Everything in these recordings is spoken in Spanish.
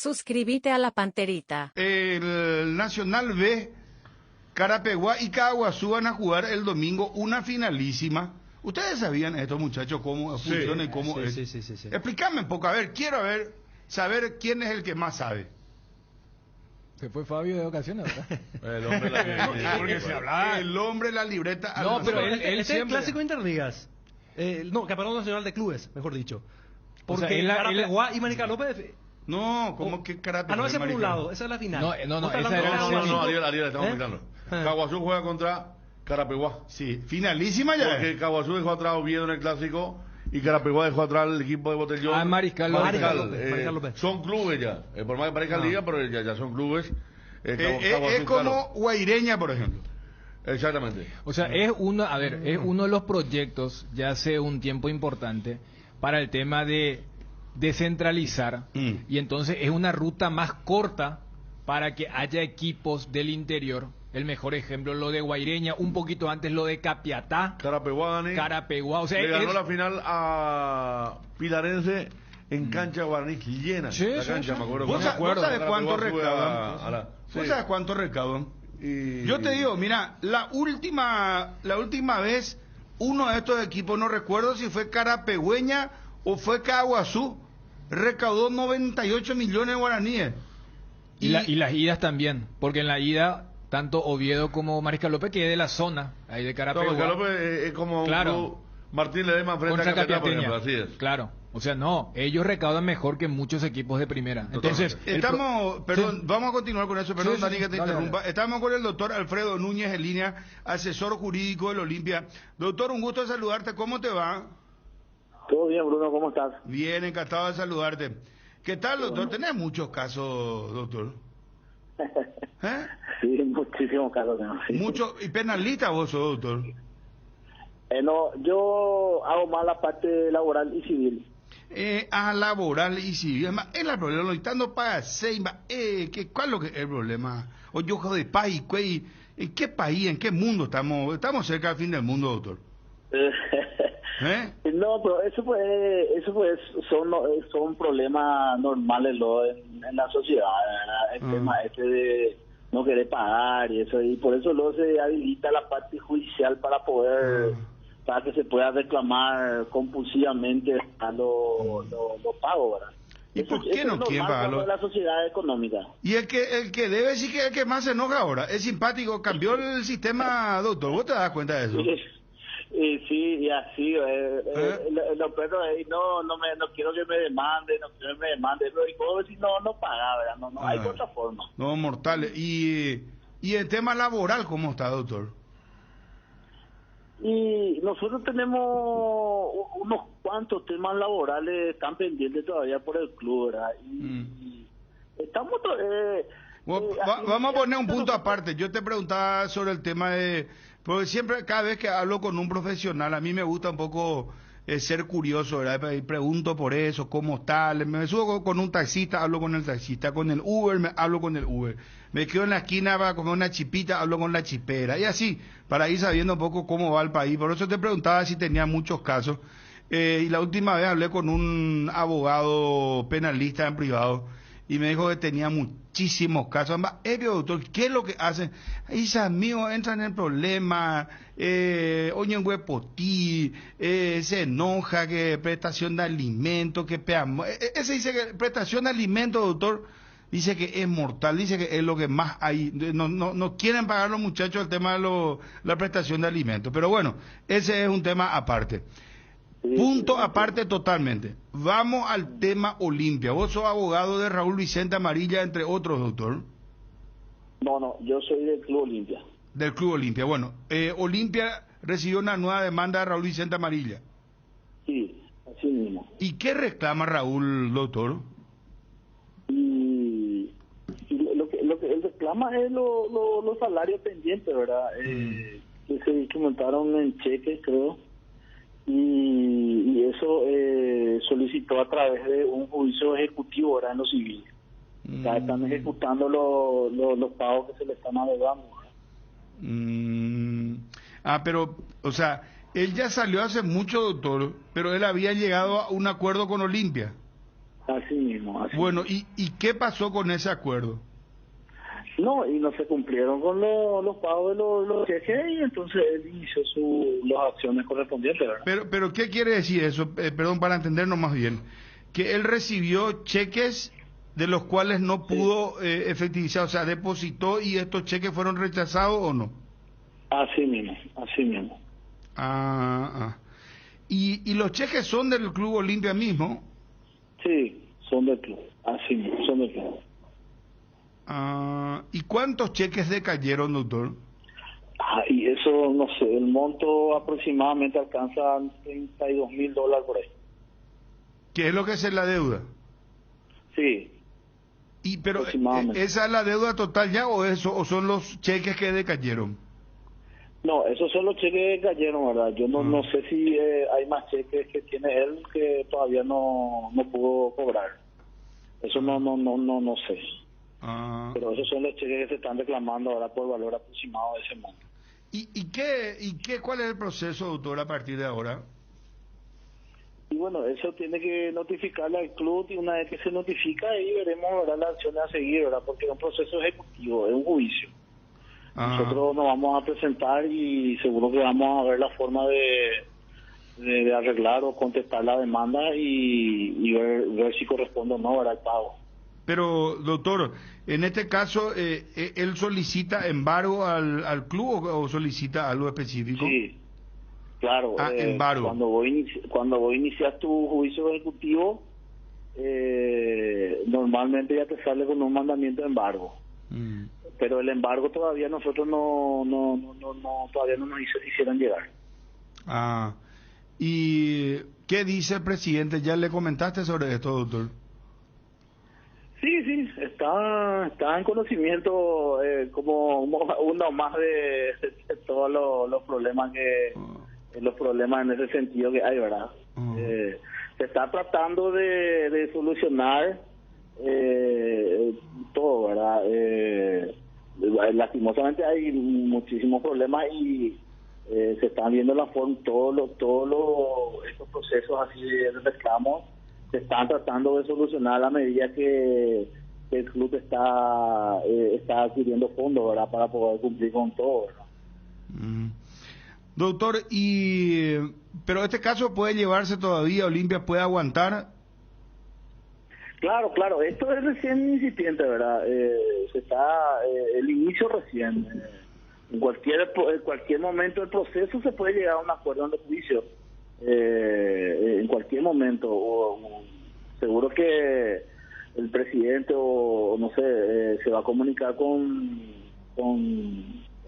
Suscríbete a la Panterita. El Nacional B, Carapeguá y Caguazú van a jugar el domingo una finalísima. ¿Ustedes sabían esto, muchachos, cómo funciona y cómo es? Sí. Explícame un poco, a ver, quiero saber quién es el que más sabe. Se fue Fabio de ocasiones, ¿verdad? El hombre de la libreta. Porque se hablaba. El hombre de la libreta. No, pero él Este es el siempre... clásico interligas. No, Campeonato Nacional de Clubes, mejor dicho. Porque O sea, Carapeguá y Manica López... No, ¿cómo que Carapeguá? no, ese por un lado, esa es la final. No, Vos estás esa hablando era de la Caguazú. Ariel, estamos explicando. Caguazú juega contra Carapeguá. Sí, finalísima ya. Porque Caguazú dejó atrás a Oviedo en el clásico y Carapeguá dejó atrás al equipo de Botellón. Ah, Mariscal López. Mariscal López. Son clubes ya. Por más que parezca liga, pero ya son clubes. Es como Guaireña, por ejemplo. Exactamente. O sea, es uno de los proyectos ya hace un tiempo importante para el tema de descentralizar y entonces es una ruta más corta para que haya equipos del interior. El mejor ejemplo, lo de Guaireña, un poquito antes lo de Capiatá, Carapeguá, o sea, le ganó la final a Pilarense en cancha Guaraní llena. Sí, la cancha, sí. me acuerdo. ¿Vos sabés cuánto recaudan? Sí. ¿Vos sabés cuánto recaudan? Y... Yo te digo, mira, la última vez uno de estos equipos, no recuerdo si fue Carapegüeña o fue Caguazú, recaudó 98 millones de guaraníes. y las idas también, porque en la ida tanto Oviedo como Mariscal López, que es de la zona ahí de Carapeguá. Mariscal López es como claro, un club Martín Ledesma frente contra a Capiatá, por ejemplo, Capiateña. así es. Claro, o sea, no, ellos recaudan mejor que muchos equipos de primera. Entonces, Vamos a continuar con eso, perdón, Sí, Dani, que te dale, interrumpa. dale. Estamos con el doctor Alfredo Núñez en línea, asesor jurídico del Olimpia. Doctor, un gusto de saludarte, ¿cómo te va? Todo bien, Bruno, ¿cómo estás? Bien, encantado de saludarte. ¿Qué tal, doctor? ¿Tenés muchos casos, doctor? ¿Eh? Sí, muchísimos casos tengo. Sí. Mucho, y penalista vos sos, doctor. No, yo hago más la parte laboral y civil. Laboral y civil. Además, es el problema, lo estando para seis, ¿cuál es lo que es el problema? O yo de país, ¿en qué país, en qué mundo estamos? Estamos cerca del fin del mundo, doctor. No, pero son problemas normales en la sociedad, ¿verdad? El tema de no querer pagar y eso, y por eso luego se habilita la parte judicial para que se pueda reclamar compulsivamente a los pagos, ¿verdad? ¿Y por qué no quieren pagarlo? La sociedad económica. Y el que debe sí que es el que más se enoja ahora. Es simpático, cambió el sistema, doctor. ¿Vos te das cuenta de eso? Sí, y así, los perros ahí, no quiero que me demande, pero y puedo decir, no paga, ¿verdad? No hay otra forma. No, mortales. Y el tema laboral, ¿cómo está, doctor? Y nosotros tenemos unos cuantos temas laborales están pendientes todavía por el club, ¿verdad? Y estamos... vamos a poner un punto aparte. Yo te preguntaba sobre el tema de... Porque siempre, cada vez que hablo con un profesional, a mí me gusta un poco ser curioso, ¿verdad? Y pregunto por eso, cómo está. Me subo con un taxista, hablo con el taxista. Con el Uber, hablo con el Uber. Me quedo en la esquina para comer una chipita, hablo con la chipera. Y así, para ir sabiendo un poco cómo va el país. Por eso te preguntaba si tenía muchos casos. Y la última vez hablé con un abogado penalista en privado. Y me dijo que tenía muchísimos casos. Doctor, ¿qué es lo que hacen? Mis amigos entran en problemas, oyen huepotí, se enoja, que prestación de alimentos, que peamos. Ese dice que prestación de alimentos, doctor, dice que es mortal, dice que es lo que más hay. No quieren pagar los muchachos el tema de la prestación de alimentos. Pero bueno, ese es un tema aparte. Punto aparte totalmente. Vamos al tema Olimpia. Vos sos abogado de Raúl Vicente Amarilla, entre otros, doctor. No, yo soy del Club Olimpia. Del Club Olimpia. Bueno, Olimpia recibió una nueva demanda de Raúl Vicente Amarilla. Sí, así mismo. ¿Y qué reclama Raúl, doctor? Y lo que él reclama es los salarios pendientes, ¿verdad? Que se instrumentaron en cheques, creo. Y eso solicitó a través de un juicio ejecutivo, ahora en lo civil. Ya están ejecutando los pagos que se le están adeudando. Pero, o sea, él ya salió hace mucho, doctor, pero él había llegado a un acuerdo con Olimpia. Así mismo. Bueno, mismo. ¿y qué pasó con ese acuerdo? No, y no se cumplieron con los pagos de los cheques y entonces él inició las acciones correspondientes, ¿verdad? Pero ¿qué quiere decir eso? Perdón, para entendernos más bien. Que él recibió cheques de los cuales no pudo efectivizar, o sea, depositó y estos cheques fueron rechazados o no. Así mismo, así mismo. ¿Y los cheques son del Club Olimpia mismo? Sí, son del club, así mismo, son del club. ¿Y cuántos cheques decayeron, doctor? Y eso, no sé, el monto aproximadamente alcanza $32,000 por ahí. ¿Qué es lo que es la deuda? Sí. Pero aproximadamente. ¿esa es la deuda total ya o son los cheques que decayeron? No, esos son los cheques que cayeron, ¿verdad? Yo no sé si hay más cheques que tiene él que todavía no pudo cobrar. Eso no sé. Pero esos son los cheques que se están reclamando ahora por valor aproximado de ese monto. ¿Cuál es el proceso, doctor, a partir de ahora? Y bueno, eso tiene que notificarle al club y una vez que se notifica ahí veremos, ¿verdad?, las acciones a seguir, ¿verdad? Porque es un proceso ejecutivo, es un juicio. Nosotros nos vamos a presentar y seguro que vamos a ver la forma de arreglar o contestar la demanda y ver si corresponde o no, ¿verdad?, el pago. Pero, doctor, en este caso, ¿él solicita embargo al club o solicita algo específico? Sí, claro. Embargo. Cuando vos inicias tu juicio ejecutivo, normalmente ya te sale con un mandamiento de embargo. Pero el embargo todavía nosotros todavía no nos hicieron llegar. ¿Y qué dice el presidente? ¿Ya le comentaste sobre esto, doctor? Sí, está en conocimiento como uno más de todos los problemas los problemas en ese sentido que hay, ¿verdad? Se está tratando de solucionar todo, ¿verdad? Lastimosamente hay muchísimos problemas y se están viendo la forma, estos procesos así de reclamos se están tratando de solucionar a la medida que el club está adquiriendo fondos, ¿verdad?, para poder cumplir con todo, ¿verdad? Doctor, pero este caso puede llevarse todavía, Olimpia puede aguantar. Claro, esto es recién incipiente, ¿verdad? El inicio recién. En cualquier momento del proceso se puede llegar a un acuerdo en el juicio. En cualquier momento. Seguro que el presidente o no sé, se va a comunicar con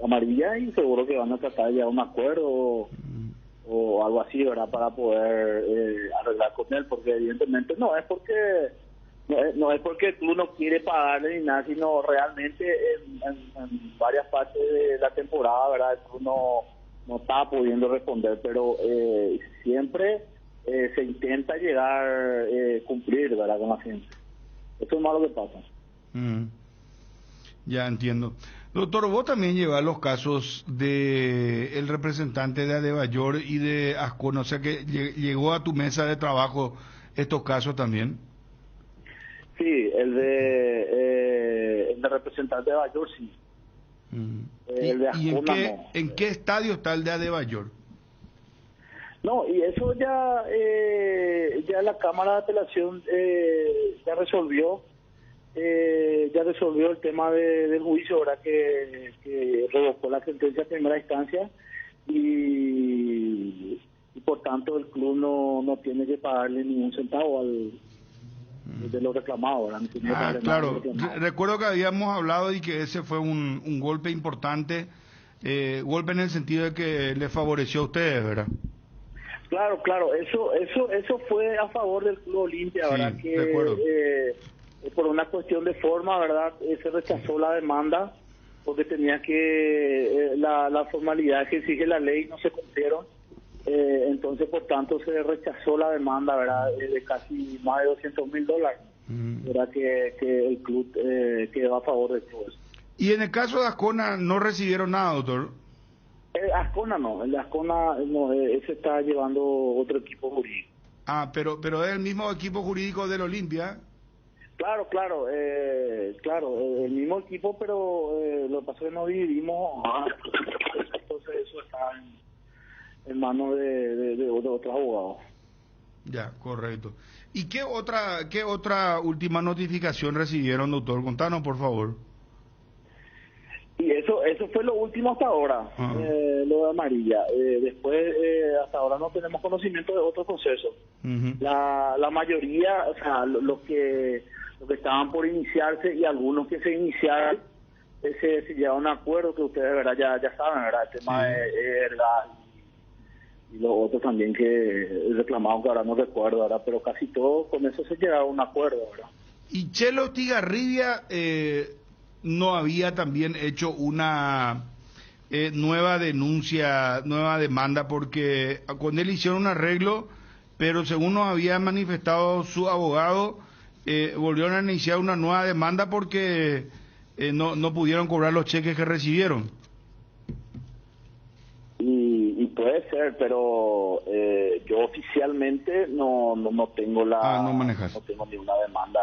Amarilla y seguro que van a tratar de llegar a un acuerdo o algo así, ¿verdad?, para poder arreglar con él, porque evidentemente no es porque el club no quiere pagarle ni nada, sino realmente en varias partes de la temporada, ¿verdad?, el club no está pudiendo responder, pero siempre se intenta llegar cumplir, ¿verdad?, con la gente. Eso es más lo que pasa. Ya entiendo. Doctor, vos también llevas los casos de el representante de Adebayor y de Ascona, o sea que llegó a tu mesa de trabajo estos casos también. Sí, el de representante de Adebayor, sí. El de Ascona, no. ¿En qué estadio está el de Adebayor? No, y eso ya la Cámara de Apelación ya resolvió el tema del juicio, ¿verdad?, que revocó la sentencia de primera instancia y por tanto el club no tiene que pagarle ni un centavo de lo reclamado, ¿verdad? Claro, recuerdo que habíamos hablado y que ese fue un golpe importante, golpe en el sentido de que le favoreció a ustedes, ¿verdad? Claro, eso fue a favor del Club Olimpia, ¿verdad? Sí, que por una cuestión de forma, ¿verdad?, se rechazó la demanda porque tenía que la formalidad que exige la ley no se cumplieron, entonces por tanto se rechazó la demanda, ¿verdad?, de casi más de $200,000, ¿verdad?, que el club quedó a favor del club. Y en el caso de Ascona no recibieron nada, doctor. Ascona no, el Ascona no, ese está llevando otro equipo jurídico. Ah, pero es el mismo equipo jurídico del Olimpia. Claro, el mismo equipo, pero lo que pasa es que nos dividimos, entonces eso está en manos de otros abogados. Ya, correcto. ¿Y qué otra última notificación recibieron, doctor? Contanos, por favor. Y eso fue lo último hasta ahora, lo de Amarilla. Después, hasta ahora no tenemos conocimiento de otro proceso. Uh-huh. La mayoría, o sea, los que estaban por iniciarse y algunos que se iniciaron, se llegaron a un acuerdo que ustedes, ¿verdad? Ya saben, ¿verdad? El tema de Erga y los otros también que reclamaban, que ahora no recuerdo, ¿verdad? Pero casi todos con eso se llegaron a un acuerdo, ¿verdad? Y Chelo Tigarribia no había también hecho una nueva denuncia, nueva demanda, porque con él hicieron un arreglo, pero según nos había manifestado su abogado, volvieron a iniciar una nueva demanda porque no pudieron cobrar los cheques que recibieron. Y puede ser, pero yo oficialmente no tengo no tengo ninguna demanda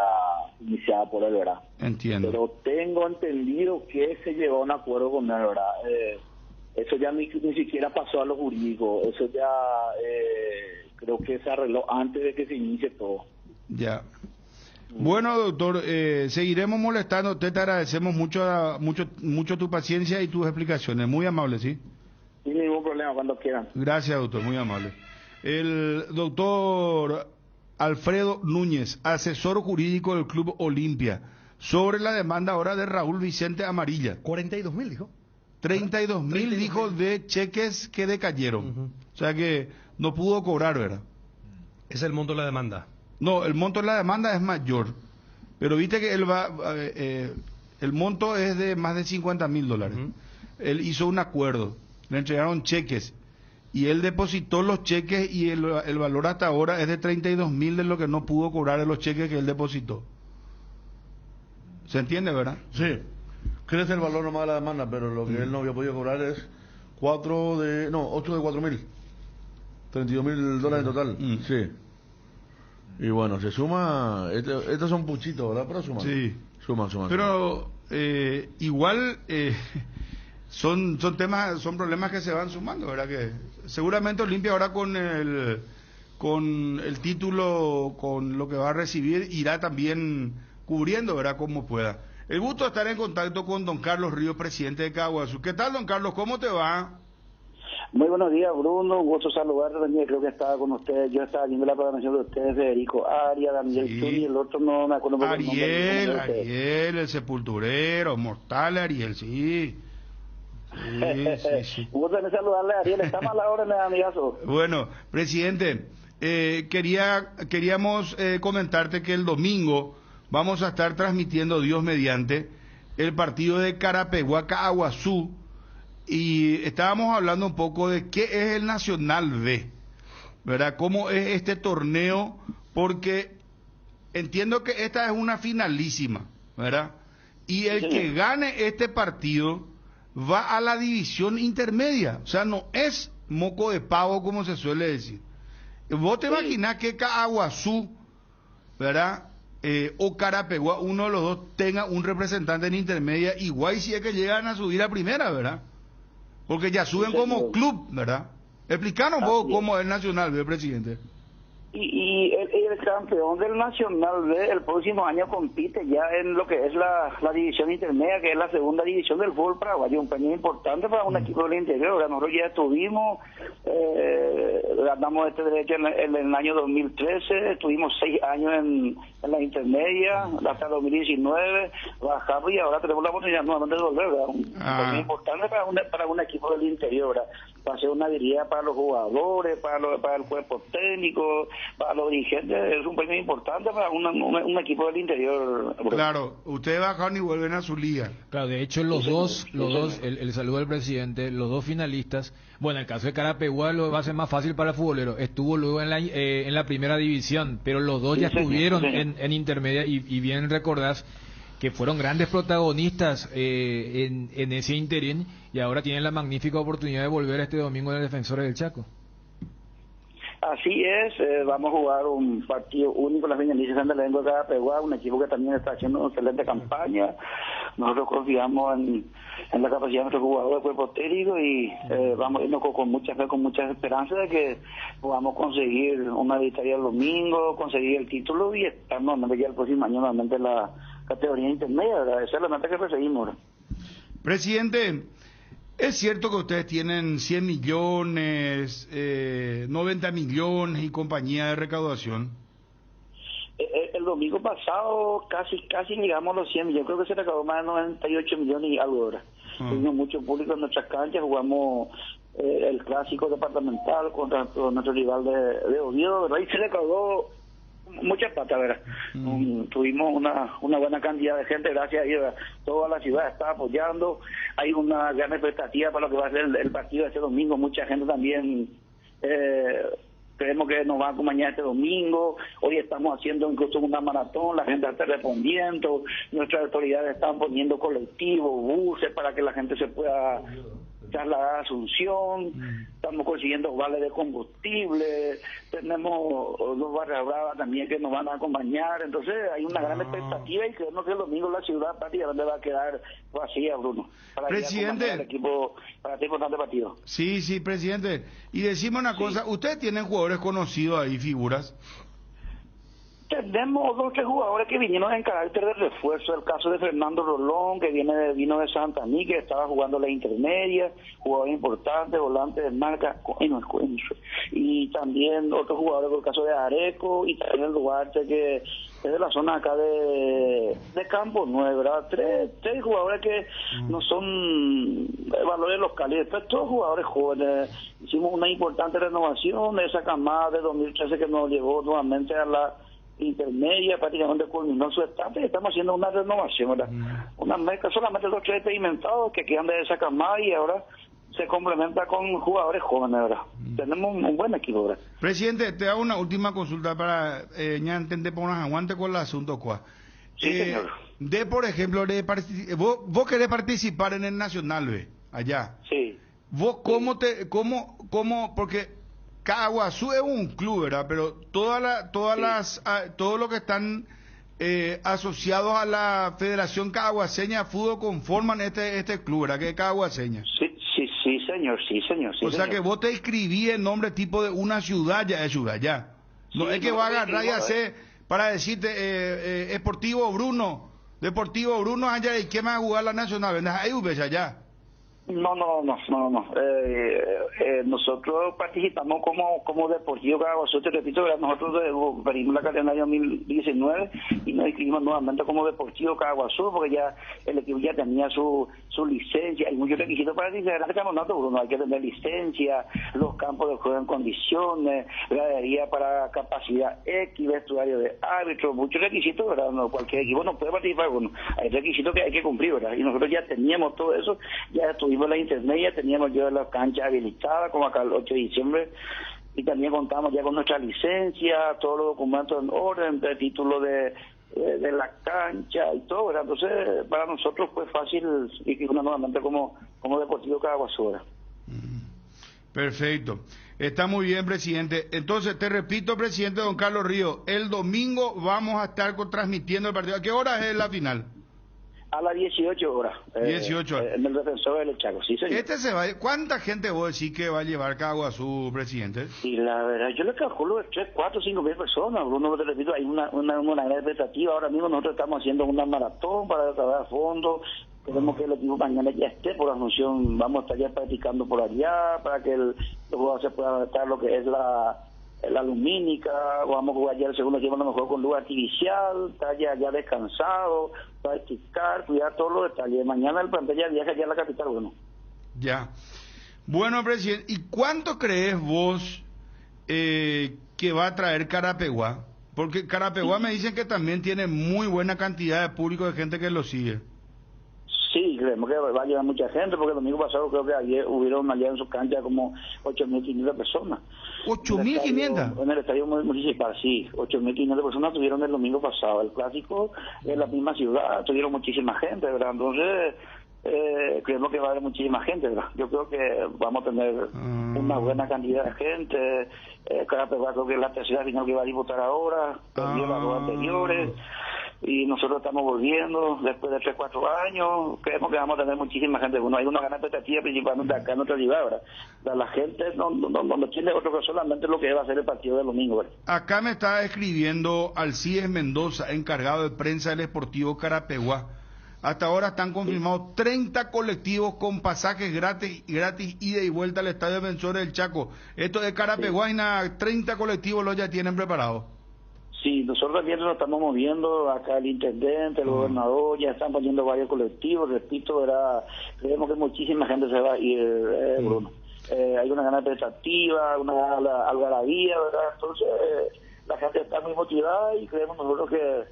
iniciada por él, ¿verdad? Entiendo. Pero tengo entendido que se llegó a un acuerdo con él, ¿verdad? Eso ya ni siquiera pasó a lo jurídico, eso ya creo que se arregló antes de que se inicie todo. Ya. Bueno, doctor, seguiremos molestando. Te agradecemos mucho tu paciencia y tus explicaciones. Muy amable, ¿sí? Sin ningún problema, cuando quieran. Gracias, doctor, muy amable. El doctor Alfredo Núñez, asesor jurídico del Club Olimpia, sobre la demanda ahora de Raúl Vicente Amarilla. 42.000, dijo. 32.000, dijo, de cheques que decayeron. Uh-huh. O sea que no pudo cobrar, ¿verdad? Es el monto de la demanda. No, el monto de la demanda es mayor. Pero viste que el monto es de más de $50.000. Uh-huh. Él hizo un acuerdo, le entregaron cheques y él depositó los cheques y el valor hasta ahora es de 32.000 de lo que no pudo cobrar de los cheques que él depositó. ¿Se entiende, verdad? Sí, crece el valor nomás de la demanda, pero lo que él no había podido cobrar es 8 de 4.000, $32.000 en total. Sí. Y bueno, se suma, estos son puchitos, ¿verdad? Pero suma. Sí. Suma. Pero igual son problemas que se van sumando, ¿verdad? Que seguramente Olimpia ahora con el título, con lo que va a recibir, irá también cubriendo, ¿verdad? Como pueda. El gusto de estar en contacto con don Carlos Ríos, presidente de Caguazú. ¿Qué tal, don Carlos? ¿Cómo te va? Muy buenos días, Bruno. Un gusto saludarte también. Creo que estaba con ustedes. Yo estaba viendo la programación de ustedes, Federico Arias, Daniel Chuni, y el otro no me acuerdo. Ariel, el sepulturero, mortal Ariel, sí. Sí. Un gusto también saludarle a Ariel. Está mal ahora, amigazo. Bueno, presidente, queríamos comentarte que el domingo vamos a estar transmitiendo, Dios mediante, el partido de Carapeguá, Caguazú. Y estábamos hablando un poco de qué es el Nacional B, ¿verdad? ¿Cómo es este torneo? Porque entiendo que esta es una finalísima, ¿verdad? Y el que gane este partido va a la división intermedia. O sea, no es moco de pavo, como se suele decir. ¿Vos te imaginás que Caguazú, ¿verdad? O Carapeguá, uno de los dos, tenga un representante en intermedia, igual si es que llegan a subir a primera, ¿verdad? Porque ya suben como club, ¿verdad? Explícanos un poco cómo es el Nacional B, presidente. Y el campeón del Nacional B el próximo año compite ya en lo que es la división intermedia, que es la segunda división del fútbol paraguayo, un premio importante para un equipo del interior. ¿Verdad? Nosotros ya estuvimos, ganamos este derecho en el año 2013, estuvimos 6 años en la intermedia, hasta 2019, bajamos y ahora tenemos la oportunidad nuevamente de volver, ¿verdad? Un premio importante para un equipo del interior, ¿verdad? Para hacer una diría para los jugadores, para el cuerpo técnico, para los dirigentes, es un premio importante para un equipo del interior. Claro, ustedes bajaron y vuelven a su liga. Claro, de hecho los dos, el saludo del presidente, los dos finalistas, bueno, en el caso de Carapeguá lo va a ser más fácil para el futbolero, estuvo luego en la primera división, pero los dos ya estuvieron en intermedia y bien recordás que fueron grandes protagonistas en ese interín y ahora tienen la magnífica oportunidad de volver este domingo en el Defensores del Chaco. Así es, vamos a jugar un partido único en las finalistas de la lengua de Carapeguá, un equipo que también está haciendo una excelente campaña. Nosotros confiamos en la capacidad de nuestro jugador de cuerpo técnico y vamos a irnos con mucha fe, con mucha esperanza de que podamos conseguir una victoria el domingo, conseguir el título y estar nuevamente ya el próximo año nuevamente en la categoría intermedia, ¿verdad? Esa es la meta que perseguimos, ¿verdad? Presidente, es cierto que ustedes tienen 100 millones, 90 millones y compañía de recaudación. El domingo pasado casi llegamos a los 100 millones, creo que se recaudó más de 98 millones y algo ahora. Tuvimos mucho público en nuestras canchas, jugamos el clásico departamental contra nuestro rival de Oviedo, ¿verdad? Y se recaudó mucha plata, ¿verdad? Tuvimos una buena cantidad de gente, gracias a Dios, ¿verdad? Toda la ciudad está apoyando, hay una gran expectativa para lo que va a ser el partido de este domingo, mucha gente también creemos que nos va a acompañar este domingo. Hoy estamos haciendo incluso una maratón, la gente está respondiendo, nuestras autoridades están poniendo colectivos, buses para que la gente se pueda trasladar a Asunción, estamos consiguiendo vales de combustible, tenemos los barrios bravas también que nos van a acompañar, entonces hay una gran expectativa y creemos que el domingo la ciudad prácticamente va a quedar vacía, Bruno, para presidente, el equipo para este importante partido. Sí, presidente, y decimos una cosa, ustedes tienen jugadores conocidos ahí, figuras. Tenemos 2 o 3 jugadores que vinieron en carácter de refuerzo. El caso de Fernando Rolón, que vino de Santa Mí, que estaba jugando la intermedia, jugador importante, volante de marca, y también otros jugadores, el caso de Areco, y también el Duarte, que es de la zona acá de Campo Nuevo, ¿verdad? Tres jugadores que no son valores locales, después todos jugadores jóvenes. Hicimos una importante renovación de esa camada de 2013 que nos llevó nuevamente a la intermedia, prácticamente culminó su etapa y estamos haciendo una renovación, ¿verdad? Una mezcla, solamente 2 o 3 experimentados que quedan de esa camada y ahora se complementa con jugadores jóvenes, ¿verdad? Tenemos un buen equipo, ¿verdad? Presidente, te hago una última consulta para ya entender por unos aguantes con el asunto, ¿cuál? Sí, señor. Por ejemplo, vos querés participar en el Nacional, ¿ve? Allá. Sí. ¿Vos cómo, porque Caaguazú es un club, ¿verdad? Pero todos los que están asociados a la Federación Caaguaseña de Fútbol conforman este club, ¿verdad? Que es Caaguaseña. Sí, señor. O sea que vos te inscribí en nombre tipo de una ciudad, ya es ciudad, ya. No sí, es que va a agarrar y hacer para decirte Deportivo Bruno, allá y que va a jugar la Nacional, ¿verdad? Ahí ves allá. No. Nosotros participamos como Deportivo Caaguazú, te repito, nosotros perdimos la categoría 2019 y nos inscribimos nuevamente como Deportivo Caaguazú porque ya el equipo ya tenía su licencia. Hay muchos requisitos para integrar el campeonato, Bruno. Hay que tener licencia, los campos de juego en condiciones, gradería para capacidad X, vestuario de árbitro, muchos requisitos, ¿verdad? No, cualquier equipo no puede participar, Bruno. Hay requisitos que hay que cumplir, ¿verdad? Y nosotros ya teníamos todo eso, ya estuvimos en la intermedia, teníamos yo las canchas habilitadas como acá el 8 de diciembre y también contamos ya con nuestra licencia, todos los documentos en orden, el título de la cancha y todo, ¿verdad? Entonces para nosotros fue fácil inscribirnos nuevamente como Deportivo Caaguazú. Perfecto, está muy bien, presidente. Entonces te repito, presidente don Carlos Ríos, el domingo vamos a estar transmitiendo el partido. ¿A qué hora es la final? A las 18 horas. 18 horas. En el Defensor del Chaco, sí, señor. ¿Cuánta gente vos decís que va a llevar Caaguazú, presidente? Y la verdad, yo le calculo 3, 4, 5 mil personas. Bruno, te repito, hay una gran expectativa. Ahora mismo nosotros estamos haciendo una maratón para recaudar fondos. Queremos que el equipo mañana ya esté por Asunción. Vamos a estar ya practicando por allá para que los jugadores se puedan adaptar lo que es la lumínica. Vamos a jugar ya el segundo tiempo a lo mejor con luz artificial, está ya descansado, practicar, cuidar todos los detalles. Mañana el plantel ya viaja ya a la capital, bueno. Ya. Bueno, presidente, ¿y cuánto crees vos que va a traer Carapeguá? Porque Carapeguá me dicen que también tiene muy buena cantidad de público, de gente que lo sigue. Sí, creemos que va a llegar mucha gente, porque el domingo pasado creo que ayer hubieron allá en su cancha como 8.500 personas. ¿8.500? En el estadio municipal, sí, 8.500 personas tuvieron el domingo pasado. El clásico en la misma ciudad, tuvieron muchísima gente, ¿verdad? Entonces, creemos que va a haber muchísima gente, ¿verdad? Yo creo que vamos a tener una buena cantidad de gente. Carapeguá creo que es la tercera final que va a disputar ahora, perdió las dos anteriores, y nosotros estamos volviendo después de 3-4 años. Creemos que vamos a tener muchísima gente. Bueno, hay una gran expectativa principalmente acá en nuestra ciudad, ¿verdad? La gente no tiene otro que solamente lo que va a ser el partido del domingo, ¿verdad? Acá me está escribiendo Alcides Mendoza, encargado de prensa del Sportivo Carapeguá. Hasta ahora están confirmados 30 colectivos con pasajes gratis ida y vuelta al Estadio Defensores del Chaco. Esto de Carapeguá, 30 colectivos los ya tienen preparados. Sí, nosotros también nos estamos moviendo, acá el intendente, el gobernador, ya están poniendo varios colectivos, repito, creemos que muchísima gente se va a ir, Bruno. Hay una gran expectativa, una gran algarabía, ¿verdad? Entonces, la gente está muy motivada y creemos nosotros que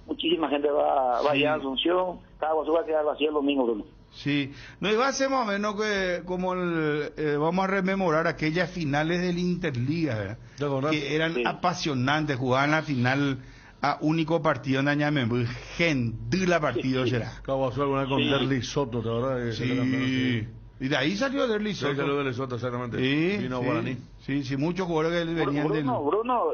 muchísima gente va a ir a Asunción. Caguazú va a quedar vacío el domingo, Bruno. Sí, no iba a ser más o menos que como vamos a rememorar aquellas finales del Interliga, ¿verdad? Que eran apasionantes, jugaban la final a único partido en Añamembú, gente la partido será. Caguazú alguna con Derli Soto, ¿verdad? Sí. Y de ahí salió Derli Soto. Sí, salió Derli Soto, exactamente. Sí, vino Guaraní. Sí, muchos jugadores que venían Bruno,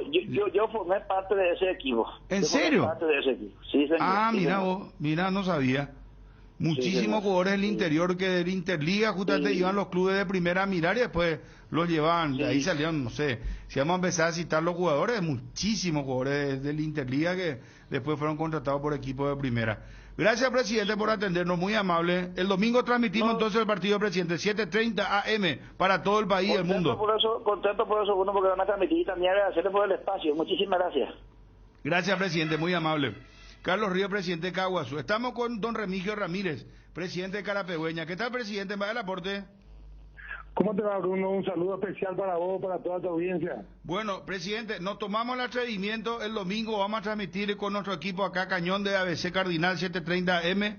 yo formé parte de ese equipo. ¿En serio? Formé parte de ese equipo. Sí, señor. Mira, no sabía. Muchísimos jugadores del interior que del Interliga justamente iban los clubes de primera a mirar y después los llevaban, de ahí salieron, no sé, si vamos a empezar a citar los jugadores, muchísimos jugadores del Interliga que después fueron contratados por equipos de primera. Gracias, presidente, por atendernos, muy amable. El domingo transmitimos entonces el partido, presidente, 7:30 AM para todo el país y el mundo. Contento por eso, Bruno, porque van a transmitir y también agradecerle por el espacio. Muchísimas gracias. Gracias, presidente, muy amable. Carlos Ríos, presidente de Caguazú. Estamos con don Remigio Ramírez, presidente de Carapegüeña. ¿Qué tal, presidente? ¿Va el aporte? ¿Cómo te va, Bruno? Un saludo especial para vos, para toda tu audiencia. Bueno, presidente, nos tomamos el atrevimiento. El domingo vamos a transmitir con nuestro equipo acá, Cañón de ABC Cardinal, 7:30 AM.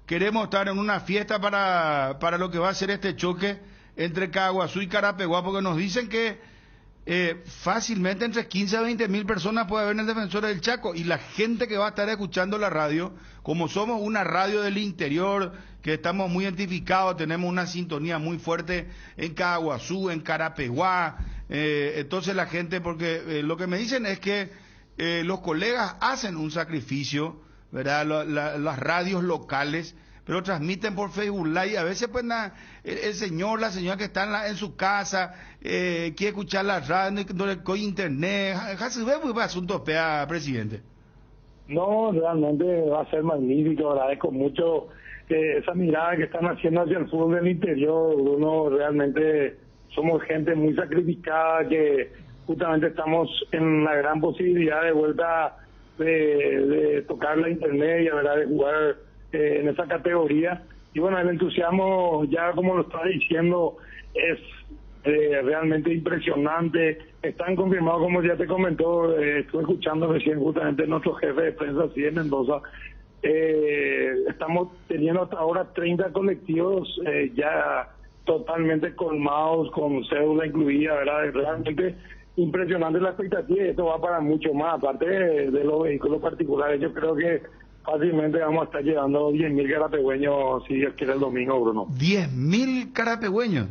Queremos estar en una fiesta para lo que va a ser este choque entre Caguazú y Carapeguá, porque nos dicen que fácilmente entre 15 a 20 mil personas puede haber en el Defensor del Chaco, y la gente que va a estar escuchando la radio, como somos una radio del interior, que estamos muy identificados, tenemos una sintonía muy fuerte en Caguazú, en Carapeguá, entonces la gente, porque lo que me dicen es que los colegas hacen un sacrificio, ¿verdad? Las radios locales, pero transmiten por Facebook Live. A veces pues el señor, la señora que está en su casa, quiere escuchar la radio, con internet, asunto presidente. No, realmente va a ser magnífico, agradezco mucho esa mirada que están haciendo hacia el fútbol del interior. Uno realmente somos gente muy sacrificada, que justamente estamos en la gran posibilidad de vuelta de tocar la internet y ¿verdad? De jugar en esa categoría. Y bueno, el entusiasmo, ya como lo estaba diciendo, es realmente impresionante. Están confirmados, como ya te comentó, estuve escuchando recién justamente nuestro jefe de prensa, así en Mendoza. Estamos teniendo hasta ahora 30 colectivos ya totalmente colmados, con cédula incluida, ¿verdad? Es realmente impresionante la expectativa, y esto va para mucho más. Aparte de los vehículos particulares, yo creo que fácilmente vamos a estar llegando a 10.000 carapegüeños, si Dios quiere, el domingo, Bruno. ¿10.000 carapegüeños?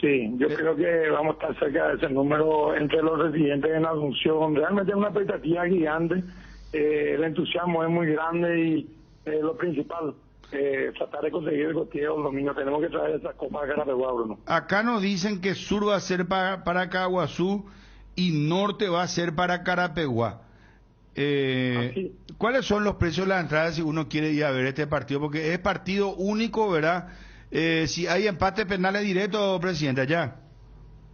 Sí, yo creo que vamos a estar cerca de ese número entre los residentes en Asunción. Realmente es una expectativa gigante, el entusiasmo es muy grande y lo principal, tratar de conseguir el costilleo el domingo. Tenemos que traer esas copas a Carapeguá, Bruno. Acá nos dicen que sur va a ser para Caguazú y norte va a ser para Carapeguá. ¿Cuáles son los precios de la entrada si uno quiere ir a ver este partido? Porque es partido único, ¿verdad? Si hay empate penales directo, presidente, allá.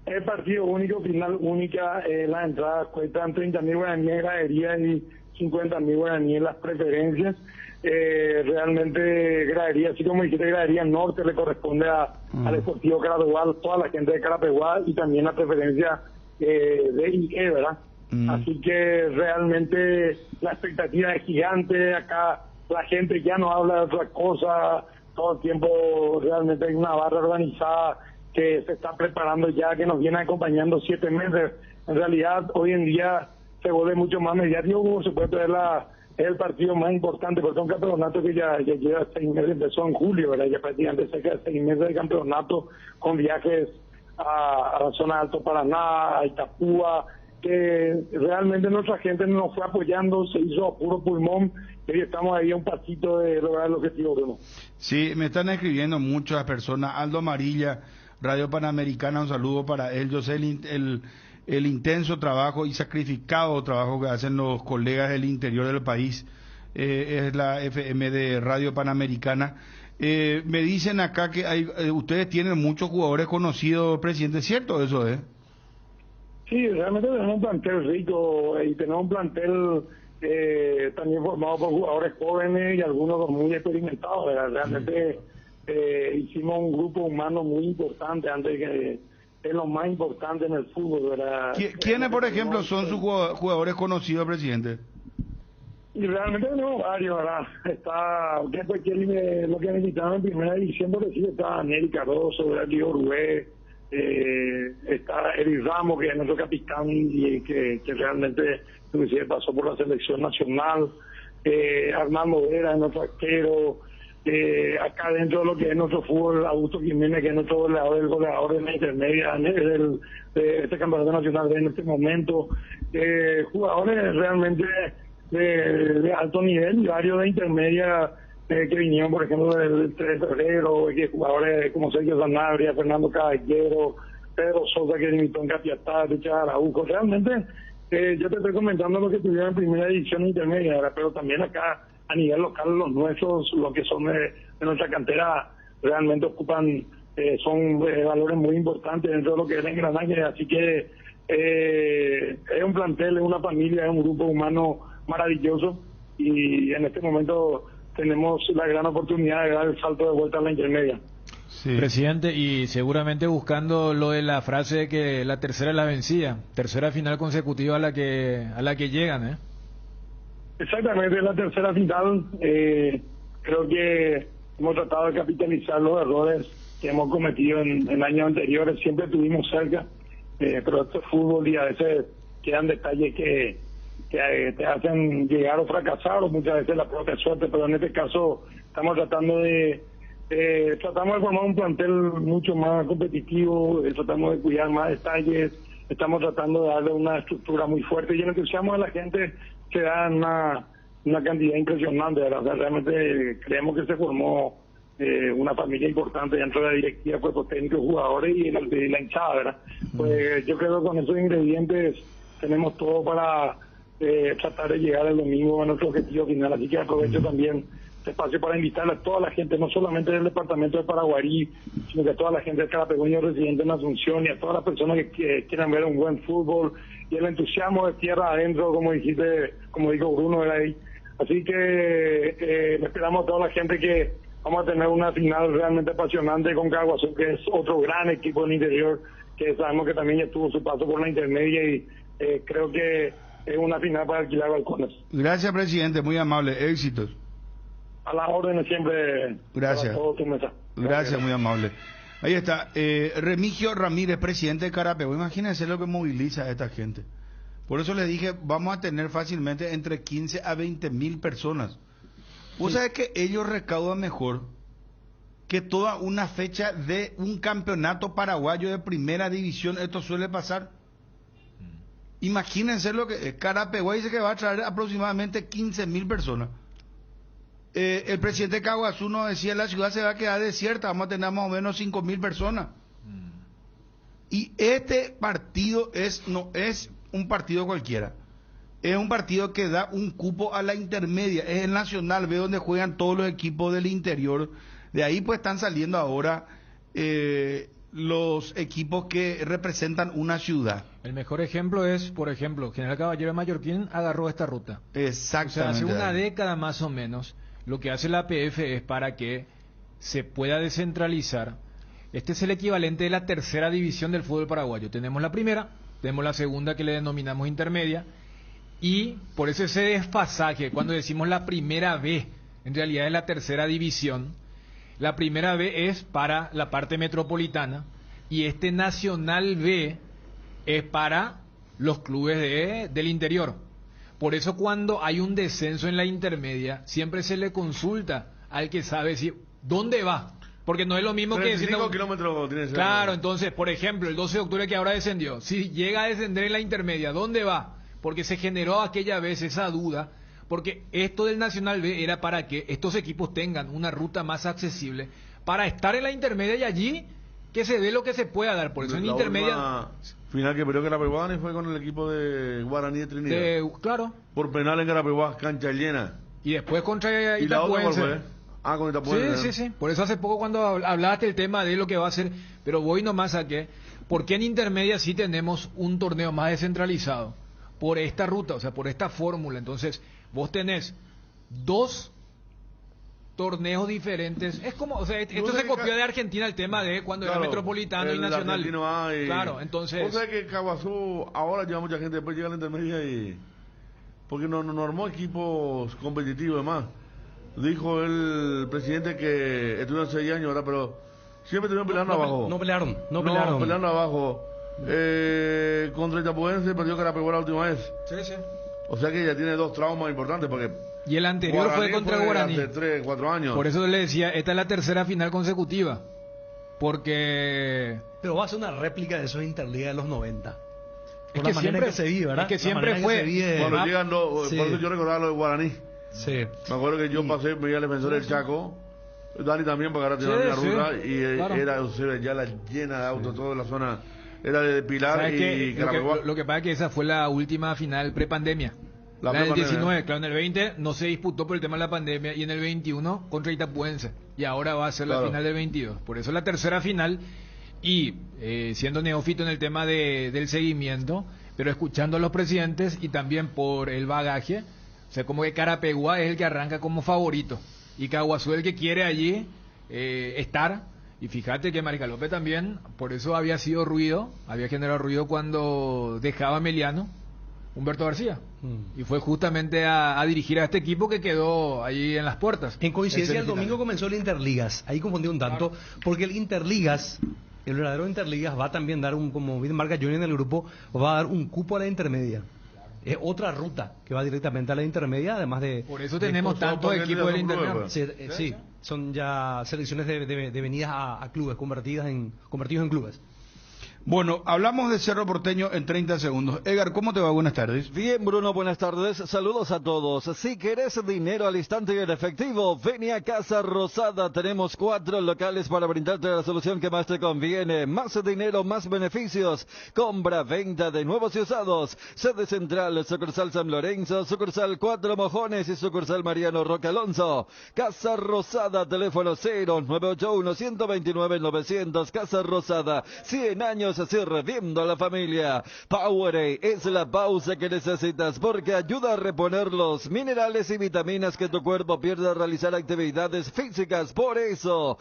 Es partido único, final única. Las entradas cuestan 30.000 guaraníes en gradería y 50.000 guaraníes en las preferencias. Realmente gradería, así como dijiste, gradería norte le corresponde al Deportivo Carapeguá, toda la gente de Carapeguá, y también la preferencia de IE, ¿verdad? Así que realmente la expectativa es gigante. Acá la gente ya no habla de otra cosa, todo el tiempo realmente hay una barra organizada que se está preparando ya, que nos viene acompañando 7 meses. En realidad hoy en día se vuelve mucho más mediático, como se puede ver es el partido más importante, porque es un campeonato que ya lleva 6 meses, empezó en julio, ¿verdad? Ya prácticamente cerca de 6 meses de campeonato, con viajes a la zona de Alto Paraná, a Itapúa, que realmente nuestra gente nos fue apoyando, se hizo a puro pulmón, y estamos ahí a un pasito de lograr el objetivo, Bruno. Sí, me están escribiendo muchas personas. Aldo Amarilla, Radio Panamericana, un saludo para él. Yo sé el intenso trabajo y sacrificado trabajo que hacen los colegas del interior del país. Es la FM de Radio Panamericana. Me dicen acá que ustedes tienen muchos jugadores conocidos, presidente, ¿cierto eso, Sí, realmente tenemos un plantel rico y tenemos un plantel también formado por jugadores jóvenes y algunos muy experimentados, ¿verdad? Realmente hicimos un grupo humano muy importante antes que es lo más importante en el fútbol, ¿verdad? ¿Quiénes, por ejemplo, son sus jugadores conocidos, presidente? Y realmente tenemos varios, ¿verdad? Está, después que lo que me invitaron en primera división, por decir, está Nery Cardoso, Diego Uruguay, está Eric Ramos, que es nuestro capitán y que realmente inclusive pasó por la selección nacional, Armando Vera es nuestro arquero, acá dentro de lo que es nuestro fútbol, Augusto Jiménez, que es nuestro goleador de la intermedia de este campeonato nacional en este momento, jugadores realmente de alto nivel y varios de intermedia que vinieron, por ejemplo, del 3 de febrero, que jugadores como Sergio Sanabria, Fernando Caballero, Pedro Sosa, que limitó en Capiatá, Richard Araujo. Realmente, yo te estoy comentando lo que tuvieron en primera división intermedia, ¿verdad? Pero también acá, a nivel local, los nuestros, los que son de nuestra cantera, realmente ocupan, son valores muy importantes dentro de lo que es el engranaje. Así que es un plantel, es una familia, es un grupo humano maravilloso y en este momento tenemos la gran oportunidad de dar el salto de vuelta a la intermedia. Sí. Presidente, y seguramente buscando lo de la frase de que la tercera es la vencida, tercera final consecutiva a la que llegan, Exactamente, la tercera final. Creo que hemos tratado de capitalizar los errores que hemos cometido en años anteriores, siempre estuvimos cerca, pero esto es fútbol y a veces quedan detalles que te hacen llegar o fracasar, o muchas veces la propia suerte, pero en este caso estamos tratando de formar un plantel mucho más competitivo, tratamos de cuidar más detalles, estamos tratando de darle una estructura muy fuerte y el entusiasmo de la gente se da en una cantidad impresionante, ¿verdad? O sea, realmente creemos que se formó una familia importante dentro de la directiva, cuerpo técnico, jugadores y la hinchada, ¿verdad? Pues yo creo que con esos ingredientes tenemos todo para tratar de llegar el domingo a nuestro objetivo final, así que aprovecho también este espacio para invitar a toda la gente, no solamente del departamento de Paraguarí, sino que a toda la gente de Carapegueño residente en Asunción y a todas las personas que quieran ver un buen fútbol y el entusiasmo de tierra adentro, como dijo Bruno, era ahí. Así que esperamos a toda la gente que vamos a tener una final realmente apasionante con Caguazú, que es otro gran equipo del interior, que sabemos que también ya tuvo su paso por la intermedia y creo que es una final para alquilar balcones. Gracias, presidente, muy amable, éxitos. A las órdenes siempre. Gracias. Todo tu mesa. Gracias, muy amable. Ahí está, Remigio Ramírez, presidente de Carapegua. Imagínense lo que moviliza a esta gente. Por eso les dije, vamos a tener fácilmente entre 15 a 20 mil personas. ¿Vos sabés que ellos recaudan mejor que toda una fecha de un campeonato paraguayo de primera división? Esto suele pasar. Imagínense lo que Carapeguá dice que va a traer aproximadamente 15 mil personas. El presidente de Caguazú nos decía, la ciudad se va a quedar desierta, vamos a tener más o menos 5 mil personas. Y este partido no es un partido cualquiera, es un partido que da un cupo a la intermedia, es el Nacional B, donde juegan todos los equipos del interior. De ahí pues están saliendo ahora los equipos que representan una ciudad. El mejor ejemplo es, por ejemplo, General Caballero de Mallorquín agarró esta ruta. Exactamente. O sea, hace una década más o menos, lo que hace la APF es para que se pueda descentralizar. Este es el equivalente de la tercera división del fútbol paraguayo. Tenemos la primera, tenemos la segunda que le denominamos intermedia, y por eso ese desfasaje, cuando decimos la primera B, en realidad es la tercera división. La primera B es para la parte metropolitana y este Nacional B es para los clubes del interior. Por eso cuando hay un descenso en la intermedia, siempre se le consulta al que sabe si dónde va. Porque no es lo mismo que decir... 35 kilómetros tiene ese Claro, lugar. entonces, por ejemplo, el 12 de octubre que ahora descendió, si llega a descender en la intermedia, ¿dónde va? Porque se generó aquella vez esa duda, porque esto del Nacional B era para que estos equipos tengan una ruta más accesible, para estar en la intermedia y allí que se dé lo que se pueda dar. Por eso en La intermedia... última final que perdió Carapeguá fue con el equipo de Guaraní de Trinidad. Claro. Por penal en Carapeguá, cancha llena. Y después contra ¿Y la otra cuál Itapuense. fue? Ah, con Itapuense. Sí. Por eso hace poco cuando hablaste el tema de lo que va a hacer, pero voy nomás a que, ¿por qué en intermedia sí tenemos un torneo más descentralizado? Por esta ruta, o sea, por esta fórmula. Entonces, vos tenés 2 torneos diferentes. Es como, o sea, esto se copió de Argentina el tema de cuando era Metropolitano y Nacional. Claro, entonces... O sea que Caguazú ahora lleva mucha gente, después llega a la intermedia y... Porque no armó equipos competitivos, además. Dijo el presidente que estuvieron 6 años ahora, pero siempre estuvieron peleando abajo. No pelearon. Peleando abajo. Contra Itapuense perdió Carapeguá la última vez. Sí. O sea que ya tiene 2 traumas importantes, porque... Y el anterior fue contra Guaraní. Hace 3, 4 años. Por eso le decía, esta es la tercera final consecutiva. Porque... Pero va a ser una réplica de esos Interliga de los 90. Es Por que la manera siempre en que se vive, ¿verdad? Es que La siempre manera en fue... que se vive. Cuando llegan los... Sí. Por eso yo recordaba lo de Guaraní. Sí. Me acuerdo que yo pasé, me iba al defensor del Chaco, Dani también, porque ahora tiene una Sí, ruta, sí, y claro. era, o sea, ya la llena de autos, toda la zona, era de Pilar ¿Sabes y qué? Carapeguá. Lo que pasa es que esa fue la última final prepandemia. La La del prepandemia. 19, claro, en el 20 no se disputó por el tema de la pandemia y en el 21 contra Itapuense. Y ahora va a ser la Claro. final del 22. Por eso la tercera final y siendo neófito en el tema del seguimiento, pero escuchando a los presidentes y también por el bagaje, o sea, como que Carapeguá es el que arranca como favorito y Caguazú el que quiere allí estar. Y fíjate que Marica López también, por eso había generado ruido cuando dejaba a Meliano Humberto García. Y fue justamente a dirigir a este equipo que quedó ahí en las puertas. En coincidencia, el semifinal. domingo comenzó el Interligas. Ahí confundí un tanto, porque el Interligas, el verdadero Interligas, va a también dar como bien marca Johnny en el grupo, va a dar un cupo a la intermedia. Es otra ruta que va directamente a la intermedia, además de... Por eso tenemos tantos porque equipos del son clubes, intermedio. pues. Sí, son ya selecciones de venidas a clubes, convertidos en clubes. Bueno, hablamos de Cerro Porteño en 30 segundos. Edgar, ¿cómo te va? Buenas tardes. Bien, Bruno, buenas tardes. Saludos a todos. Si querés dinero al instante y en efectivo, ven a Casa Rosada. Tenemos 4 locales para brindarte la solución que más te conviene. Más dinero, más beneficios. Compra, venta de nuevos y usados. Sede central, sucursal San Lorenzo, sucursal 4 Mojones y sucursal Mariano Roque Alonso. Casa Rosada, teléfono 0981-129-900. Casa Rosada, 100 años sirviendo a la familia. Powerade es la pausa que necesitas porque ayuda a reponer los minerales y vitaminas que tu cuerpo pierde al realizar actividades físicas. Por eso,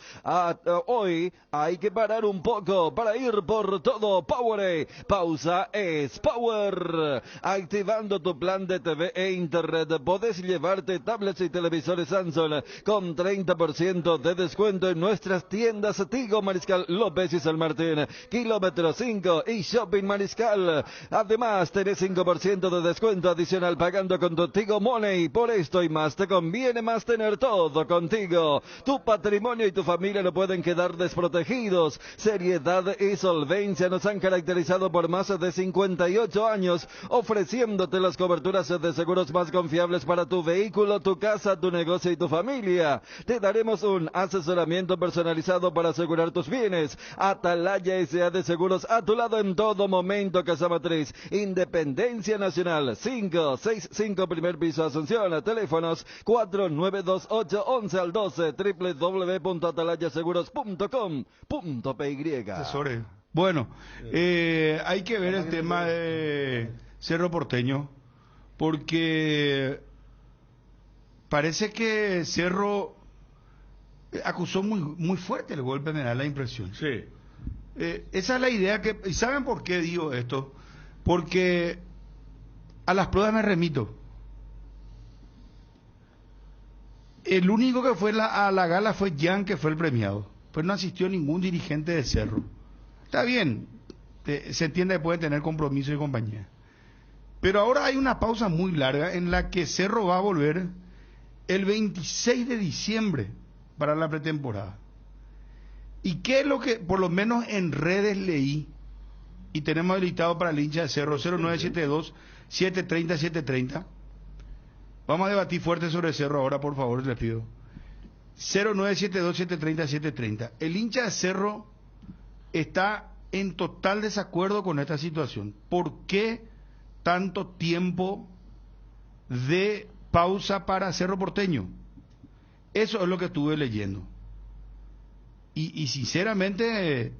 hoy hay que parar un poco para ir por todo. Powerade, pausa es power. Activando tu plan de TV e internet, podés llevarte tablets y televisores Samsung con 30% de descuento en nuestras tiendas Tigo, Mariscal López y San Martín, kilómetro 5 y Shopping Mariscal. Además, tenés 5% de descuento adicional pagando con tu Tigo Money. Por esto y más, te conviene más tener todo contigo. Tu patrimonio y tu familia no pueden quedar desprotegidos. Seriedad y solvencia nos han caracterizado por más de 58 años, ofreciéndote las coberturas de seguros más confiables para tu vehículo, tu casa, tu negocio y tu familia. Te daremos un asesoramiento personalizado para asegurar tus bienes. Atalaya S.A. de Seguros a tu lado en todo momento. Casa Matriz, Independencia Nacional, 565 primer piso Asunción. Teléfonos 4928-11 al 12, www.atalayaseguros.com.py. Asesores. Bueno, hay que ver el tema de Cerro Porteño, porque parece que Cerro acusó muy fuerte el golpe, me da la impresión. Sí. Esa es la idea que... ¿Y saben por qué digo esto? Porque a las pruebas me remito. El único que fue a la gala fue Jan, que fue el premiado. Pues no asistió ningún dirigente de Cerro. Está bien, se entiende que pueden tener compromiso y compañía. Pero ahora hay una pausa muy larga en la que Cerro va a volver el 26 de diciembre para la pretemporada. ¿Y qué es lo que, por lo menos en redes leí, y tenemos habilitado para el hincha de Cerro, 0972-730-730? Vamos a debatir fuerte sobre Cerro ahora, por favor, les pido. 0972-730-730. El hincha de Cerro está en total desacuerdo con esta situación. ¿Por qué tanto tiempo de pausa para Cerro Porteño? Eso es lo que estuve leyendo. Y sinceramente,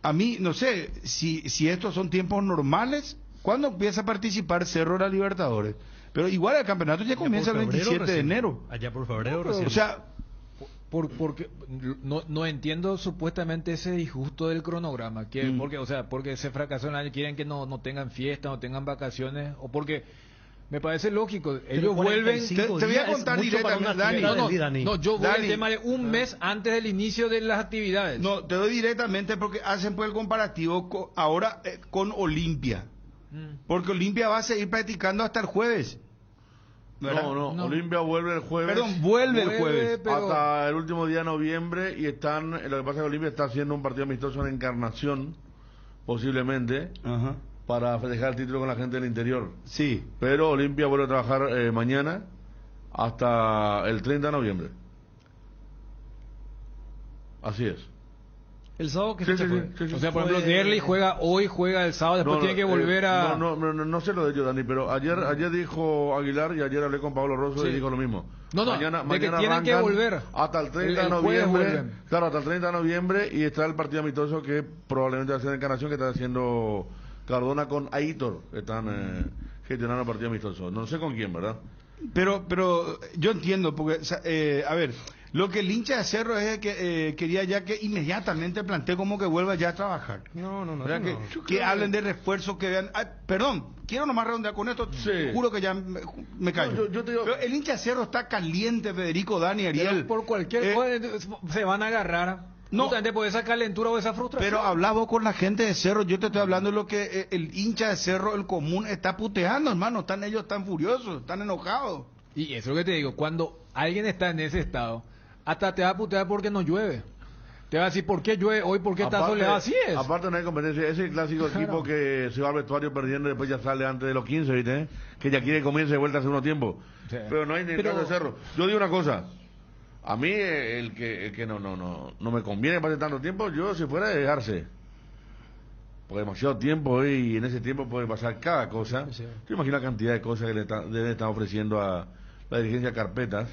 a mí, no sé, si estos son tiempos normales, ¿cuándo empieza a participar Cerro en la Libertadores? Pero igual el campeonato ya comienza el 27 de enero. Allá por febrero recién. O sea, porque no entiendo supuestamente ese disgusto del cronograma, que porque se fracasó en el año, quieren que no tengan fiesta, no tengan vacaciones, o porque me parece lógico, ellos vuelven. Te voy a contar directamente, Dani. No, yo voy al Dani, tema de un mes antes del inicio de las actividades. No, te doy directamente porque hacen pues el comparativo ahora con Olimpia. Porque Olimpia va a seguir practicando hasta el jueves. No, Olimpia vuelve el jueves. Perdón, vuelve el jueves. Hasta el último día de noviembre, y lo que pasa es que Olimpia está haciendo un partido amistoso en Encarnación, posiblemente, para festejar el título con la gente del interior. Sí. Pero Olimpia vuelve a trabajar mañana hasta el 30 de noviembre. Así es. El sábado que Sí. fue. O sea, por ejemplo, Derli juega el sábado, después tiene que volver a... No sé lo de ellos, Dani, pero ayer dijo Aguilar, y ayer hablé con Pablo Rosso y dijo lo mismo. Mañana que tienen que arrancan volver. hasta el 30 de El jueves noviembre. vuelven. Claro, hasta el 30 de noviembre, y está el partido amistoso que probablemente va a ser en Encarnación, que está haciendo Cardona con Aitor. Están gestionando el partido amistoso. No sé con quién, ¿verdad? Pero yo entiendo, porque, a ver, lo que el hincha de Cerro es que quería ya que inmediatamente plantee como que vuelva ya a trabajar. No. Que hablen de refuerzos, que vean... perdón, quiero nomás redondear con esto, Sí. juro que ya me callo. Yo te digo... Pero el hincha de Cerro está caliente, Federico, Dani, Ariel. Pero por cualquier cosa se van a agarrar. Justamente por esa calentura o esa frustración. Pero habla vos con la gente de Cerro, yo te estoy hablando de lo que el hincha de Cerro, el común, está puteando, hermano. Ellos están furiosos, están enojados. Y eso es lo que te digo, cuando alguien está en ese estado, hasta te va a putear porque no llueve. Te va a decir, ¿por qué llueve hoy? ¿Por qué está soleado? Así es. Aparte no hay competencia. Ese es el clásico equipo que se va al vestuario perdiendo y después ya sale antes de los 15, ¿viste? Que ya quiere que comience de vuelta al segundo tiempo. Sí. Pero no hay ni el caso de Cerro. Yo digo una cosa. A mí el que no me conviene pasar tanto tiempo, yo si fuera de dejarse. Porque demasiado tiempo y en ese tiempo puede pasar cada cosa. Sí. Yo imagino la cantidad de cosas que deben estar ofreciendo a la dirigencia carpetas.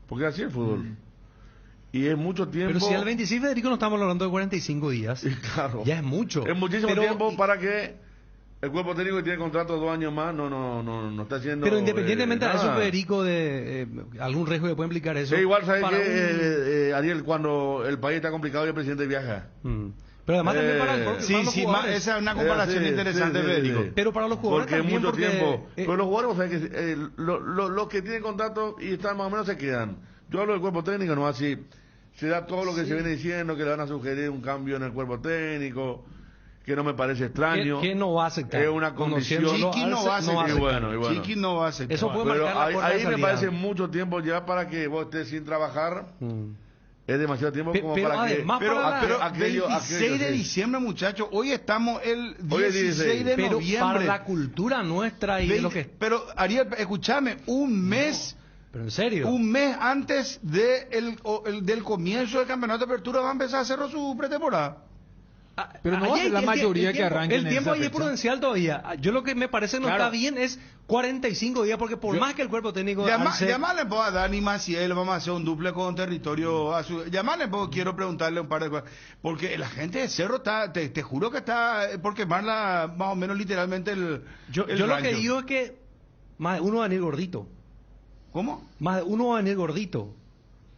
Porque así es el fútbol. Y es mucho tiempo. Pero si al 26, Federico, no estamos hablando de 45 días. Claro. Ya es mucho. Es muchísimo Pero, tiempo para que el cuerpo técnico que tiene contrato 2 años más no está haciendo. Pero independientemente de eso, nada. Federico, de algún riesgo que puede implicar eso. Sí, igual sabes para que Ariel, cuando el país está complicado y el presidente viaja. Pero además también para los jugadores. Esa es una comparación interesante, Federico. Pero para los jugadores Porque es también, mucho tiempo. Eh, Pero los jugadores, ¿sabes que los que tienen contrato y están más o menos se quedan. Yo hablo del cuerpo técnico, no así. Se da todo lo que se viene diciendo, que le van a sugerir un cambio en el cuerpo técnico, que no me parece extraño. que no va a aceptar. Es una condición. Chiqui no va a aceptar. Y bueno. Chiqui no va a aceptar. Eso puede Pero marcar la puerta de ahí me salida. parece mucho tiempo ya para que vos estés sin trabajar. Es demasiado tiempo como pero para además, que... Pero aquello, 26 de sí. diciembre, muchachos, hoy estamos el Hoy es 16 de Pero noviembre. para la cultura nuestra y de lo que... Pero, Ariel, escúchame, un mes Pero en serio. Un mes antes del comienzo del campeonato de apertura va a empezar a hacer su pretemporada. Pero no va a ser la mayoría que arranque El en tiempo esa ahí es fecha. prudencial todavía. Yo lo que me parece no está bien es 45 días, porque por más que el cuerpo técnico... Llamarle a Dani Maciel, vamos a hacer un duple con territorio. Llamarle, quiero preguntarle un par de cosas. Porque la gente de Cerro está, te juro que está por quemarla más o menos literalmente el Yo lo que digo es que más de uno va a venir gordito. ¿Cómo? Más de uno va a venir gordito.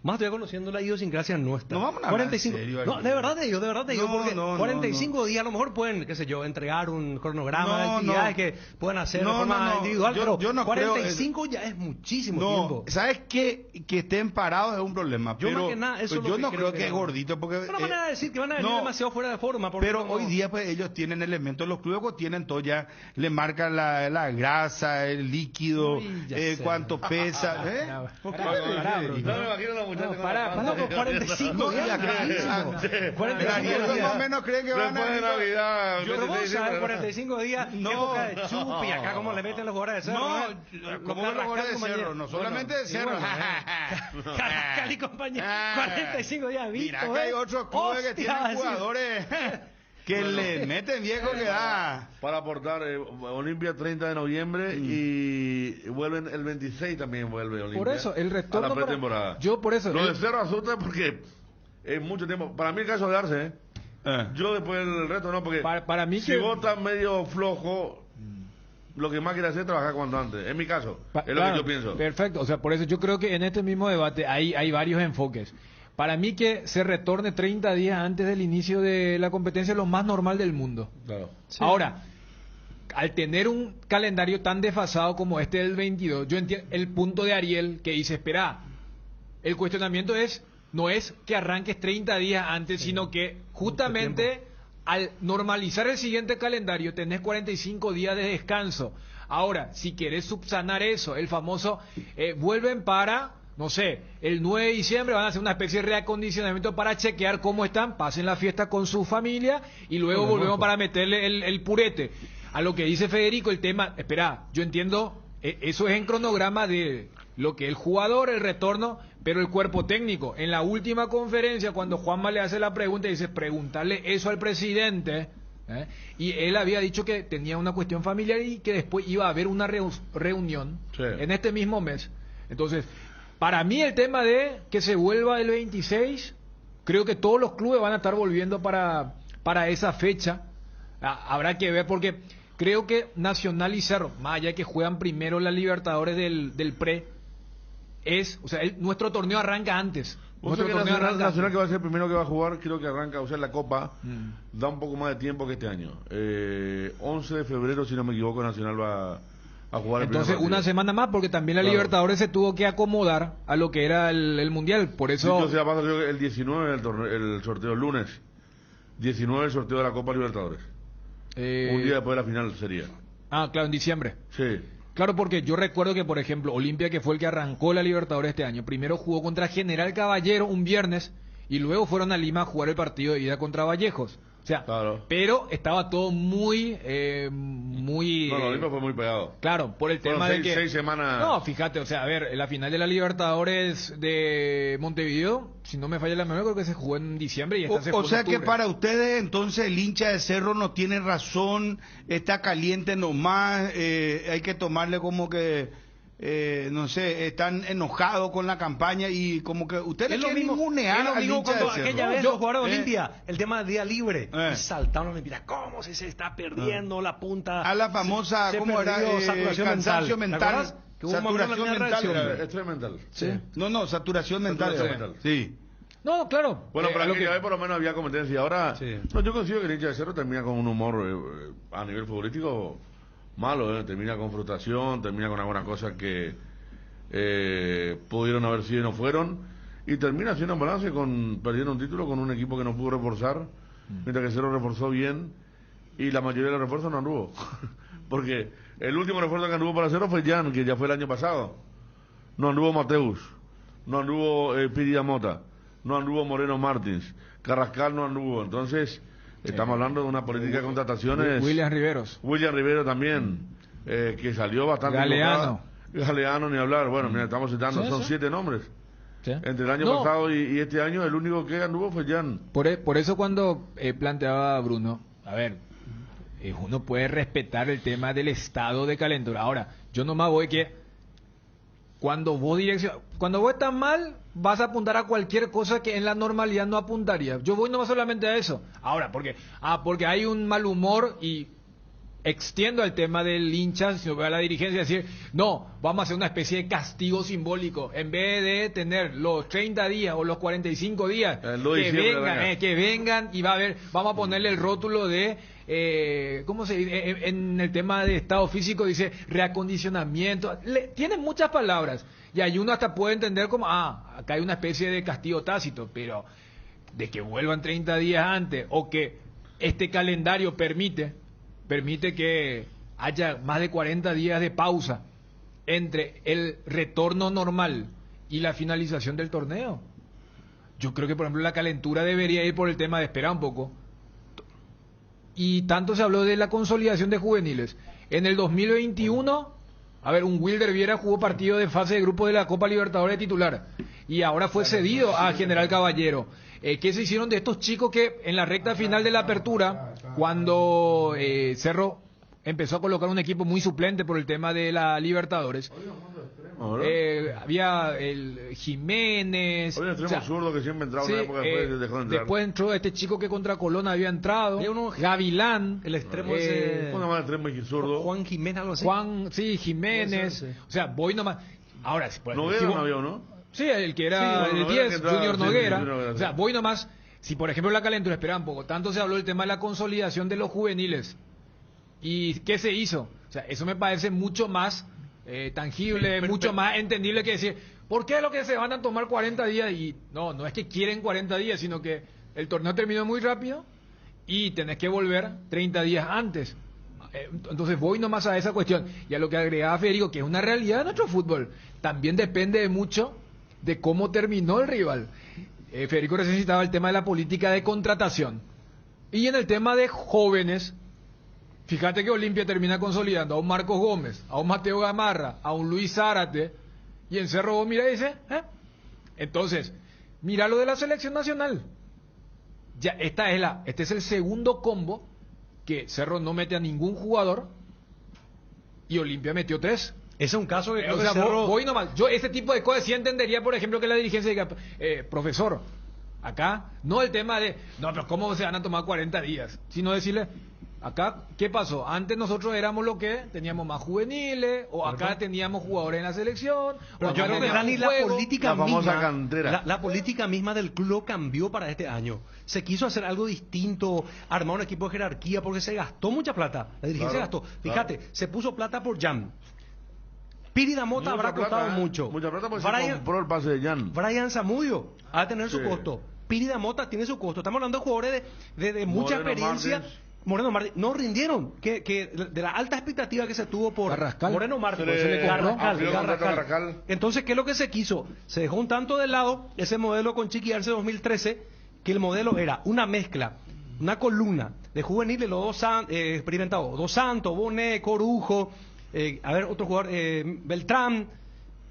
más estoy conociendo la idiosincrasia nuestra. No vamos a hablar en serio, no, de verdad te digo, No, porque no, 45 días a lo mejor pueden, qué sé yo, entregar un cronograma de actividades que pueden hacer de No, forma no. individual, Yo no creo 45 ya es muchísimo No, tiempo. ¿sabes qué? Que estén parados es un problema. Yo pero más que nada, eso pues es lo yo que no creo creo que que es no. gordito porque No van a decir que van a venir demasiado fuera de forma. Porque pero no- hoy día pues ellos tienen elementos, los clubes pues, tienen todo ya, le marcan la grasa, el líquido, Uy, ya sé. cuánto pesa. ¿Eh? ¿Por qué? Pará, No Bruno. me imagino a la muchacha con la pará, panza. No, pero 45 días es muchísimo. 45 Ellos días. más o menos creen que van Después de a... Navidad. Pero vos 26 sabés, diciembre. 45 días, No. época de chupi, acá como le meten los jugadores de cerro. No, ¿eh? como los jugadores de cerro, no solamente de cerro. Carrascal y compañía, 45 días visto. Mira que hay otros clubes que Hostia, tienen sí. jugadores que le meten viejo que da. Para aportar, Olimpia 30 de noviembre y vuelven el 26 también vuelve Olimpia. Por eso, el retorno a la para- pretemporada. yo por eso- Lo de Cerro asusta porque es mucho tiempo. Para mí el caso de darse, yo después el resto no, porque Para mí si que- vos estás medio flojo, lo que más quieres hacer es trabajar cuanto antes. En mi caso, es lo Claro, que yo pienso. Perfecto, o sea, por eso yo creo que en este mismo debate hay varios enfoques. Para mí que se retorne 30 días antes del inicio de la competencia es lo más normal del mundo. Claro. Ahora, al tener un calendario tan desfasado como este del 22, yo entiendo el punto de Ariel que dice, espera, el cuestionamiento no es que arranques 30 días antes, sino que justamente al normalizar el siguiente calendario tenés 45 días de descanso. Ahora, si querés subsanar eso, el famoso, vuelven para... No sé, el 9 de diciembre van a hacer una especie de reacondicionamiento para chequear cómo están, pasen la fiesta con su familia y luego volvemos para meterle el purete. A lo que dice Federico, el tema, espera, yo entiendo, eso es en cronograma de lo que el jugador, el retorno, pero el cuerpo técnico. En la última conferencia, cuando Juanma le hace la pregunta, dice, preguntarle eso al presidente, y él había dicho que tenía una cuestión familiar y que después iba a haber una reunión Sí. en este mismo mes. Entonces, para mí el tema de que se vuelva el 26, creo que todos los clubes van a estar volviendo para esa fecha. Habrá que ver porque creo que Nacional y Cerro, más allá de que juegan primero la Libertadores del pre, o sea, nuestro torneo arranca antes. Vos Nuestro sabés que torneo Nacional, arranca Nacional, que va a ser el primero que va a jugar, creo que arranca, o sea, la Copa, da un poco más de tiempo que este año. 11 de febrero, si no me equivoco, Nacional va a jugar el Entonces, primer partido. una semana más, porque también la Claro. Libertadores se tuvo que acomodar a lo que era el Mundial. Por eso... Sí, o sea, va a ser el 19 el sorteo, el lunes. 19 el sorteo de la Copa Libertadores. Un día después de la final sería. Claro, en diciembre. Sí. Claro, porque yo recuerdo que, por ejemplo, Olimpia, que fue el que arrancó la Libertadores este año, primero jugó contra General Caballero un viernes y luego fueron a Lima a jugar el partido de ida contra Vallejos. O sea, Claro. pero estaba todo muy... No, no, Olimpia fue muy pegado. Claro, por el Fueron tema de que... 6 semanas. No, fíjate, o sea, a ver, la final de la Libertadores de Montevideo, si no me falla la memoria, creo que se jugó en diciembre y esta se O jugó en sea que octubre. para ustedes entonces el hincha de Cerro no tiene razón, está caliente nomás, hay que tomarle como que, no sé, están enojados con la campaña y como que ustedes Es lo quieren mismo, ningunear es lo al mismo hincha de cuando Cerro. aquella vez los jugadores de Olimpia, el tema del día libre, Eh. y saltaron y mira, ¿cómo se está perdiendo la punta? A la famosa, ¿cómo era? perdió saturación Cansancio mental. mental. ¿Te acuerdas? Que hubo un momento en la Saturación primera mental. reacción. era. Estrés mental. Sí. No, saturación mental. Saturación era. mental. Sí. No, claro. Bueno, pero a lo aquella que- vez por lo menos había competencia. Ahora, Sí. no, yo considero que el hincha de Cerro termina con un humor a nivel futbolístico malo, termina con frustración, termina con algunas cosas que pudieron haber sido y no fueron, y termina haciendo un balance perdiendo un título con un equipo que no pudo reforzar, mientras que Cerro reforzó bien y la mayoría de los refuerzos no anduvo. Porque el último refuerzo que anduvo para Cerro fue Jan, que ya fue el año pasado. No anduvo Mateus, no anduvo Piria Mota, no anduvo Moreno Martins, Carrascal no anduvo. Entonces, estamos hablando de una política de contrataciones. William Riveros. William Rivero también, que salió bastante Galeano. equivocada. Galeano, ni hablar. Bueno, mira, estamos citando, Sí, son sí. 7 nombres. ¿Sí? Entre el año No, pasado y este año, el único que anduvo fue Jan. Por eso cuando planteaba Bruno, a ver, uno puede respetar el tema del estado de calentura. Ahora, yo nomás voy que cuando vos estás mal, vas a apuntar a cualquier cosa que en la normalidad no apuntaría. Yo voy nomás solamente a eso. Ahora, porque hay un mal humor y extiendo al tema del hincha, si no voy a la dirigencia, decir, no, vamos a hacer una especie de castigo simbólico, en vez de tener los 30 días o los 45 días, que vengan y va a haber, vamos a ponerle el rótulo de, ¿cómo se dice? En el tema de estado físico dice reacondicionamiento, tienen muchas palabras, y ahí uno hasta puede entender como, acá hay una especie de castigo tácito, pero de que vuelvan 30 días antes, o que este calendario permite que haya más de 40 días de pausa entre el retorno normal y la finalización del torneo. Yo creo que, por ejemplo, la calentura debería ir por el tema de esperar un poco. Y tanto se habló de la consolidación de juveniles. En el 2021, a ver, un Wilder Viera jugó partido de fase de grupo de la Copa Libertadores de titular. Y ahora fue cedido a General Caballero. ¿Qué se hicieron de estos chicos que en la recta final de la apertura, cuando Cerro empezó a colocar un equipo muy suplente por el tema de la Libertadores? Había el Jiménez. Había un extremo zurdo que siempre entraba una época después dejó de entrar. Después entró este chico que contra Colón había entrado. Gavilán. El extremo ese. ¿Cómo más extremo y zurdo? Juan Jiménez, algo así. Jiménez. Ser, sí. O sea, voy nomás. Ahora, Noguera no había, ¿no? Sí, el que era el 10, Junior Noguera. O sea, voy nomás. Si por ejemplo la calentura esperaba un poco, tanto se habló del tema de la consolidación de los juveniles. ¿Y qué se hizo? O sea, eso me parece mucho más tangible, mucho más entendible que decir, ¿por qué lo que se van a tomar 40 días? Y no es que quieren 40 días, sino que el torneo terminó muy rápido y tenés que volver 30 días antes. Entonces voy nomás a esa cuestión. Y a lo que agregaba Federico, que es una realidad de nuestro fútbol, también depende de mucho de cómo terminó el rival. Federico recién citaba el tema de la política de contratación. Y en el tema de jóvenes, fíjate que Olimpia termina consolidando a un Marcos Gómez, a un Mateo Gamarra, a un Luis Zárate, y en Cerro vos mira y dice, Entonces, mira lo de la selección nacional. Ya, este es el segundo combo que Cerro no mete a ningún jugador y Olimpia metió 3. Ese es un caso que o sea, Cerro... voy nomás. Yo ese tipo de cosas sí entendería, por ejemplo, que la dirigencia diga, profesor, acá, no el tema de, no, pero ¿cómo se van a tomar 40 días? Sino decirle, acá, ¿qué pasó? Antes nosotros éramos lo que teníamos más juveniles, o acá teníamos jugadores en la selección, pero o yo creo que Dani, la política misma, la política misma del club cambió para este año. Se quiso hacer algo distinto, armar un equipo de jerarquía, porque se gastó mucha plata. La dirigencia gastó. Fíjate, se puso plata por Jan. Piri Damota habrá costado mucho. Mucha plata porque se compró el pase de Jan. Brian Zamudio va a tener su costo. Piri Damota tiene su costo. Estamos hablando de jugadores de mucha experiencia. Moreno Martins no rindieron, que de la alta expectativa que se tuvo por Carrascal. Moreno Martins, Carrascal. Entonces, ¿qué es lo que se quiso? Se dejó un tanto de lado ese modelo con Chiqui Arce 2013, que el modelo era una mezcla, una columna de juveniles, los dos experimentados, Dos Santos, Bonet, Corujo, otro jugador, Beltrán,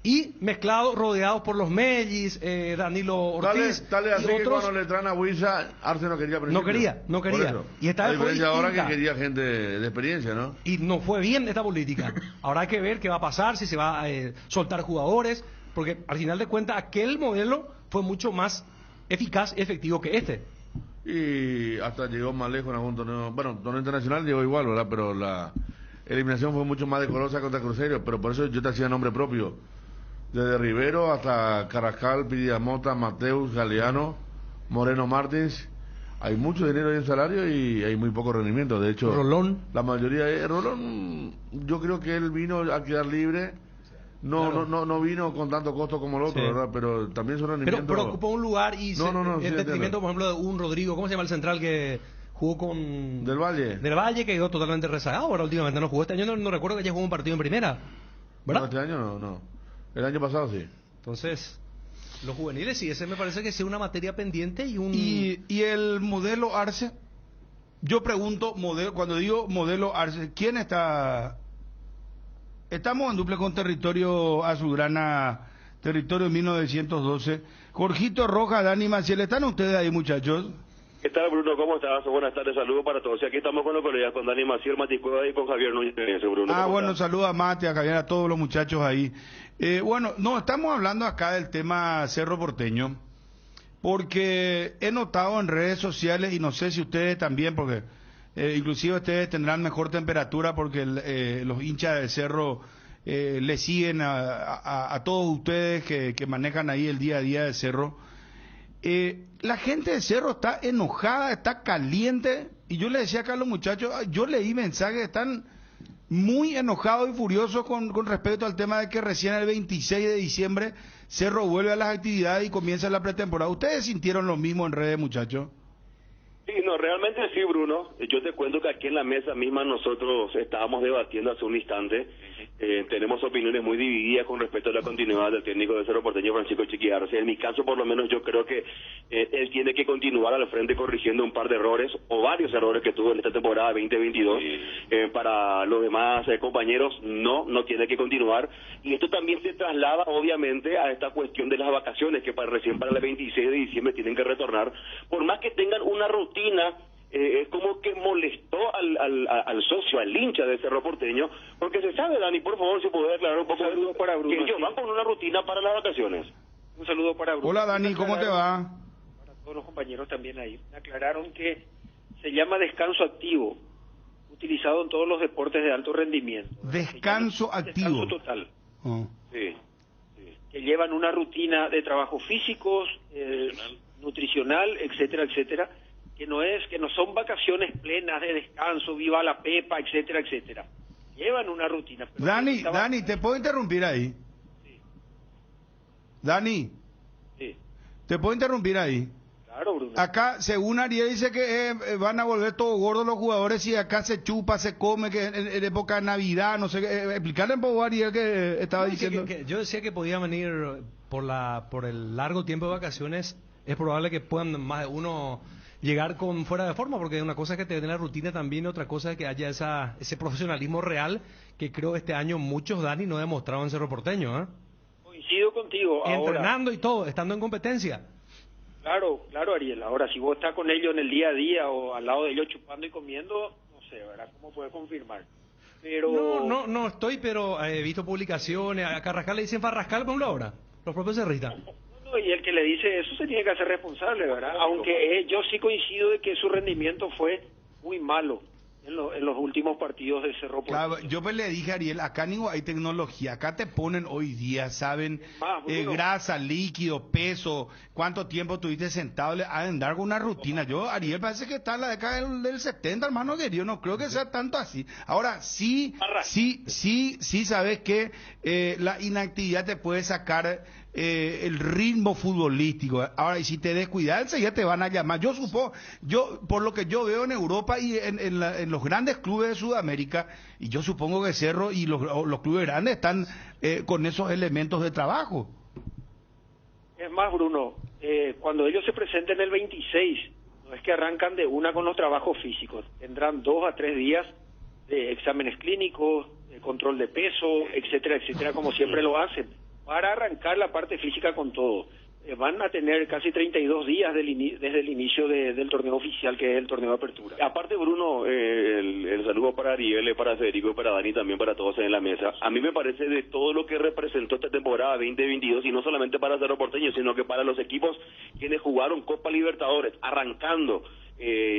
y mezclados, rodeados por los Mellis, Danilo Ortiz. Dale así y que otros... cuando le traen a Huiza, Arce no quería No quería. Y esta a vez fue diferencia ahora distinta. que quería gente de experiencia, ¿no? Y no fue bien esta política. Ahora hay que ver qué va a pasar, si se va a soltar jugadores, porque al final de cuentas aquel modelo fue mucho más eficaz y efectivo que este. Y hasta llegó más lejos en algún torneo. Bueno, torneo internacional llegó igual, ¿verdad? Pero la eliminación fue mucho más decorosa contra Cruzeiro. Pero por eso yo te hacía nombre propio. Desde Rivero hasta Carrascal, Pidamota, Mateus, Galeano, Moreno Martins. Hay mucho dinero en salario y hay muy poco rendimiento. De hecho, Rolón. La mayoría de Rolón, yo creo que él vino a quedar libre. No vino con tanto costo como el otro, ¿verdad? Pero también su rendimiento. Pero ocupó un lugar y en detrimento, por ejemplo, de un Rodrigo, ¿cómo se llama el central que jugó con Del Valle? Del Valle, que quedó totalmente rezagado. Ahora últimamente no jugó. Este año no recuerdo que haya jugado un partido en primera, ¿verdad? No, este año no. El año pasado sí. Entonces, los juveniles sí, ese me parece que es una materia pendiente y el modelo Arce, yo pregunto, cuando digo modelo Arce, ¿quién está? Estamos en dupla con Territorio Azulgrana, Territorio 1912. Jorgito Rojas, Dani Maciel, ¿están ustedes ahí, muchachos? ¿Qué tal, Bruno? ¿Cómo estás? Buenas tardes, saludos para todos. Y aquí estamos con los colegas, con Dani Maciel, Mati Cueva y con Javier Núñez, Bruno. Bueno, saluda a Mati, a Javier, a todos los muchachos ahí. Estamos hablando acá del tema Cerro Porteño, porque he notado en redes sociales, y no sé si ustedes también, porque inclusive ustedes tendrán mejor temperatura porque los hinchas del Cerro le siguen a todos ustedes que manejan ahí el día a día del Cerro. La gente del Cerro está enojada, está caliente, y yo le decía acá a los muchachos, yo leí mensajes, están muy enojados y furiosos con respecto al tema de que recién el 26 de diciembre Cerro vuelve a las actividades y comienza la pretemporada. ¿Ustedes sintieron lo mismo en redes, muchachos? Sí, no, realmente sí, Bruno. Yo te cuento que aquí en la mesa misma nosotros estábamos debatiendo hace un instante. Tenemos opiniones muy divididas con respecto a la continuidad del técnico de Cerro Porteño, Francisco Chiqui Arce. En mi caso, por lo menos, yo creo que él tiene que continuar al frente corrigiendo un par de errores o varios errores que tuvo en esta temporada 2022. Para los demás compañeros, no tiene que continuar. Y esto también se traslada, obviamente, a esta cuestión de las vacaciones que recién para el 26 de diciembre tienen que retornar. Por más que tengan una rutina, es como que molestó al socio, al hincha de Cerro Porteño, porque se sabe, Dani, por favor, si puede aclarar un poco, para Bruno, que ellos van con una rutina para las vacaciones. Un saludo para Bruno. Hola, Dani, ¿cómo te va? Para todos los compañeros también ahí. Me aclararon que se llama descanso activo, utilizado en todos los deportes de alto rendimiento. Descanso activo. Descanso total. Sí. Que llevan una rutina de trabajos físicos, nutricional, etcétera, etcétera, que no son vacaciones plenas de descanso, viva la pepa, etcétera, etcétera. Llevan una rutina. Dani, ¿te puedo interrumpir ahí? Sí. Dani, Sí. ¿te puedo interrumpir ahí? Claro, Bruno. Acá, según Ariel, dice que van a volver todos gordos los jugadores y acá se chupa, se come, que en época de Navidad, no sé, explicarle un poco a Ariel que estaba diciendo. Yo decía que podía venir por el largo tiempo de vacaciones, es probable que puedan más de uno llegar con fuera de forma, porque una cosa es que te den la rutina también, otra cosa es que haya ese profesionalismo real que creo este año muchos, Dani, no demostraron en Cerro Porteño, ¿eh? Coincido contigo. Entrenando y todo, estando en competencia. Claro, Ariel. Ahora, si vos estás con ellos en el día a día o al lado de ellos chupando y comiendo, no sé, ¿verdad? ¿Cómo puedes confirmar? Pero... No estoy, pero he visto publicaciones, a Carrascal le dicen Farrascal por ahora, los propios cerristas. No, y el que le dice eso se tiene que hacer responsable, ¿verdad? Aunque yo sí coincido de que su rendimiento fue muy malo en los últimos partidos de Cerro Porteño. Claro, yo pues le dije a Ariel, acá no hay tecnología, acá te ponen hoy día, saben, grasa, líquido, peso, cuánto tiempo tuviste sentado, le han dar con una rutina. Yo, Ariel, parece que está en la década del 70, hermano querido, no creo que sea tanto así. Ahora, sí, sabes que la inactividad te puede sacar el ritmo futbolístico. Ahora, y si te descuidas, enseguida te van a llamar. Por lo que yo veo en Europa y en los grandes clubes de Sudamérica, y yo supongo que Cerro y los clubes grandes están con esos elementos de trabajo. Es más, Bruno, cuando ellos se presenten el 26, no es que arrancan de una con los trabajos físicos, tendrán 2 a 3 días de exámenes clínicos, de control de peso, etcétera, etcétera, como siempre lo hacen, para arrancar la parte física con todo. Van a tener casi 32 días desde el inicio del torneo oficial, que es el torneo de apertura. Aparte, Bruno, el saludo para Ariel, para Federico, para Dani, también para todos en la mesa. A mí me parece de todo lo que representó esta temporada 2022, y no solamente para Cerro Porteño, sino que para los equipos quienes jugaron Copa Libertadores, arrancando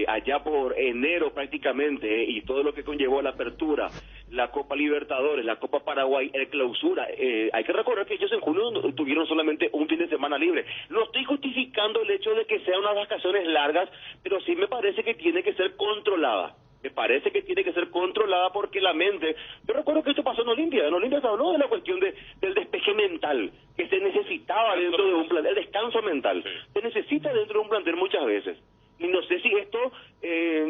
allá por enero prácticamente, y todo lo que conllevó la apertura, la Copa Libertadores, la Copa Paraguay, el clausura. Hay que recordar que ellos en junio tuvieron solamente un fin de semana libre. No estoy justificando el hecho de que sean unas vacaciones largas, pero sí me parece que tiene que ser controlada. Me parece que tiene que ser controlada porque la mente... Yo recuerdo que esto pasó en Olimpia. En Olimpia se habló de la cuestión del despeje mental, que se necesitaba dentro de un plantel, el descanso mental. Se necesita dentro de un plantel muchas veces. Y no sé si esto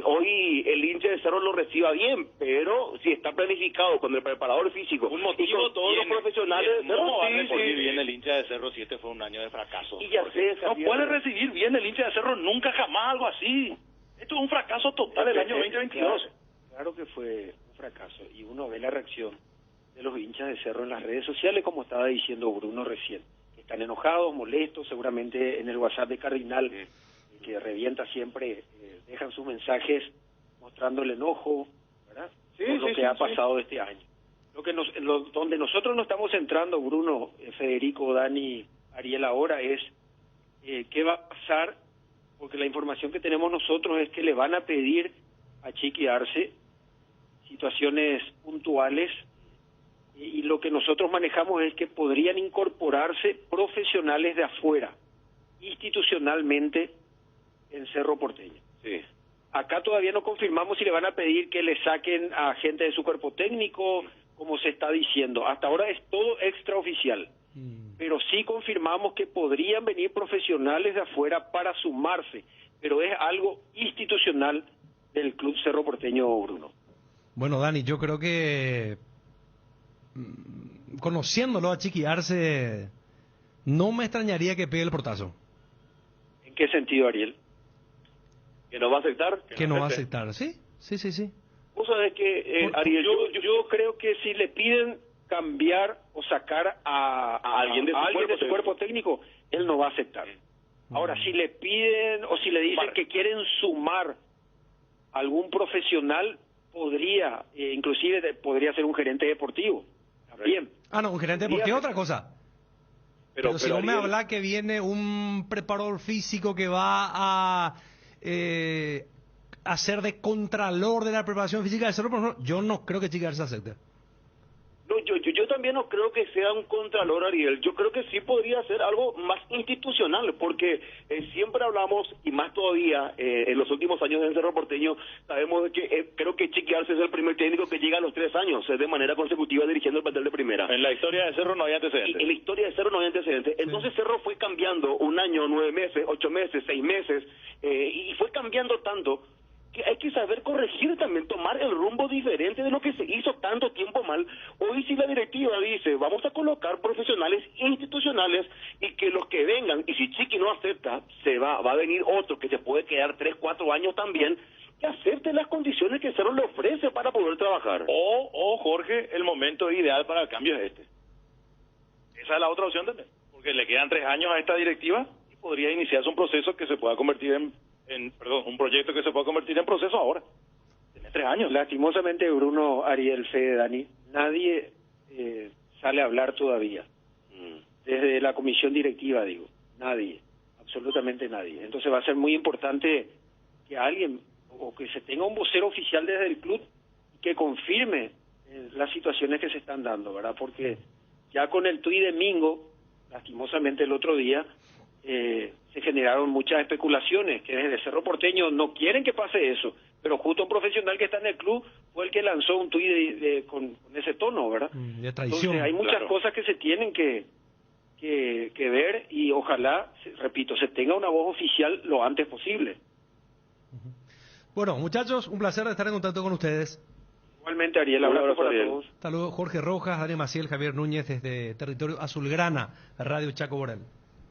hoy el hincha de Cerro lo reciba bien, pero si está planificado con el preparador físico, un motivo, y con todos los profesionales... ¿Cómo va a recibir bien el hincha de Cerro si este fue un año de fracaso? Y ya sé, no puede recibir bien el hincha de Cerro nunca jamás algo así. Esto es un fracaso total el año 2022. Claro que fue un fracaso, y uno ve la reacción de los hinchas de Cerro en las redes sociales, como estaba diciendo Bruno recién. Están enojados, molestos, seguramente en el WhatsApp de Cardinal, que revienta siempre, dejan sus mensajes mostrando el enojo, ¿verdad? Por lo que ha pasado este año. Donde nosotros nos estamos centrando, Bruno, Federico, Dani, Ariel, ahora es qué va a pasar, porque la información que tenemos nosotros es que le van a pedir a Chiqui Arce situaciones puntuales y lo que nosotros manejamos es que podrían incorporarse profesionales de afuera, institucionalmente, en Cerro Porteño. Sí. Acá todavía no confirmamos si le van a pedir que le saquen a gente de su cuerpo técnico, como se está diciendo. Hasta ahora es todo extraoficial. Pero sí confirmamos que podrían venir profesionales de afuera para sumarse, pero es algo institucional del Club Cerro Porteño, Bruno. Bueno, Dani, yo creo que conociéndolo a Chiqui Arce, no me extrañaría que pegue el portazo. ¿En qué sentido, Ariel? ¿Que no va a aceptar? Que no va a aceptar, ¿sí? Sí. Vos sabés que, Ariel, yo creo que si le piden cambiar o sacar a alguien de su cuerpo técnico, él no va a aceptar. Ahora, si le piden o si le dicen que quieren sumar algún profesional, podría, inclusive podría ser un gerente deportivo. También. No, un gerente deportivo es otra cosa. Pero si no me habla que viene un preparador físico que va a hacer de contralor de la preparación física de Cerro, pero yo no creo que Chiqui Arce acepte. No, yo también no creo que sea un contralor, Ariel. Yo creo que sí podría ser algo más institucional, porque siempre hablamos, y más todavía en los últimos años en Cerro Porteño, sabemos que creo que Chiqui Arce es el primer técnico que llega a los 3 años de manera consecutiva dirigiendo el plantel de primera. En la historia de Cerro no hay antecedentes. En la historia de Cerro no hay antecedentes. Entonces Cerro fue cambiando 1 año, 9 meses, 8 meses, 6 meses, y fue cambiando tanto que hay que saber corregir también, tomar el rumbo diferente de lo que se hizo tanto tiempo mal. Hoy si la directiva dice, vamos a colocar profesionales institucionales y que los que vengan, y si Chiqui no acepta, va a venir otro que se puede quedar 3, 4 años también, que acepte las condiciones que Cerro le ofrece para poder trabajar. O Jorge, el momento ideal para el cambio es este. Esa es la otra opción también, porque le quedan 3 años a esta directiva y podría iniciarse un proceso que se pueda convertir un proyecto que se pueda convertir en proceso ahora. Tiene 3 años. Lastimosamente, Bruno, Ariel, Fede, Dani, nadie sale a hablar todavía. Desde la comisión directiva, digo. Nadie. Absolutamente nadie. Entonces va a ser muy importante que alguien, o que se tenga un vocero oficial desde el club que confirme las situaciones que se están dando, ¿verdad? Porque ya con el tuit de Mingo, lastimosamente el otro día, se generaron muchas especulaciones, que desde Cerro Porteño no quieren que pase eso, pero justo un profesional que está en el club fue el que lanzó un tuit con ese tono, ¿verdad? De traición. Entonces hay muchas cosas que se tienen que ver y ojalá, repito, se tenga una voz oficial lo antes posible. Bueno, muchachos, un placer estar en contacto con ustedes. Igualmente, Ariel, abrazo para todos. Hasta luego, Jorge Rojas, Dani Maciel, Javier Núñez, desde Territorio Azulgrana, Radio Chaco Borel.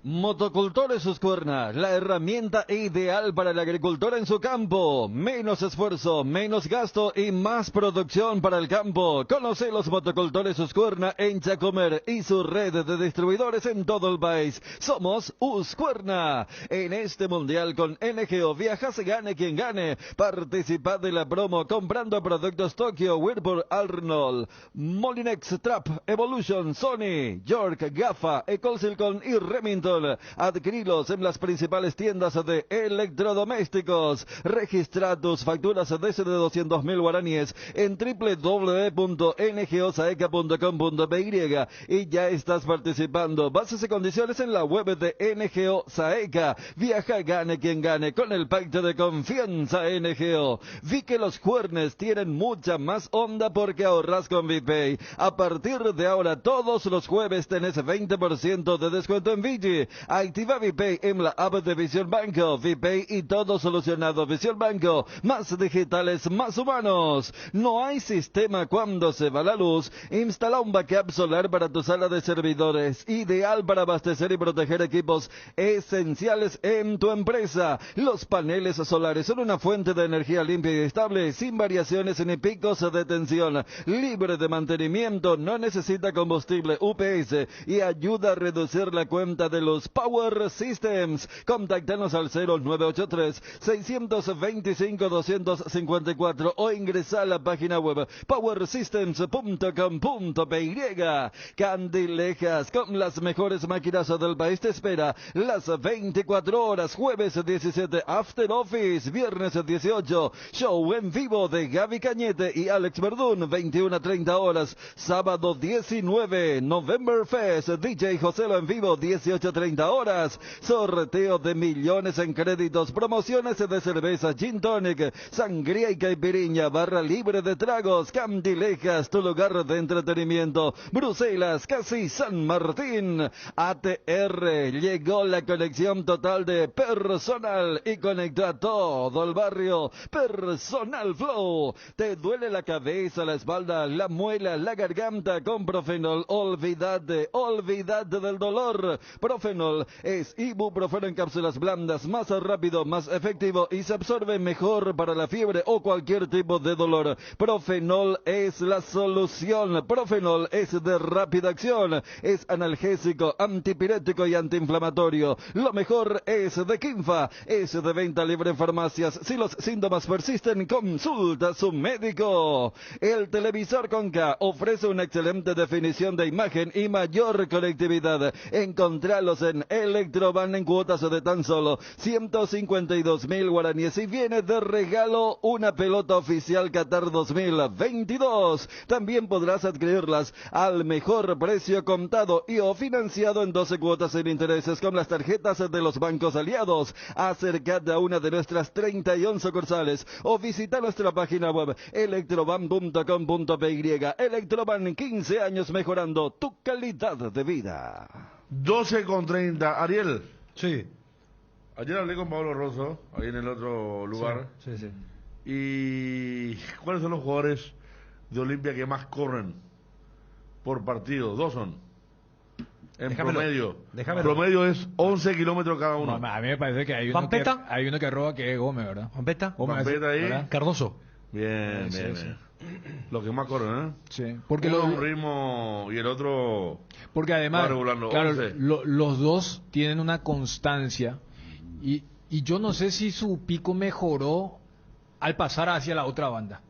Motocultores Suscuerna, la herramienta ideal para el agricultor en su campo. Menos esfuerzo, menos gasto y más producción para el campo. Conoce los Motocultores Suscuerna en Chacomer y su red de distribuidores en todo el país. Somos Uscuerna. En este mundial con NGO viajas, gane quien gane. Participa de la promo comprando productos Tokio, Whirlpool, Arnold, Molinex, Trap, Evolution, Sony, York, Gafa, Ecolsilicon y Remington. Adquirilos en las principales tiendas de electrodomésticos. Registra tus facturas desde 200.000 guaraníes en www.ngosaeca.com.py y ya estás participando. Bases y condiciones en la web de NGO Saeca. Viaja, gane quien gane con el pacto de confianza NGO. Vi que los juernes tienen mucha más onda porque ahorras con VPay. A partir de ahora, todos los jueves tenés 20% de descuento en Vigi. Activa VPay en la app de Visión Banco. VPay y todo solucionado. Visión Banco, más digitales, más humanos. No hay sistema cuando se va la luz. Instala un backup solar para tu sala de servidores, ideal para abastecer y proteger equipos esenciales en tu empresa. Los paneles solares son una fuente de energía limpia y estable, sin variaciones ni picos de tensión, libre de mantenimiento, no necesita combustible UPS y ayuda a reducir la cuenta de luz. Angelus Power Systems. Contáctanos al 0983-625-254 o ingresa a la página web powersystems.com.py. Candilejas, con las mejores máquinas del país, te espera las 24 horas. Jueves 17, After Office. Viernes 18, show en vivo de Gaby Cañete y Alex Verdún, 21 a 30 horas. Sábado 19, November Fest, DJ Joselo en vivo, 18 a 30 horas. Sorteo de millones en créditos, promociones de cerveza, gin tonic, sangría y caipiriña, barra libre de tragos. Candilejas, tu lugar de entretenimiento. Bruselas, casi San Martín. ATR, llegó la conexión total de Personal y conectó a todo el barrio. Personal Flow. ¿Te duele la cabeza, la espalda, la muela, la garganta? Con Profenol, olvídate del dolor. Profenol es ibuprofeno en cápsulas blandas, más rápido, más efectivo y se absorbe mejor para la fiebre o cualquier tipo de dolor. Profenol es la solución. Profenol es de rápida acción, es analgésico, antipirético y antiinflamatorio. Lo mejor es de Kinfa, es de venta libre en farmacias. Si los síntomas persisten, consulta a su médico. El televisor Conca ofrece una excelente definición de imagen y mayor conectividad. Encontralos en Electroban en cuotas de tan solo 152.000 guaraníes y viene de regalo una pelota oficial Qatar 2022. También podrás adquirirlas al mejor precio contado y o financiado en 12 cuotas sin intereses con las tarjetas de los bancos aliados. Acércate a una de nuestras 31 sucursales o visita nuestra página web electroban.com.py. Electroban, 15 años mejorando tu calidad de vida. 12:30. Ariel. Sí. Ayer hablé con Pablo Rosso, ahí en el otro lugar. Sí. ¿Y cuáles son los jugadores de Olimpia que más corren por partido? Dos son. En promedio. Promedio es 11 kilómetros cada uno. No, a mí me parece que hay uno que roba, que es Gómez, ¿verdad? ¿Pampeta? Pampeta ahí. ¿verdad? Cardoso. Bien. Los que más corren, ¿eh? Sí. Porque un ritmo y el otro... Porque además, claro, 11. los dos tienen una constancia y yo no sé si su pico mejoró al pasar hacia la otra banda,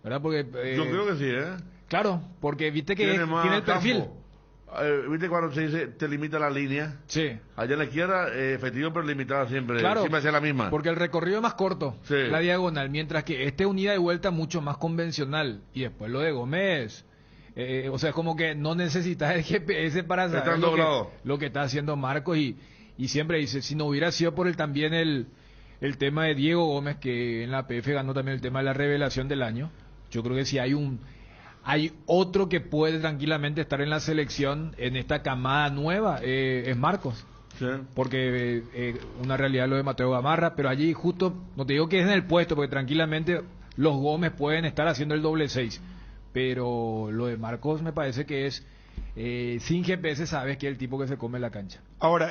¿verdad? Porque yo creo que sí, ¿eh? Claro, porque viste que tiene el perfil. ¿Viste cuando se dice te limita la línea? Sí. Allá en la izquierda, efectivo pero limitada siempre. Claro, siempre hacia la misma. Porque el recorrido es más corto, sí, la diagonal, mientras que unida y vuelta mucho más convencional. Y después lo de Gómez, o sea, como que no necesitas el GPS para saber lo que está haciendo Marcos. Y siempre dice, si no hubiera sido por también el tema de Diego Gómez, que en la PF ganó también el tema de la revelación del año, yo creo que si hay otro que puede tranquilamente estar en la selección en esta camada nueva, es Marcos. Sí. Porque una realidad lo de Mateo Gamarra, pero allí justo, no te digo que es en el puesto, porque tranquilamente los Gómez pueden estar haciendo el doble 6, pero lo de Marcos me parece que es, sin GPS sabes que es el tipo que se come la cancha. Ahora,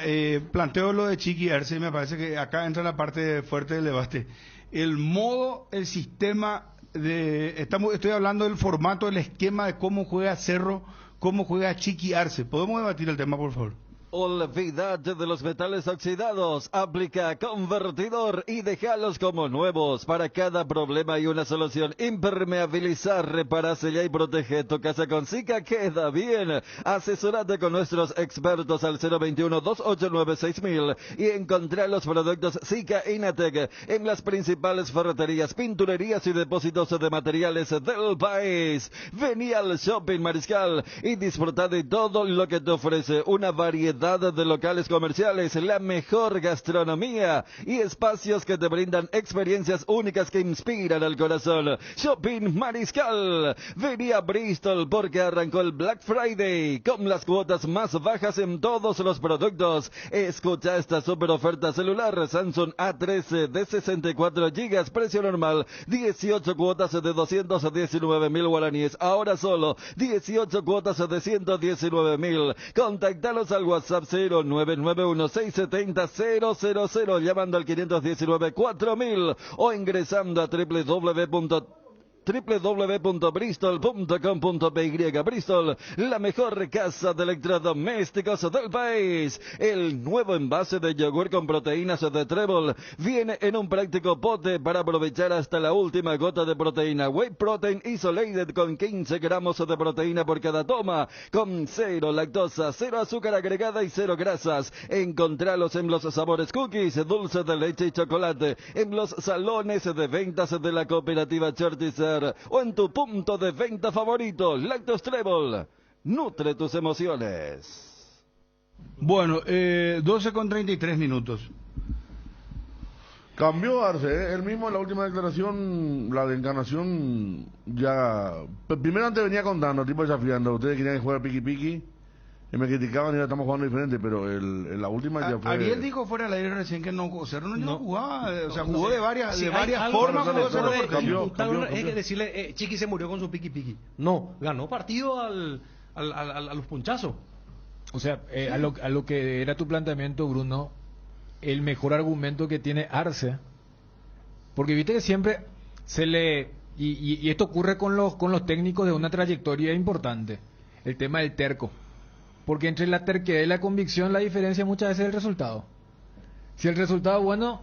planteo lo de Chiqui Arce, me parece que acá entra la parte fuerte del debate. El modo, el sistema... estoy hablando del formato, el esquema de cómo juega Cerro, cómo juega Chiqui Arce. ¿Podemos debatir el tema, por favor? Olvídate de los metales oxidados, aplica convertidor y déjalos como nuevos. Para cada problema hay una solución. Impermeabilizar, repara, sella y protege tu casa con Zika, queda bien. Asesorate con nuestros expertos al 021-289-6000 y encontrá los productos Zika Inatec en las principales ferreterías, pinturerías y depósitos de materiales del país. Vení al Shopping Mariscal y disfruta de todo lo que te ofrece una variedad de locales comerciales, la mejor gastronomía y espacios que te brindan experiencias únicas que inspiran al corazón. Shopping Mariscal. Vení a Bristol porque arrancó el Black Friday con las cuotas más bajas en todos los productos. Escucha esta super oferta celular Samsung A13 de 64 GB, precio normal 18 cuotas de 219.000 guaraníes, ahora solo 18 cuotas de 119.000. Contactalos al WhatsApp 0991-670-000, llamando al 519-4000 o ingresando a www.bristol.com.py. Bristol, la mejor casa de electrodomésticos del país. El nuevo envase de yogur con proteínas de Trébol viene en un práctico pote para aprovechar hasta la última gota de proteína. Whey Protein Isolated con 15 gramos de proteína por cada toma, con 0 lactosa, 0 azúcar agregada y 0 grasas. Encontralos en los sabores cookies, dulce de leche y chocolate, en los salones de ventas de la cooperativa Chertizer o en tu punto de venta favorito. Lácteos Trébol, nutre tus emociones. Bueno, 12:33. Cambió Arce, ¿eh? Él mismo en la última declaración, la de Encarnación, ya... Primero antes venía contando, tipo desafiando, ustedes querían jugar piqui-piqui, y me criticaban y ahora estamos jugando diferente, pero en la última ya fue... Ariel dijo fuera del aire recién que Cerro no jugaba, o sea, jugó de varias formas. Es que decirle, Chiqui se murió con su piqui-piqui. No, ganó partido a los punchazos. O sea, a lo que era tu planteamiento, Bruno, el mejor argumento que tiene Arce, porque viste que siempre se le... Y esto ocurre con los técnicos de una trayectoria importante, el tema del terco. Porque entre la terquedad y la convicción la diferencia muchas veces es el resultado. Si el resultado es bueno,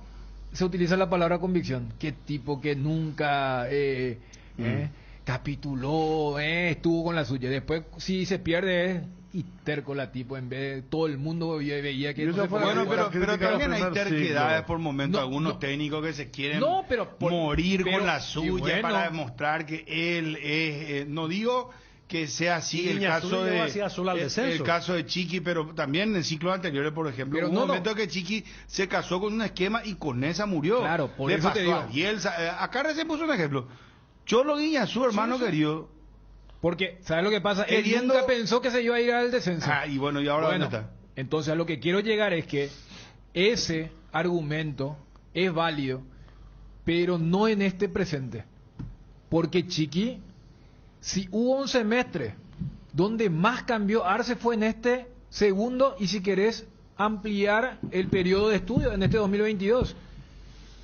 se utiliza la palabra convicción. Qué tipo que nunca capituló, estuvo con la suya. Después, si se pierde, y terco la tipo, en vez de todo el mundo veía que... Bueno, pero también hay terquedades por momentos, algunos técnicos que se quieren morir con la suya para demostrar que él es... no digo... que sea así el caso de Chiqui, pero también en ciclos anteriores, por ejemplo, hubo un momento que Chiqui se casó con un esquema y con esa murió. Claro, por eso te digo. A Bielsa, acá recién puso un ejemplo. Cholo Guiñazú, hermano querido. Porque, ¿sabes lo que pasa? Él nunca pensó que se iba a ir al descenso. Y bueno, ¿y ahora dónde está? Entonces, a lo que quiero llegar es que ese argumento es válido, pero no en este presente. Porque Chiqui... Si hubo un semestre donde más cambió Arce fue en este segundo, y si querés ampliar el periodo de estudio en este 2022,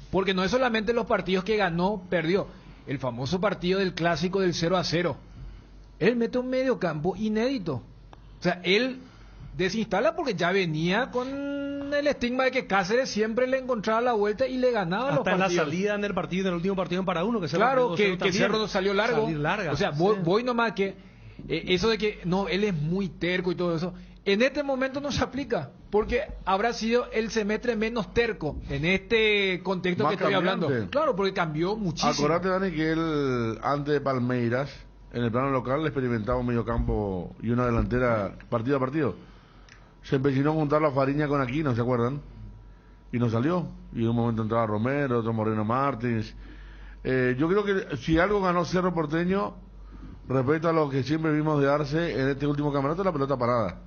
porque no es solamente los partidos que ganó, perdió, el famoso partido del clásico del 0-0, él mete un mediocampo inédito, o sea, él desinstala porque ya venía con el estigma de que Cáceres siempre le encontraba la vuelta y le ganaba los partidos. Hasta en la salida en el partido, en el último partido en para uno, que claro, que Cerro salió largo. O sea, voy nomás que eso de que no, él es muy terco y todo eso, en este momento no se aplica, porque habrá sido el semestre menos terco en este contexto más que estoy hablando. Claro, porque cambió muchísimo. Acordate, Dani, que él antes de Palmeiras, en el plano local, experimentaba un mediocampo y una delantera partido a partido. Se empecinó a juntar la Fariña con Aquino, ¿se acuerdan? Y no salió. Y en un momento entraba Romero, otro Moreno Martins. Yo creo que si algo ganó Cerro Porteño, respecto a lo que siempre vimos de Arce en este último campeonato, la pelota parada.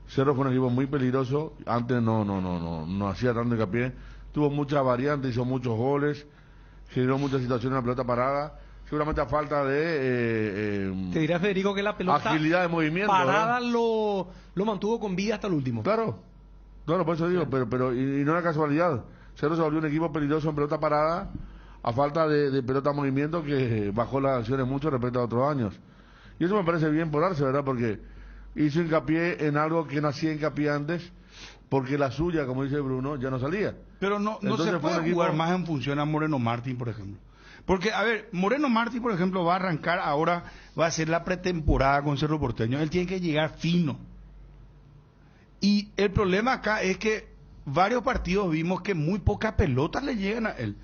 Cerro fue un equipo muy peligroso. Antes no hacía tanto hincapié. Tuvo muchas variantes, hizo muchos goles, generó muchas situaciones en la pelota parada. Seguramente a falta de... te dirá Federico que la pelota agilidad de movimiento parada lo mantuvo con vida hasta el último. Claro, por eso digo, pero y no era casualidad. Cerro se volvió un equipo peligroso en pelota parada a falta de pelota movimiento, que bajó las acciones mucho respecto a otros años. Y eso me parece bien por Arce, ¿verdad? Porque hizo hincapié en algo que no hacía hincapié antes, porque la suya, como dice Bruno, ya no salía. Pero no se puede jugar más en función a Moreno Martín, por ejemplo. Porque, a ver, Moreno Martín, por ejemplo, va a arrancar ahora, va a hacer la pretemporada con Cerro Porteño. Él tiene que llegar fino. Y el problema acá es que varios partidos vimos que muy pocas pelotas le llegan a él.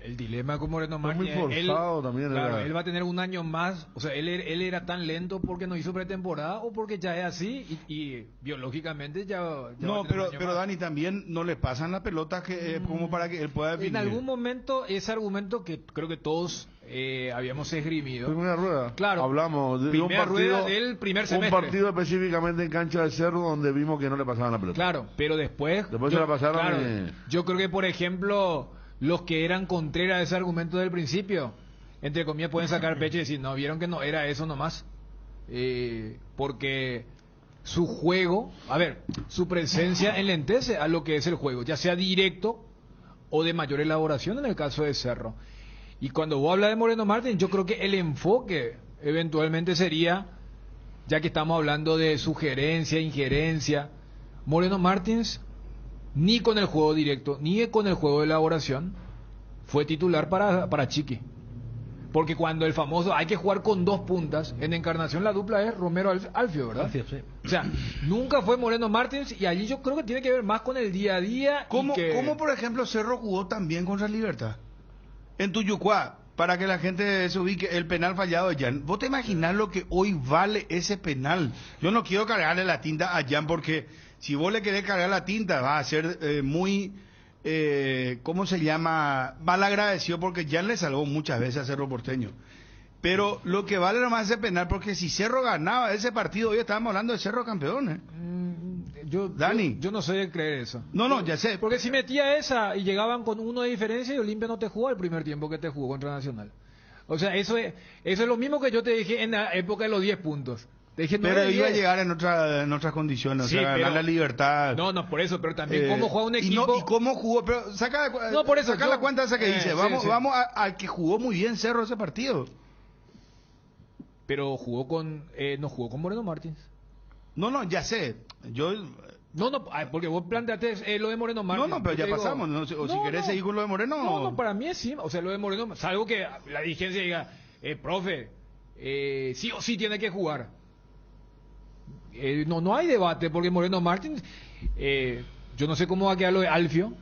El dilema con Moreno Martín, muy forzado también. Claro, él va a tener un año más. O sea, él era tan lento porque no hizo pretemporada o porque ya es así y biológicamente ya no, pero Dani, también no le pasan las pelotas que como para que él pueda definir. En algún momento ese argumento que creo que todos habíamos esgrimido. Primera rueda. Claro. Hablamos de un partido del primer semestre. Un partido específicamente en cancha de Cerro donde vimos que no le pasaban la pelota. Claro, pero después se la pasaron. Claro, yo creo que, por ejemplo, los que eran contrarios a ese argumento del principio, entre comillas, pueden sacar pecho y decir, no, vieron que no era eso nomás. Porque su juego, su presencia enlentece a lo que es el juego, ya sea directo o de mayor elaboración en el caso de Cerro. Y cuando vos hablas de Moreno Martins, yo creo que el enfoque eventualmente sería, ya que estamos hablando de sugerencia, injerencia, Moreno Martins ni con el juego directo, ni con el juego de elaboración, fue titular para Chiqui. Porque cuando el famoso hay que jugar con dos puntas, en Encarnación la dupla es Romero-Alfio, ¿verdad? Alfio, sí. O sea, nunca fue Moreno Martins, y allí yo creo que tiene que ver más con el día a día. ¿Cómo, por ejemplo, Cerro jugó también contra Libertad? En Tuyucuá, para que la gente se ubique, el penal fallado de Jan. ¿Vos te imaginás lo que hoy vale ese penal? Yo no quiero cargarle la tinta a Jan, porque si vos le querés cargar la tinta, va a ser muy... ¿cómo se llama? Mal agradecido, porque Jan le salvó muchas veces a Cerro Porteño. Pero lo que vale nomás ese penal, porque si Cerro ganaba ese partido, hoy estábamos hablando de Cerro campeón, Dani. Yo no sé de creer eso. No, ya sé. Porque si metía esa y llegaban con uno de diferencia, y Olimpia no te jugó el primer tiempo que te jugó contra Nacional. O sea, eso es lo mismo que yo te dije en la época de los 10 puntos. Te dije, pero iba a llegar en otras condiciones, sí, o sea, ganar la libertad. No, por eso, pero también cómo juega un equipo. Y cómo jugó, pero saca la cuenta esa que dice. Vamos al que jugó muy bien Cerro ese partido. Pero no jugó con Moreno Martins. No, ya sé. Porque vos planteaste lo de Moreno Martins. No, pero ya pasamos. Si querés seguir con lo de Moreno. No, para mí es sí. O sea, lo de Moreno, salvo que la dirigencia diga, profe, sí o sí tiene que jugar. No hay debate, porque Moreno Martins, yo no sé cómo va a quedar lo de Alfio,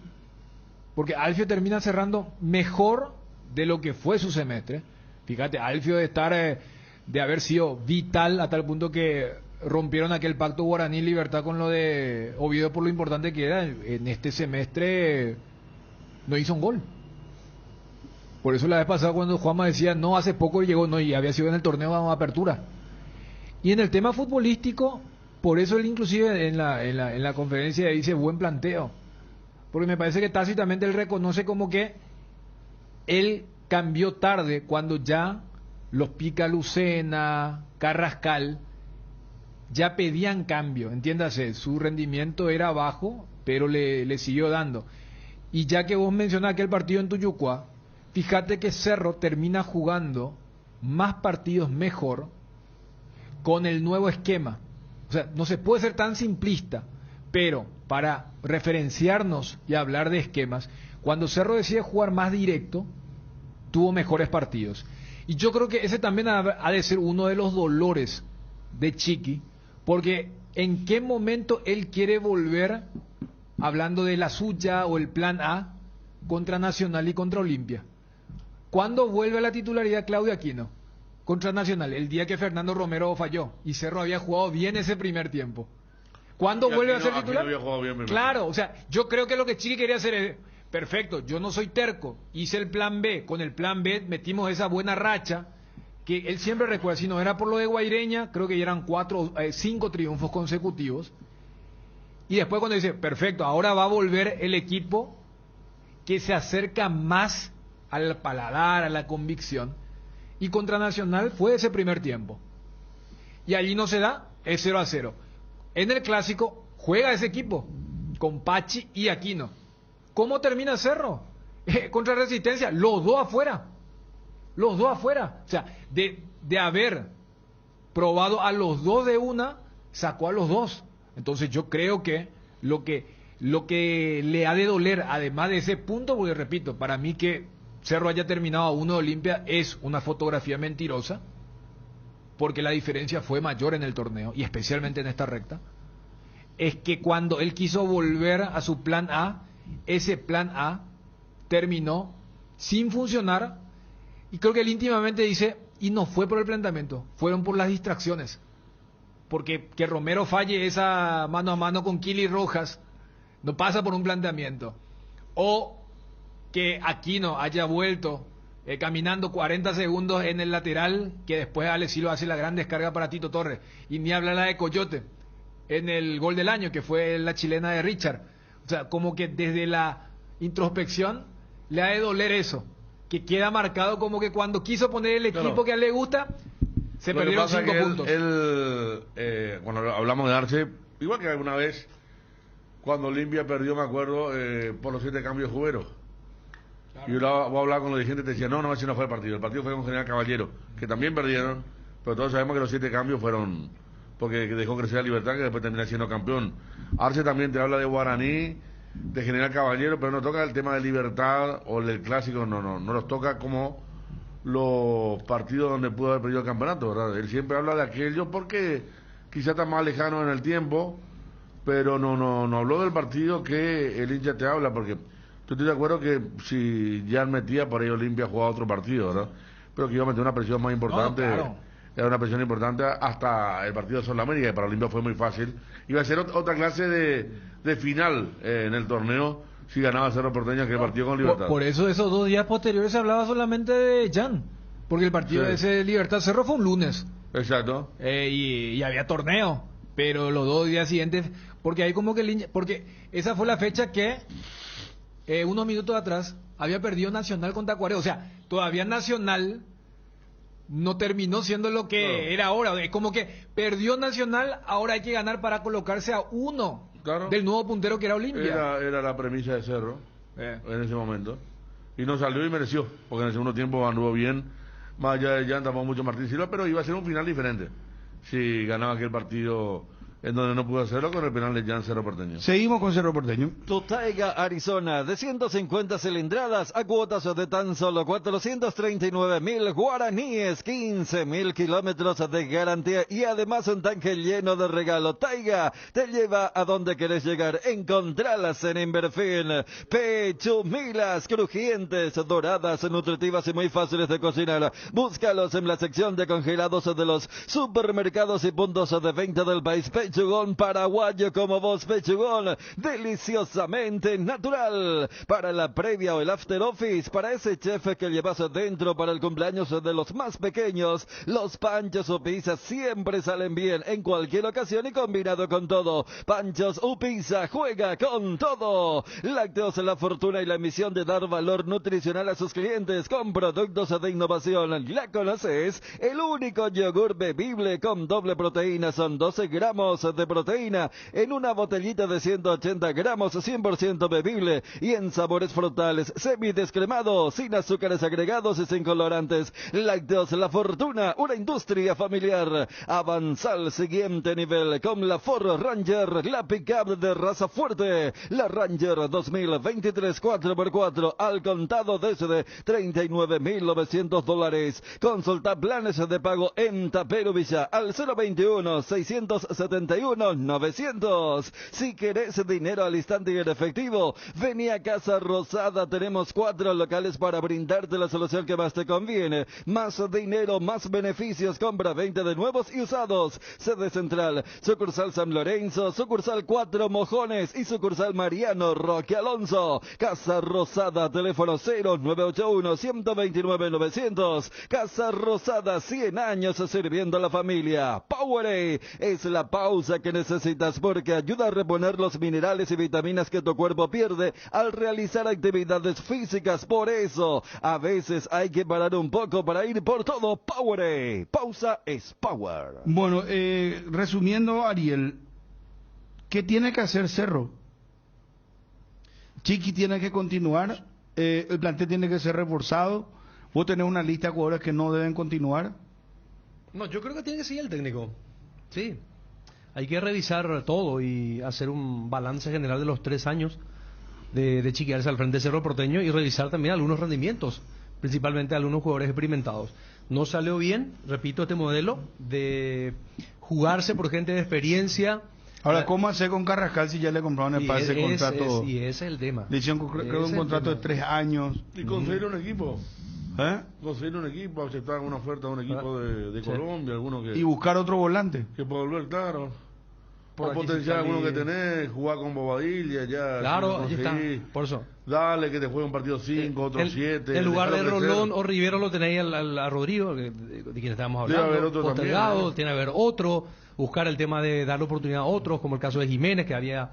porque Alfio termina cerrando mejor de lo que fue su semestre. Fíjate, Alfio de haber sido vital a tal punto que rompieron aquel pacto Guaraní-Libertad con lo de Oviedo por lo importante que era. En este semestre no hizo un gol. Por eso la vez pasada cuando Juanma decía, no, hace poco llegó, no, y había sido en el torneo de apertura. Y en el tema futbolístico, por eso él inclusive en la conferencia dice buen planteo. Porque me parece que tácitamente él reconoce como que él cambió tarde, cuando ya los Pica Lucena, Carrascal, ya pedían cambio, entiéndase, su rendimiento era bajo, pero le siguió dando. Y ya que vos mencionás aquel partido en Tuyucuá, fíjate que Cerro termina jugando más partidos mejor con el nuevo esquema. O sea, no se puede ser tan simplista, pero para referenciarnos y hablar de esquemas, cuando Cerro decide jugar más directo, tuvo mejores partidos. Y yo creo que ese también ha de ser uno de los dolores de Chiqui, porque en qué momento él quiere volver, hablando de la suya o el plan A, contra Nacional y contra Olimpia. ¿Cuándo vuelve a la titularidad Claudio Aquino? Contra Nacional, el día que Fernando Romero falló y Cerro había jugado bien ese primer tiempo. ¿Cuándo vuelve a ser titular? Claro, o sea, yo creo que lo que Chiqui quería hacer es, perfecto, yo no soy terco, hice el plan B, con el plan B metimos esa buena racha, que él siempre recuerda, si no era por lo de Guaireña, creo que ya eran 5 triunfos consecutivos, y después cuando dice, perfecto, ahora va a volver el equipo que se acerca más al paladar, a la convicción, y contra Nacional fue ese primer tiempo. Y allí no se da, es 0-0. En el clásico juega ese equipo, con Pachi y Aquino. ¿Cómo termina Cerro? Contra Resistencia, los dos afuera. O sea, de haber probado a los dos de una, sacó a los dos. Entonces yo creo que lo que le ha de doler, además de ese punto, porque repito, para mí que Cerro haya terminado a 1 de Olimpia es una fotografía mentirosa, porque la diferencia fue mayor en el torneo, y especialmente en esta recta, es que cuando él quiso volver a su plan A, ese plan A terminó sin funcionar, y creo que él íntimamente dice, y no fue por el planteamiento, fueron por las distracciones, porque que Romero falle esa mano a mano con Kili Rojas, no pasa por un planteamiento, o que Aquino haya vuelto caminando 40 segundos en el lateral, que después Alessilo hace la gran descarga para Tito Torres, y ni habla la de Coyote en el gol del año, que fue la chilena de Richard. O sea, como que desde la introspección le ha de doler eso, que queda marcado como que cuando quiso poner el equipo que a él le gusta, se perdieron 5 puntos. Cuando hablamos de Arce, igual que alguna vez, cuando Olimpia perdió, me acuerdo, por los 7 cambios jugueros. Y yo voy a hablar con los dirigentes y te decía, no, ese no fue el partido fue con General Caballero, que también perdieron, pero todos sabemos que los 7 cambios fueron porque dejó crecer a Libertad, que después termina siendo campeón. Arce también te habla de Guaraní, de General Caballero, pero no toca el tema de Libertad o del clásico, no los toca como los partidos donde pudo haber perdido el campeonato, ¿verdad? Él siempre habla de aquello porque quizá está más lejano en el tiempo, pero no habló del partido que el hincha te habla, porque yo estoy de acuerdo que si Jan metía, por ahí Olimpia jugaba otro partido, ¿verdad? Pero que iba a meter una presión más importante. No, claro. Era una presión importante hasta el partido de Sudamérica, que para Olimpia fue muy fácil. Iba a ser otra clase de final en el torneo si ganaba Cerro Porteño que el partido con Libertad. Por eso esos 2 días posteriores se hablaba solamente de Jan, porque el partido de ese Libertad Cerro fue un lunes. Exacto. Y había torneo, pero los 2 días siguientes, porque ahí como que porque esa fue la fecha que unos minutos atrás había perdido Nacional contra Tacuarembó, o sea, todavía Nacional no terminó siendo lo que era ahora. Es como que perdió Nacional, ahora hay que ganar para colocarse a 1 del nuevo puntero que era Olimpia. Era la premisa de Cerro en ese momento. Y no salió y mereció, porque en el segundo tiempo anduvo bien. Más allá de Jan, tampoco mucho Martín Silva, pero iba a ser un final diferente si ganaba aquel partido en donde no pudo hacerlo con el penal de Jan Cerro Porteño. Seguimos con Cerro Porteño. Totaiga, Arizona, de 150 cilindradas a cuotas de tan solo 439.000 guaraníes, 15.000 kilómetros de garantía y además un tanque lleno de regalo. Taiga te lleva a donde querés llegar. Encontralas en Inverfil. Pechumilas, crujientes, doradas, nutritivas y muy fáciles de cocinar. Búscalos en la sección de congelados de los supermercados y puntos de venta del país. Pechugón paraguayo como vos, Pechugón, deliciosamente natural. Para la previa o el after office, para ese chef que llevas dentro para el cumpleaños de los más pequeños, los panchos o pizzas siempre salen bien en cualquier ocasión y combinado con todo. Panchos o pizza, juega con todo. Lácteos, la fortuna y la misión de dar valor nutricional a sus clientes con productos de innovación. ¿La conoces? El único yogur bebible con doble proteína, son 12 gramos de proteína en una botellita de 180 gramos, 100% bebible y en sabores frutales, semidescremado, sin azúcares agregados y sin colorantes. Lácteos La Fortuna, una industria familiar. Avanza al siguiente nivel con la Ford Ranger, la pickup de raza fuerte. La Ranger 2023 4x4 al contado desde $39.900. Consulta planes de pago en Tapero Villa al 021 671 900. Si querés dinero al instante y en efectivo, vení a Casa Rosada. Tenemos 4 locales para brindarte la solución que más te conviene. Más dinero, más beneficios. Compra 20 de nuevos y usados. Sede central, sucursal San Lorenzo, sucursal 4 Mojones y sucursal Mariano Roque Alonso. Casa Rosada, teléfono 0981 129 900. Casa Rosada, 100 años sirviendo a la familia. Powerade es la pausa que necesitas porque ayuda a reponer los minerales y vitaminas que tu cuerpo pierde al realizar actividades físicas. Por eso, a veces hay que parar un poco para ir por todo. Powerade. Pausa es power. Bueno, resumiendo, Ariel, ¿qué tiene que hacer Cerro? Chiqui tiene que continuar, el plantel tiene que ser reforzado. ¿Vos tenés una lista de jugadores que no deben continuar? No, yo creo que tiene que seguir el técnico. Sí. Hay que revisar todo y hacer un balance general de los 3 años de Chiquiarza al frente de Cerro Porteño y revisar también algunos rendimientos, principalmente algunos jugadores experimentados. No salió bien, repito, este modelo de jugarse por gente de experiencia. Ahora, ¿cómo hacer con Carrascal si ya le compraron el pase de contrato? Y ese es el tema. Le hicieron creo un contrato de 3 años. Y conseguir un equipo. Conseguir un equipo, aceptar una oferta de un equipo de Colombia, alguno que... Y buscar otro volante. Que pueda volver, claro. Por potenciar alguno que tenés, jugar con Bobadilla, ya... Claro, ahí está, por eso. Dale, que te juegue un partido 5, otro 7. En lugar de Rolón o Rivero lo tenéis a Rodrigo, de quien estábamos hablando. Debe haber otro postergado, también, ¿no? Tiene que haber otro. Buscar el tema de darle oportunidad a otros, como el caso de Jiménez, que había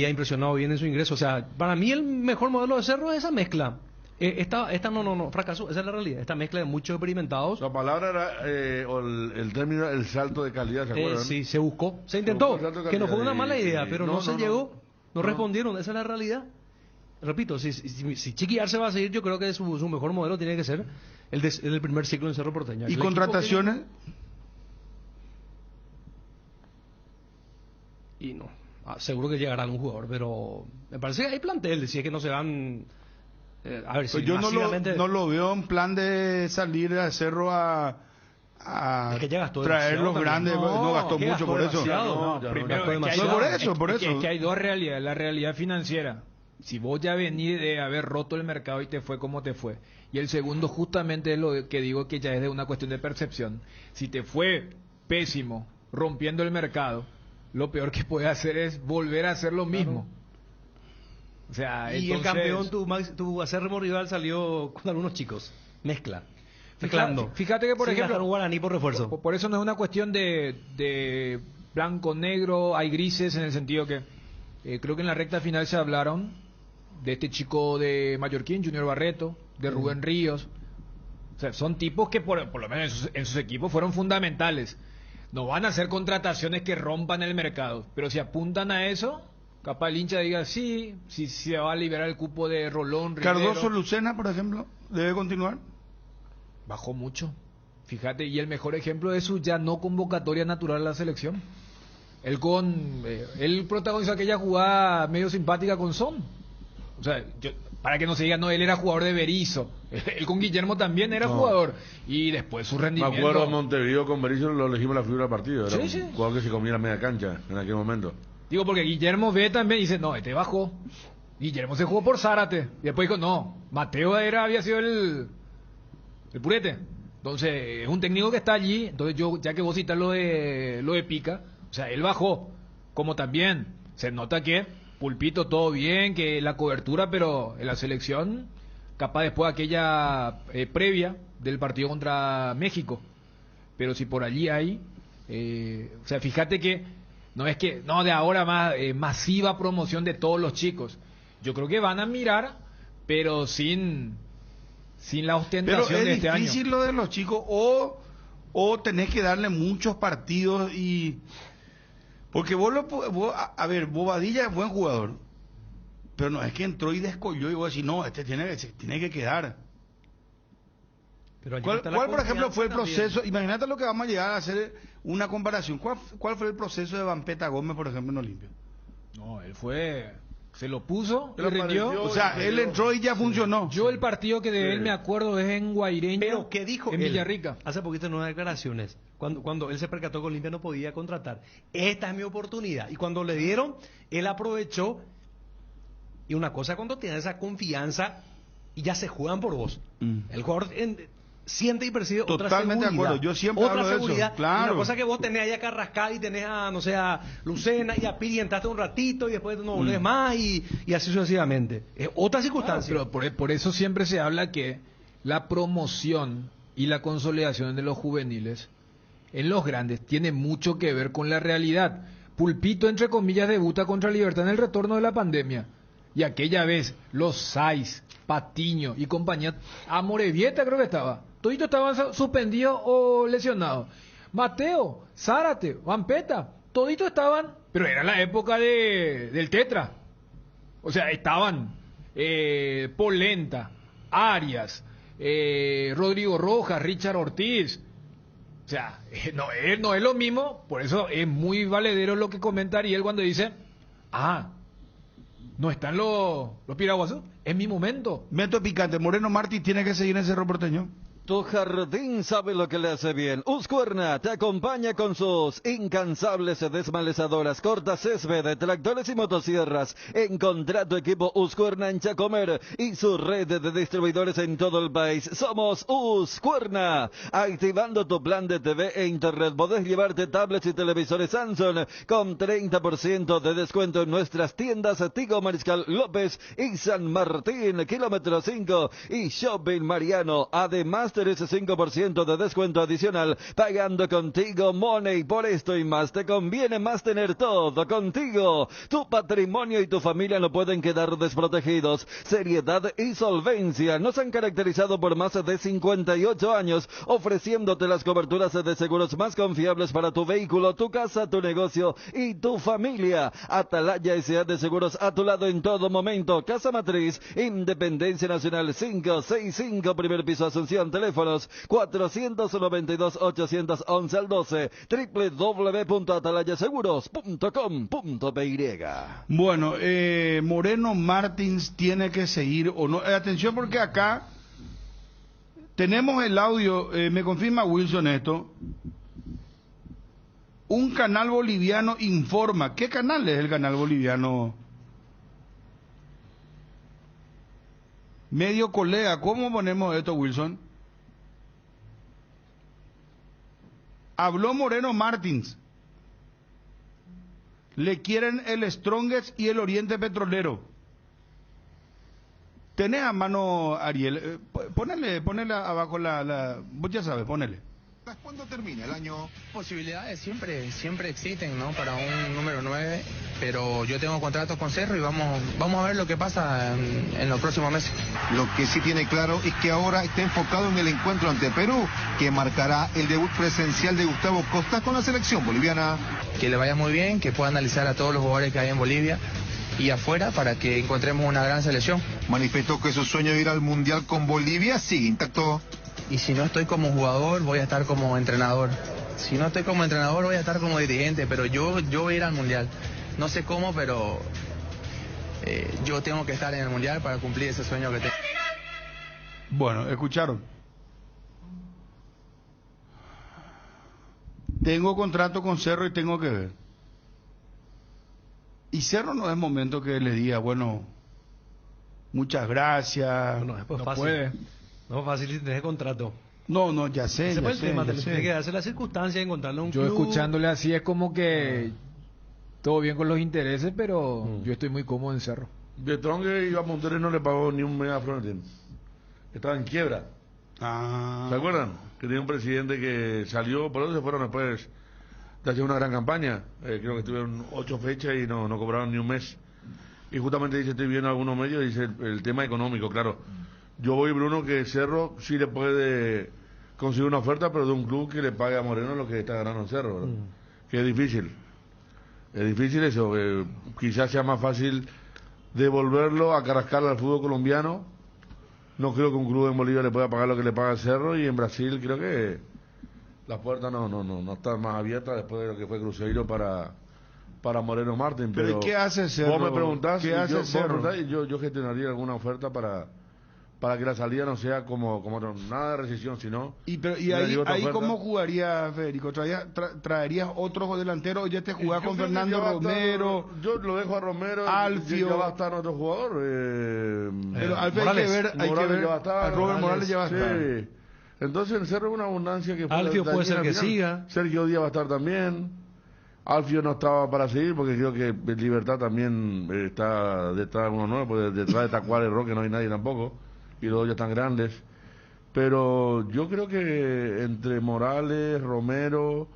impresionado bien en su ingreso. O sea, para mí el mejor modelo de Cerro es esa mezcla. Esta no, fracasó, esa es la realidad. Esta mezcla de muchos experimentados. La palabra era, o el término, el salto de calidad, ¿se acuerdan? Sí, se buscó, se intentó, que no fue una mala idea, pero no se llegó, no respondieron, esa es la realidad. repito, si Chiqui Arce va a seguir, yo creo que su mejor modelo tiene que ser el del primer ciclo en Cerro Porteño. ¿Y contrataciones? Y no, seguro que llegará algún jugador, pero me parece que hay plantel, si es que no se van... a ver, pues si yo masivamente... no lo veo en plan de salir a Cerro a es que ya gastó traer los grandes, no gastó mucho por eso. Primero, por eso. Es que hay dos realidades. La realidad financiera. Si vos ya venís de haber roto el mercado y te fue como te fue. Y el segundo justamente es lo que digo, que ya es de una cuestión de percepción. Si te fue pésimo, rompiendo el mercado, lo peor que puedes hacer es volver a hacer lo mismo. O sea, y entonces... el campeón, tu acérrimo rival salió con algunos chicos. Mezclando. Fíjate que, por ejemplo, un guaraní por refuerzo. Por eso no es una cuestión de blanco-negro, hay grises en el sentido que creo que en la recta final se hablaron de este chico de Mallorquín, Junior Barreto, de Rubén Ríos. O sea, son tipos que por lo menos en sus equipos fueron fundamentales. No van a hacer contrataciones que rompan el mercado, pero si apuntan a eso, capaz el hincha diga sí, si se va a liberar el cupo de Rolón, Rivero. Cardoso Lucena, por ejemplo, ¿debe continuar? Bajó mucho, fíjate, y el mejor ejemplo de su ya no convocatoria natural a la selección. Él protagonizó aquella jugada medio simpática con Son. O sea, para que no se diga, no, él era jugador de Berizzo. Él con Guillermo también era jugador. Y después su rendimiento... Me acuerdo en Montevideo con Berizzo lo elegimos la figura del partido. Era sí. un jugador que se comía la media cancha en aquel momento. Digo, porque Guillermo ve también y dice, no, este bajó. Guillermo se jugó por Zárate. Y después dijo, no, Mateo había sido el purete. Entonces, es un técnico que está allí. Entonces, ya que vos citas lo de Pica, o sea, él bajó. Como también se nota que Pulpito todo bien, que la cobertura, pero en la selección, capaz después de aquella previa del partido contra México. Pero si por allí hay, o sea, fíjate que no es que, no, de ahora más masiva promoción de todos los chicos. Yo creo que van a mirar, pero sin la ostentación de este año. Pero es difícil lo de los chicos, o tenés que darle muchos partidos y... Porque Bobadilla es buen jugador, pero no es que entró y descolló y vos decís, no, tiene que quedar. Pero ¿Cuál por ejemplo, fue el proceso? Imagínate lo que vamos a llegar a hacer una comparación. ¿Cuál fue el proceso de Vampeta Gómez, por ejemplo, en Olimpia? No, él se lo puso, le rindió. O sea, él entró y ya funcionó. Yo el partido que de él me acuerdo es en Guaireño. Pero ¿qué dijo en él? Villarrica. Hace poquito en unas declaraciones, cuando él se percató que Olimpia no podía contratar. Esta es mi oportunidad. Y cuando le dieron, él aprovechó. Y una cosa cuando tienes esa confianza y ya se juegan por vos. El jugador siente y percibe otra seguridad. Totalmente de acuerdo, yo siempre hablo de eso, claro. Y una cosa que vos tenés ahí a Carrascal y tenés a, no sé, a Lucena y a Piri, entraste un ratito y después no volvés más y así sucesivamente. Es otra circunstancia. Claro, pero por eso siempre se habla que la promoción y la consolidación de los juveniles en los grandes tiene mucho que ver con la realidad. Pulpito, entre comillas, debuta contra Libertad en el retorno de la pandemia. Y aquella vez, los Saiz, Patiño y compañía, Amorebieta creo que estaba. Toditos estaban suspendidos o lesionados. Mateo, Zárate, Vampeta, toditos estaban, pero era la época del Tetra. O sea, estaban Polenta, Arias, Rodrigo Rojas, Richard Ortiz. O sea, no es lo mismo, por eso es muy valedero lo que comenta Ariel cuando dice, no están los piraguazos, es mi momento. Meto picante, Moreno Martí tiene que seguir en Cerro Porteño. Tu jardín sabe lo que le hace bien. Husqvarna te acompaña con sus incansables desmalezadoras, cortas césped, tractores y motosierras. Encontrá tu equipo Husqvarna en Chacomer y su red de distribuidores en todo el país. Somos Husqvarna. Activando tu plan de TV e internet podés llevarte tablets y televisores Samsung con 30% de descuento en nuestras tiendas Tigo Mariscal López y San Martín, kilómetro 5 y Shopping Mariano. Además tenés 5% de descuento adicional pagando con Tigo Money. Por esto y más, te conviene más tener todo contigo. Tu patrimonio y tu familia no pueden quedar desprotegidos. Seriedad y solvencia nos han caracterizado por más de 58 años, ofreciéndote las coberturas de seguros más confiables para tu vehículo, tu casa, tu negocio y tu familia. Atalaya S.A. de Seguros, a tu lado en todo momento. Casa Matriz, Independencia Nacional 565, primer piso, Asunción. Teléfonos 492-811 al 12, www.atalayaseguros.com.py. Bueno, Moreno Martins tiene que seguir o no. Atención, porque acá tenemos el audio, me confirma Wilson esto. Un canal boliviano informa. ¿Qué canal es el canal boliviano? Medio Colega. ¿Cómo ponemos esto, Wilson? Habló Moreno Martins. Le quieren el Strongest y el Oriente Petrolero. ¿Tenés a mano, Ariel? Ponele abajo vos ya sabes, ponele. ¿Cuándo termina el año? Posibilidades siempre existen, ¿no? Para un número 9, pero yo tengo contratos con Cerro y vamos a ver lo que pasa en los próximos meses. Lo que sí tiene claro es que ahora está enfocado en el encuentro ante Perú, que marcará el debut presencial de Gustavo Costa con la selección boliviana. Que le vaya muy bien, que pueda analizar a todos los jugadores que hay en Bolivia y afuera para que encontremos una gran selección. Manifestó que su sueño de ir al Mundial con Bolivia sigue intacto. Y si no estoy como jugador, voy a estar como entrenador. Si no estoy como entrenador, voy a estar como dirigente, pero yo voy a ir al Mundial. No sé cómo, pero yo tengo que estar en el Mundial para cumplir ese sueño que tengo. Bueno, escucharon. Tengo contrato con Cerro y tengo que ver. Y Cerro no es momento que le diga, bueno, muchas gracias. No, después No fácil. puede. No es fácil si tenés contrato. No, ya sé. Ese Ya fue el sé, tema, ya tiene sé. que darse las circunstancias, encontrarle un Yo club. escuchándole así es como que todo bien con los intereses, pero yo estoy muy cómodo en Cerro. De Trongue iba a Monterrey, no le pagó ni un mes a Florentino. Estaba en quiebra. ¿Se acuerdan? Que tenía un presidente que salió, por eso se fueron después de hacer una gran campaña. Creo que tuvieron 8 fechas y no cobraron ni un mes. Y justamente dice, estoy viendo algunos medios, dice el tema económico, claro. Yo voy, Bruno, que Cerro sí le puede conseguir una oferta, pero de un club que le pague a Moreno lo que está ganando en Cerro, ¿verdad? Que es difícil. Es difícil eso. Quizás sea más fácil devolverlo a Carrascal al fútbol colombiano. No creo que un club en Bolivia le pueda pagar lo que le paga el Cerro, y en Brasil creo que las puertas no están más abiertas después de lo que fue Cruzeiro para Moreno Martín. Pero ¿y qué hace Cerro? Vos me preguntás, ¿Qué hace Cerro? yo gestionaría alguna oferta para que la salida no sea como nada de rescisión, sino... Y ahí ¿cómo jugaría Federico? ¿Traerías otro delantero? ¿Ya te jugás con Fernando Romero? Yo lo dejo a Romero. Alfio. Ya va a estar otro jugador. Pero Alfio hay que ver. Ya va a estar. Robert Morales ya va a estar. Sí. Entonces en Cerro es una abundancia que... Alfio puede ser que siga. Sergio Díaz va a estar también. Alfio no estaba para seguir porque creo que Libertad también está detrás de uno nuevo, porque detrás de Tacuara y Roque no hay nadie tampoco. Y los dos ya están grandes, pero yo creo que entre Morales, Romero,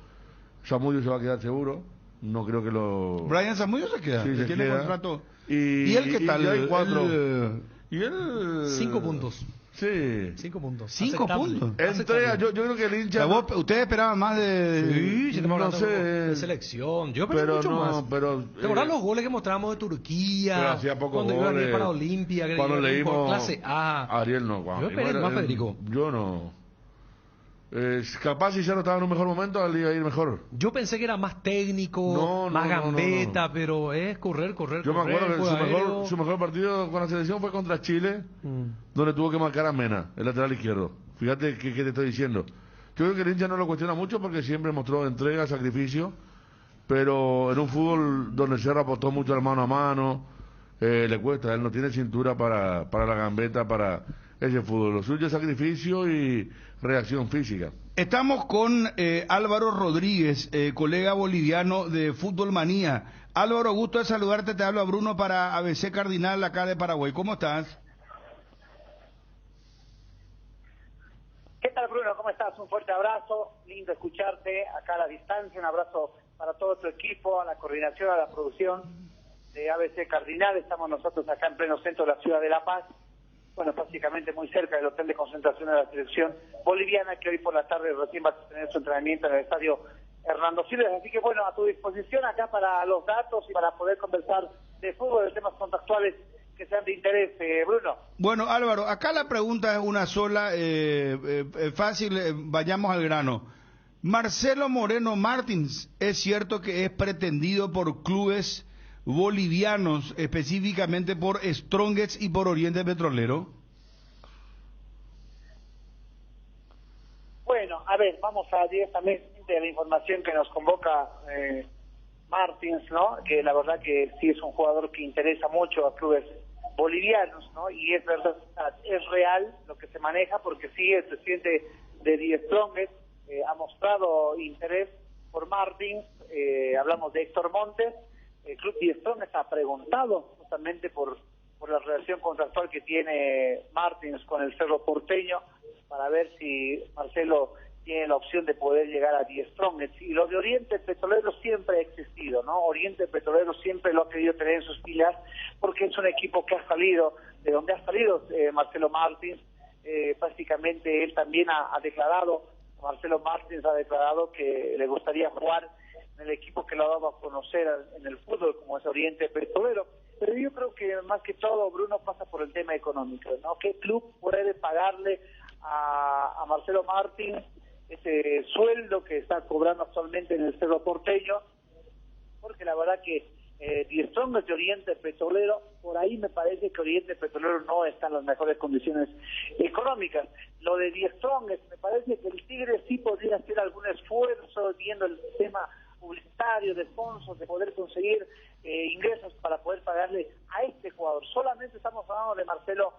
Zamudio se va a quedar seguro. No creo que Brian Zamudio se queda. Sí, se tiene queda. Contrato. ¿Y él qué tal? Y hay 4. ¿Y él? 5 puntos. Sí. 5 puntos. 5 puntos. Entrega, yo creo que el hincha... ¿Ustedes esperaban más de...? Sí, si estamos no hablando sé. de selección. Yo esperé Pero mucho no, más. pero... ¿Te acordás los goles que mostramos de Turquía? Pero hacía pocos cuando iban a ir goles. para Olimpia, que Cuando iban leímos... por clase A. Ariel no. Yo esperé más, Federico. Yo no. Capaz si Cerro estaba en un mejor momento, le iba a ir mejor. Yo pensé que era más técnico, más gambeta, pero es correr. Yo me acuerdo que su mejor partido con la selección fue contra Chile, donde tuvo que marcar a Mena, el lateral izquierdo. Fíjate qué te estoy diciendo. Yo creo que el hincha no lo cuestiona mucho porque siempre mostró entrega, sacrificio, pero en un fútbol donde Cerro apostó mucho al mano a mano, le cuesta. Él no tiene cintura para la gambeta, para ese fútbol. Lo suyo es sacrificio y reacción física. Estamos con Álvaro Rodríguez, colega boliviano de Fútbol Manía. Álvaro, gusto de saludarte, te habla Bruno para ABC Cardinal acá de Paraguay. ¿Cómo estás? ¿Qué tal, ¿cómo estás? Un fuerte abrazo, lindo escucharte acá a la distancia, un abrazo para todo tu equipo, a la coordinación, a la producción de ABC Cardinal. Estamos nosotros acá en pleno centro de la ciudad de La Paz, bueno, básicamente muy cerca del hotel de concentración de la selección boliviana, que hoy por la tarde recién va a tener su entrenamiento en el estadio Hernando Siles. Así que bueno, a tu disposición acá para los datos y para poder conversar de fútbol, de temas contactuales que sean de interés, Bruno. Bueno, Álvaro, acá la pregunta es una sola, fácil, vayamos al grano. Marcelo Moreno Martins, ¿es cierto que es pretendido por clubes bolivianos, específicamente por Strongest y por Oriente Petrolero? Bueno, a ver, vamos a directamente a la información que nos convoca Martins, ¿no? Que la verdad que sí es un jugador que interesa mucho a clubes bolivianos, ¿no? Y es verdad, es real lo que se maneja, porque sí, el presidente de Die Strongest ha mostrado interés por Martins. Hablamos de Héctor Montes. El club Die Strongest ha preguntado justamente por la relación contractual que tiene Martins con el Cerro Porteño, para ver si Marcelo tiene la opción de poder llegar a Die Strongest. Y lo de Oriente Petrolero siempre ha existido, ¿no? Oriente Petrolero siempre lo ha querido tener en sus filas, porque es un equipo que ha salido, de donde ha salido Marcelo Martins. Básicamente él también ha declarado, Marcelo Martins ha declarado que le gustaría jugar en el equipo que lo ha dado a conocer en el fútbol, como es Oriente Petrolero. Pero yo creo que más que todo, Bruno, pasa por el tema económico, ¿no? ¿Qué club puede pagarle a Marcelo Martins ese sueldo que está cobrando actualmente en el Cerro Porteño? Porque la verdad que Die Strongest de Oriente Petrolero, por ahí me parece que Oriente Petrolero no está en las mejores condiciones económicas. Lo de Die Strongest, me parece que el Tigre sí podría hacer algún esfuerzo viendo el sistema publicitario de sponsors, de poder conseguir ingresos para poder pagarle a este jugador. Solamente estamos hablando de Marcelo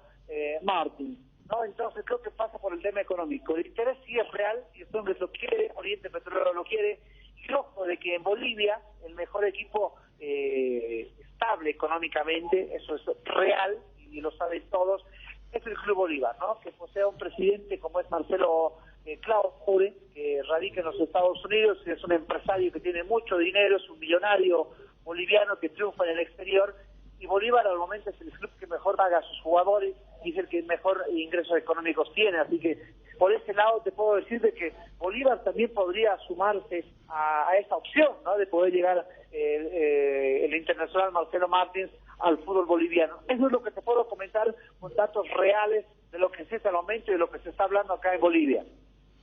Martins, ¿no? Entonces creo que pasa por el tema económico. El interés sí es real, y Strongest lo quiere, Oriente Petrolero lo quiere, y ojo de que en Bolivia el mejor equipo estable económicamente, eso es real y lo saben todos, es el Club Bolívar, ¿no? Que posee un presidente como es Marcelo Claure, que radica en los Estados Unidos, es un empresario que tiene mucho dinero, es un millonario boliviano que triunfa en el exterior, y Bolívar al momento es el club que mejor paga a sus jugadores y es el que mejor ingresos económicos tiene. Así que por ese lado te puedo decir de que Bolívar también podría sumarse a esa opción, ¿no? De poder llegar el internacional Marcelo Martins al fútbol boliviano. Eso es lo que te puedo comentar con datos reales de lo que se está al momento y de lo que se está hablando acá en Bolivia.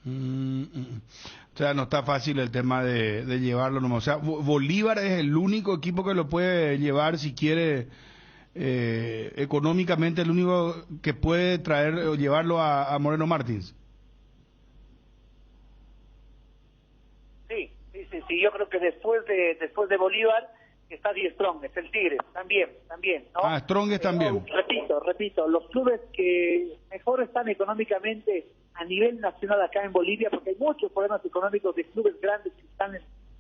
O sea, no está fácil el tema de llevarlo nomás. O sea, Bolívar es el único equipo que lo puede llevar si quiere económicamente, el único que puede traer o llevarlo a Moreno Martins. Sí, yo creo que después de Bolívar está Die Strongest, el Tigre, también, ¿no? Ah, Strongest también. Repito, los clubes que mejor están económicamente a nivel nacional acá en Bolivia, porque hay muchos problemas económicos de clubes grandes que están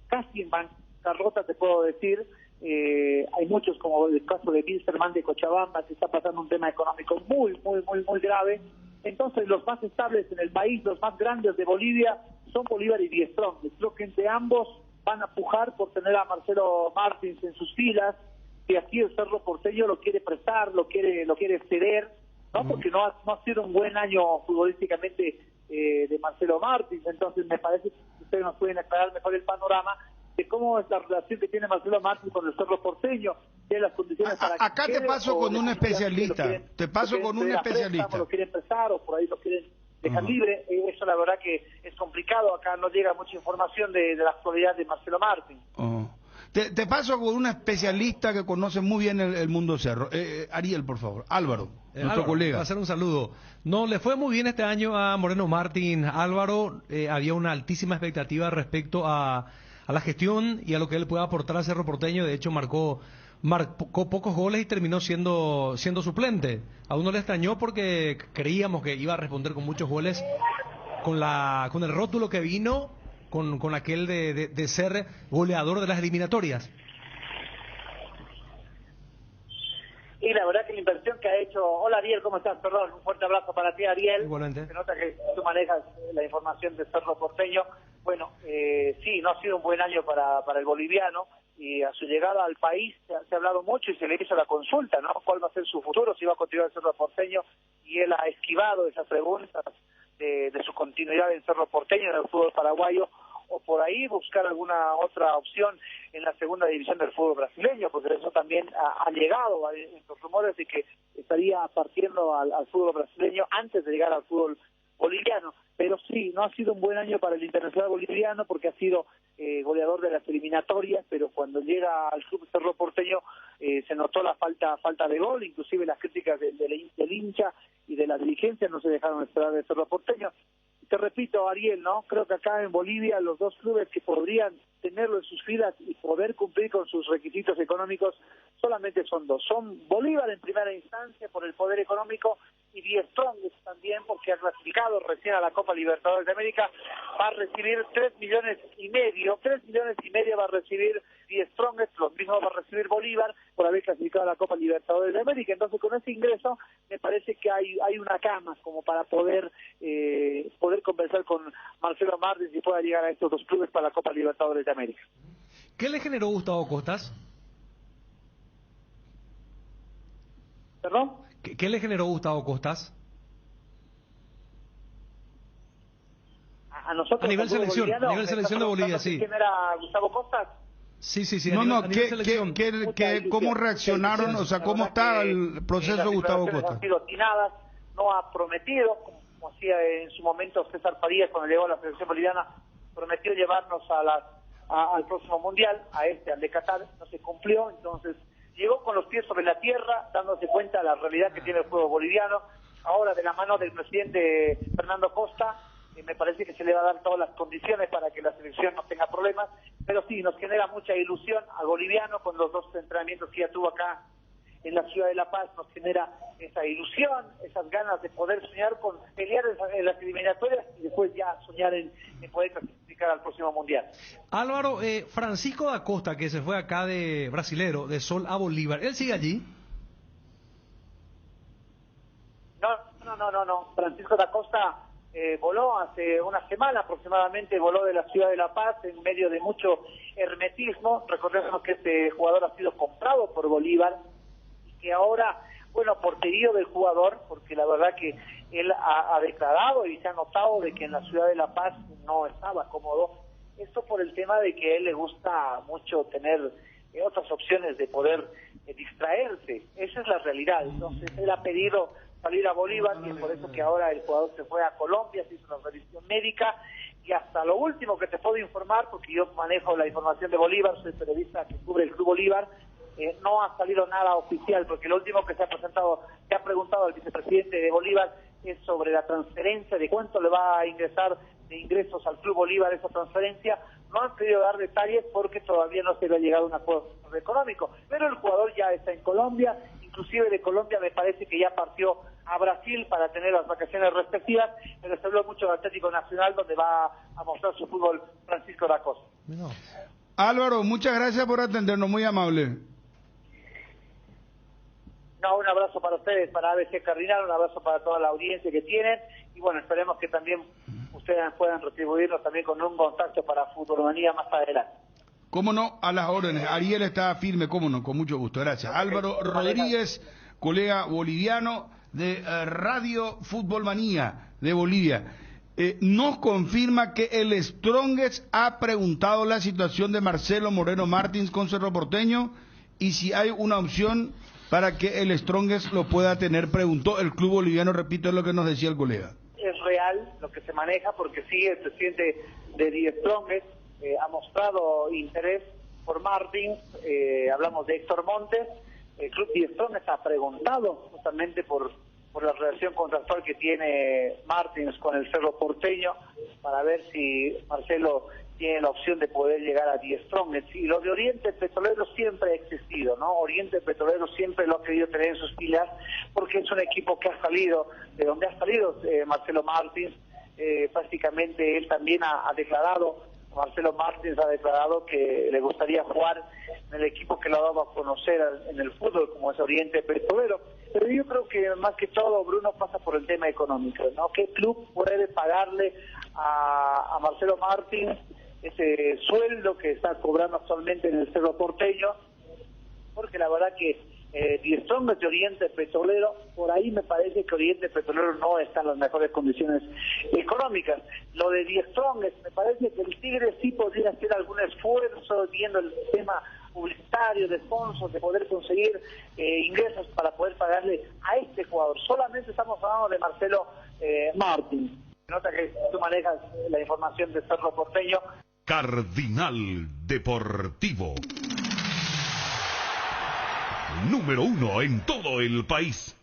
casi en bancarrota, te puedo decir. Hay muchos, como el caso de Wilstermann de Cochabamba, que está pasando un tema económico muy grave. Entonces, los más estables en el país, los más grandes de Bolivia, son Bolívar y Die Strongest. Creo que entre ambos van a pujar por tener a Marcelo Martins en sus filas, que aquí el Cerro Porteño lo quiere prestar, lo quiere ceder, ¿no? Porque no ha sido un buen año futbolísticamente de Marcelo Martins. Entonces me parece que ustedes nos pueden aclarar mejor el panorama de cómo es la relación que tiene Marcelo Martins con el Cerro Porteño, de las condiciones para que acá te paso con un especialista, lo quieren prestar o por ahí lo quieren dejar libre. Eso la verdad que es complicado, acá no llega mucha información de la actualidad de Marcelo Martins. Te paso con un especialista que conoce muy bien el mundo cerro. Ariel, por favor. Álvaro, nuestro colega. Va a hacer un saludo. No, le fue muy bien este año a Moreno Martins. Álvaro, había una altísima expectativa respecto a la gestión y a lo que él puede aportar al Cerro Porteño. De hecho, marcó pocos goles y terminó siendo suplente. A uno le extrañó porque creíamos que iba a responder con muchos goles con el rótulo que vino con aquel de ser goleador de las eliminatorias. Y la verdad que la inversión que ha hecho hecho. Hola Ariel, ¿cómo estás? Perdón, un fuerte abrazo para ti, Ariel. Igualmente. Se nota que tú manejas la información de Cerro Porteño. Bueno, sí, no ha sido un buen año para el boliviano, y a su llegada al país se ha hablado mucho y se le hizo la consulta, ¿no? ¿Cuál va a ser su futuro? Si va a continuar en Cerro Porteño, y él ha esquivado esas preguntas de su continuidad en Cerro Porteño, en el fútbol paraguayo, o por ahí buscar alguna otra opción en la segunda división del fútbol brasileño, porque eso también ha llegado en los rumores de que estaría partiendo al fútbol brasileño antes de llegar al fútbol boliviano. Pero sí, no ha sido un buen año para el Internacional boliviano, porque ha sido goleador de las eliminatorias, pero cuando llega al club Cerro Porteño se notó la falta de gol, inclusive las críticas del hincha y de la dirigencia no se dejaron esperar de Cerro Porteño. Te repito, Ariel, ¿no? Creo que acá en Bolivia los dos clubes que podrían tenerlo en sus filas y poder cumplir con sus requisitos económicos solamente son dos. Son Bolívar en primera instancia por el poder económico, y Die Strongest también porque ha clasificado recién a la Copa Libertadores de América. Va a recibir 3,5 millones. 3,5 millones va a recibir Die Strongest, los mismos va a recibir Bolívar por haber clasificado a la Copa Libertadores de América. Entonces, con ese ingreso me parece que hay una cama como para poder conversar con Marcelo Martins y pueda llegar a estos dos clubes para la Copa Libertadores de América. ¿Qué le generó Gustavo Costas? ¿Perdón? ¿Qué le generó Gustavo Costas? A nosotros, a nivel selección de Bolivia, sí. ¿Quién era Gustavo Costas? Sí. ¿Cómo reaccionaron? O sea, ¿cómo está el proceso de Gustavo Costas? Han sido atinadas, no ha prometido, como hacía en su momento César Farías cuando llegó a la selección boliviana, prometió llevarnos al próximo mundial, al de Qatar, no se cumplió. Entonces llegó con los pies sobre la tierra, dándose cuenta de la realidad que tiene el juego boliviano. Ahora, de la mano del presidente Fernando Costa, me parece que se le va a dar todas las condiciones para que la selección no tenga problemas. Pero sí, nos genera mucha ilusión al boliviano con los dos entrenamientos que ya tuvo acá en la ciudad de La Paz. Nos genera esa ilusión, esas ganas de poder soñar con pelear en las eliminatorias y después ya soñar en poder clasificar al próximo mundial. Álvaro, Francisco da Costa, que se fue acá de brasilero, de Sol a Bolívar, ¿él sigue allí? No. Francisco da Costa voló hace una semana aproximadamente, voló de la ciudad de La Paz en medio de mucho hermetismo. Recordemos que este jugador ha sido comprado por Bolívar y que ahora, bueno, por pedido del jugador, porque la verdad que él ha declarado y se ha notado de que en la ciudad de La Paz no estaba cómodo. Esto por el tema de que a él le gusta mucho tener otras opciones de poder distraerse. Esa es la realidad. Entonces él ha pedido salir a Bolívar y es por eso que ahora el jugador se fue a Colombia, se hizo una revisión médica, y hasta lo último que te puedo informar, porque yo manejo la información de Bolívar, soy periodista que cubre el Club Bolívar, no ha salido nada oficial, porque lo último que se ha preguntado al vicepresidente de Bolívar es sobre la transferencia, de cuánto le va a ingresar de ingresos al Club Bolívar esa transferencia. No han querido dar detalles porque todavía no se le ha llegado a un acuerdo económico, pero el jugador ya está en Colombia, inclusive de Colombia me parece que ya partió a Brasil para tener las vacaciones respectivas, pero se habló mucho del Atlético Nacional, donde va a mostrar su fútbol Francisco da Costa. No. Álvaro, muchas gracias por atendernos, muy amable. No, un abrazo para ustedes, para ABC Cardinal, un abrazo para toda la audiencia que tienen, y bueno, esperemos que también ustedes puedan retribuirnos también con un contacto para Futbolmanía más adelante. Cómo no, a las órdenes. Ariel está firme, cómo no, con mucho gusto, gracias. Álvaro Rodríguez, colega boliviano de Radio Futbolmanía de Bolivia. Nos confirma que el Strongest ha preguntado la situación de Marcelo Moreno Martins con Cerro Porteño y si hay una opción para que el Strongest lo pueda tener, preguntó el club boliviano, repito, es lo que nos decía el colega. Es real lo que se maneja porque sí, el presidente de Die Strongest ha mostrado interés por Martins, hablamos de Héctor Montes. El club Die Strongest ha preguntado justamente por la relación contractual que tiene Martins con el Cerro Porteño para ver si Marcelo tiene la opción de poder llegar a Die Strongest. Y lo de Oriente Petrolero siempre ha existido, ¿no? Oriente Petrolero siempre lo ha querido tener en sus filas porque es un equipo que ha salido, de donde ha salido Marcelo Martins. Prácticamente él también ha declarado, Marcelo Martins ha declarado que le gustaría jugar en el equipo que lo ha dado a conocer en el fútbol, como es Oriente Petrolero. Pero yo creo que más que todo, Bruno, pasa por el tema económico, ¿no? ¿Qué club puede pagarle a Marcelo Martins ese sueldo que está cobrando actualmente en el Cerro Porteño? Porque la verdad que Die Strong es de Oriente Petrolero, por ahí me parece que Oriente Petrolero no está en las mejores condiciones económicas. Lo de Die Strong, me parece que el Tigre sí podría hacer algún esfuerzo viendo el tema publicitario, de sponsors, de poder conseguir ingresos para poder pagarle a este jugador. Solamente estamos hablando de Marcelo Martins. Nota que tú manejas la información de Cerro Porteño. Cardinal Deportivo. Número 1 en todo el país.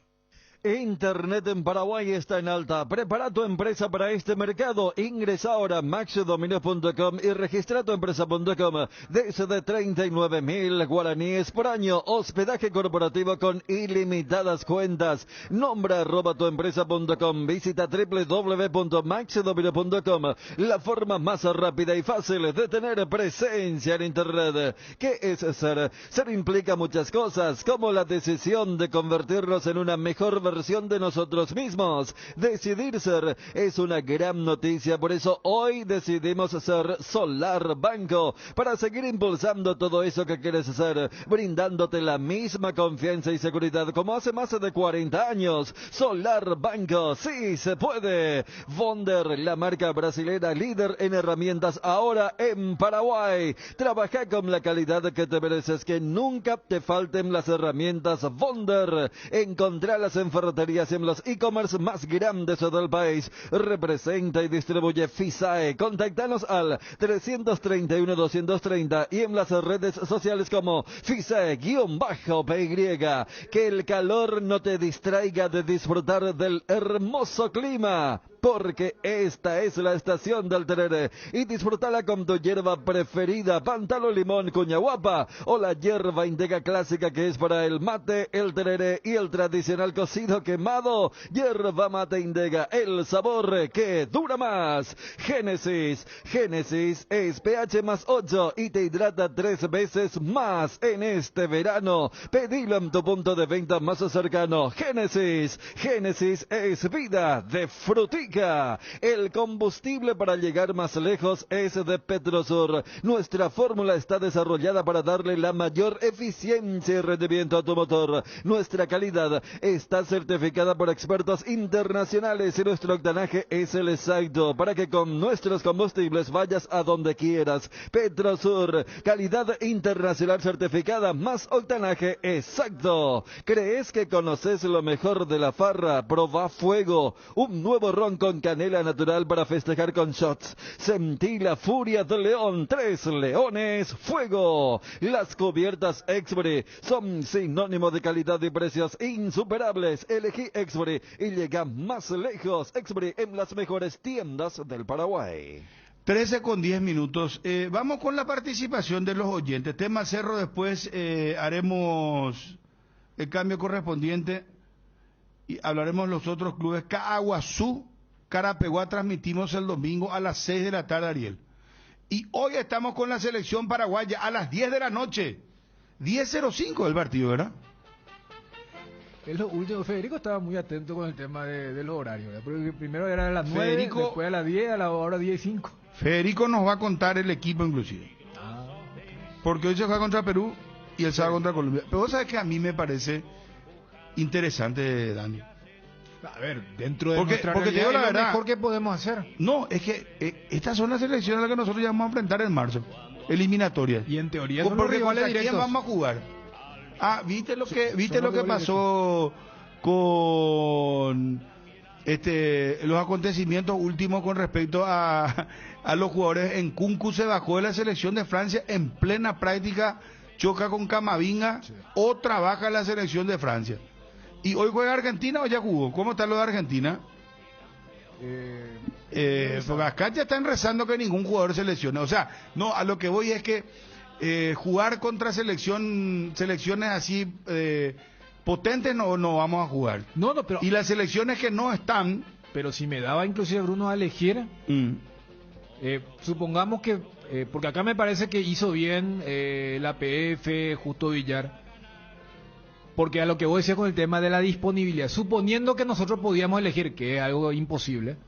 Internet en Paraguay está en alta. Prepara tu empresa para este mercado. Ingresa ahora a maxdominios.com y registra tu empresa.com desde 39.000 guaraníes por año. Hospedaje corporativo con ilimitadas cuentas. Nombra @tuempresa.com. Visita www.maxdominios.com. La forma más rápida y fácil de tener presencia en Internet. ¿Qué es ser? Ser implica muchas cosas, como la decisión de convertirnos en una mejor versión de nosotros mismos. Decidir ser es una gran noticia, por eso hoy decidimos ser Solar Banco, para seguir impulsando todo eso que quieres hacer, brindándote la misma confianza y seguridad como hace más de 40 años. Solar Banco, sí se puede. Wonder, la marca brasilera líder en herramientas ahora en Paraguay. Trabaja con la calidad que te mereces, que nunca te falten las herramientas Wonder. Encontralas en ferreterías y en los e-commerce más grandes del país. Representa y distribuye FISAE. Contáctanos al 331-230 y en las redes sociales como FISAE-PY. Que el calor no te distraiga de disfrutar del hermoso clima, porque esta es la estación del tereré, y disfrútala con tu hierba preferida, Pantalo Limón Cuñahuapa, o la hierba Indega clásica, que es para el mate, el tereré y el tradicional cocido quemado. Hierba mate Indega, el sabor que dura más. Génesis es pH más 8 y te hidrata 3 veces más en este verano. Pedilo en tu punto de venta más cercano. Génesis es vida de frutica. El combustible para llegar más lejos es de Petrosur. Nuestra fórmula está desarrollada para darle la mayor eficiencia y rendimiento a tu motor. Nuestra calidad está certificada por expertos internacionales y nuestro octanaje es el exacto para que con nuestros combustibles vayas a donde quieras. Petrosur, calidad internacional certificada más octanaje exacto. ¿Crees que conoces lo mejor de la farra? Proba Fuego, un nuevo ron con canela natural para festejar con shots. Sentí la furia del león, 3 leones, fuego. Las cubiertas Exbury son sinónimo de calidad y precios insuperables. Elegí Exbury y llega más lejos. Exbury en las mejores tiendas del Paraguay. 13:10. Vamos con la participación de los oyentes. Tema Cerro, después haremos el cambio correspondiente y hablaremos de los otros clubes. Caaguazú, Carapeguá, transmitimos el domingo a las 6 de la tarde, Ariel. Y hoy estamos con la selección paraguaya a las 10 de la noche. 10:05 el partido, ¿verdad? Es lo último. Federico estaba muy atento con el tema de los horarios, ¿verdad? Porque primero era a las 9, después a las 10, a la hora 10:05. Federico nos va a contar el equipo inclusive. Porque hoy se juega contra Perú y el sábado contra Colombia. Pero vos sabés que a mí me parece interesante, Dani. A ver, dentro de nuestra porque realidad, te digo la verdad, lo mejor que podemos hacer. No, es que estas son las selecciones a las que nosotros ya vamos a enfrentar en marzo. Eliminatorias. Y en teoría son los porque rivales ¿contra quién directos. vamos a jugar? ¿Viste lo que pasó con los acontecimientos últimos con respecto a los jugadores? En Cuncu se bajó de la selección de Francia en plena práctica, choca con Camavinga, otra baja la selección de Francia. ¿Y hoy juega Argentina o ya jugó? ¿Cómo está lo de Argentina? Porque acá ya están rezando que ningún jugador se lesione. O sea, no, a lo que voy es que jugar contra selecciones así potentes no vamos a jugar. No, pero y las selecciones que no están. Pero si me daba inclusive Bruno a elegir, supongamos que, porque acá me parece que hizo bien la PF, Justo Villar. Porque a lo que vos decías con el tema de la disponibilidad, suponiendo que nosotros podíamos elegir, que es algo imposible,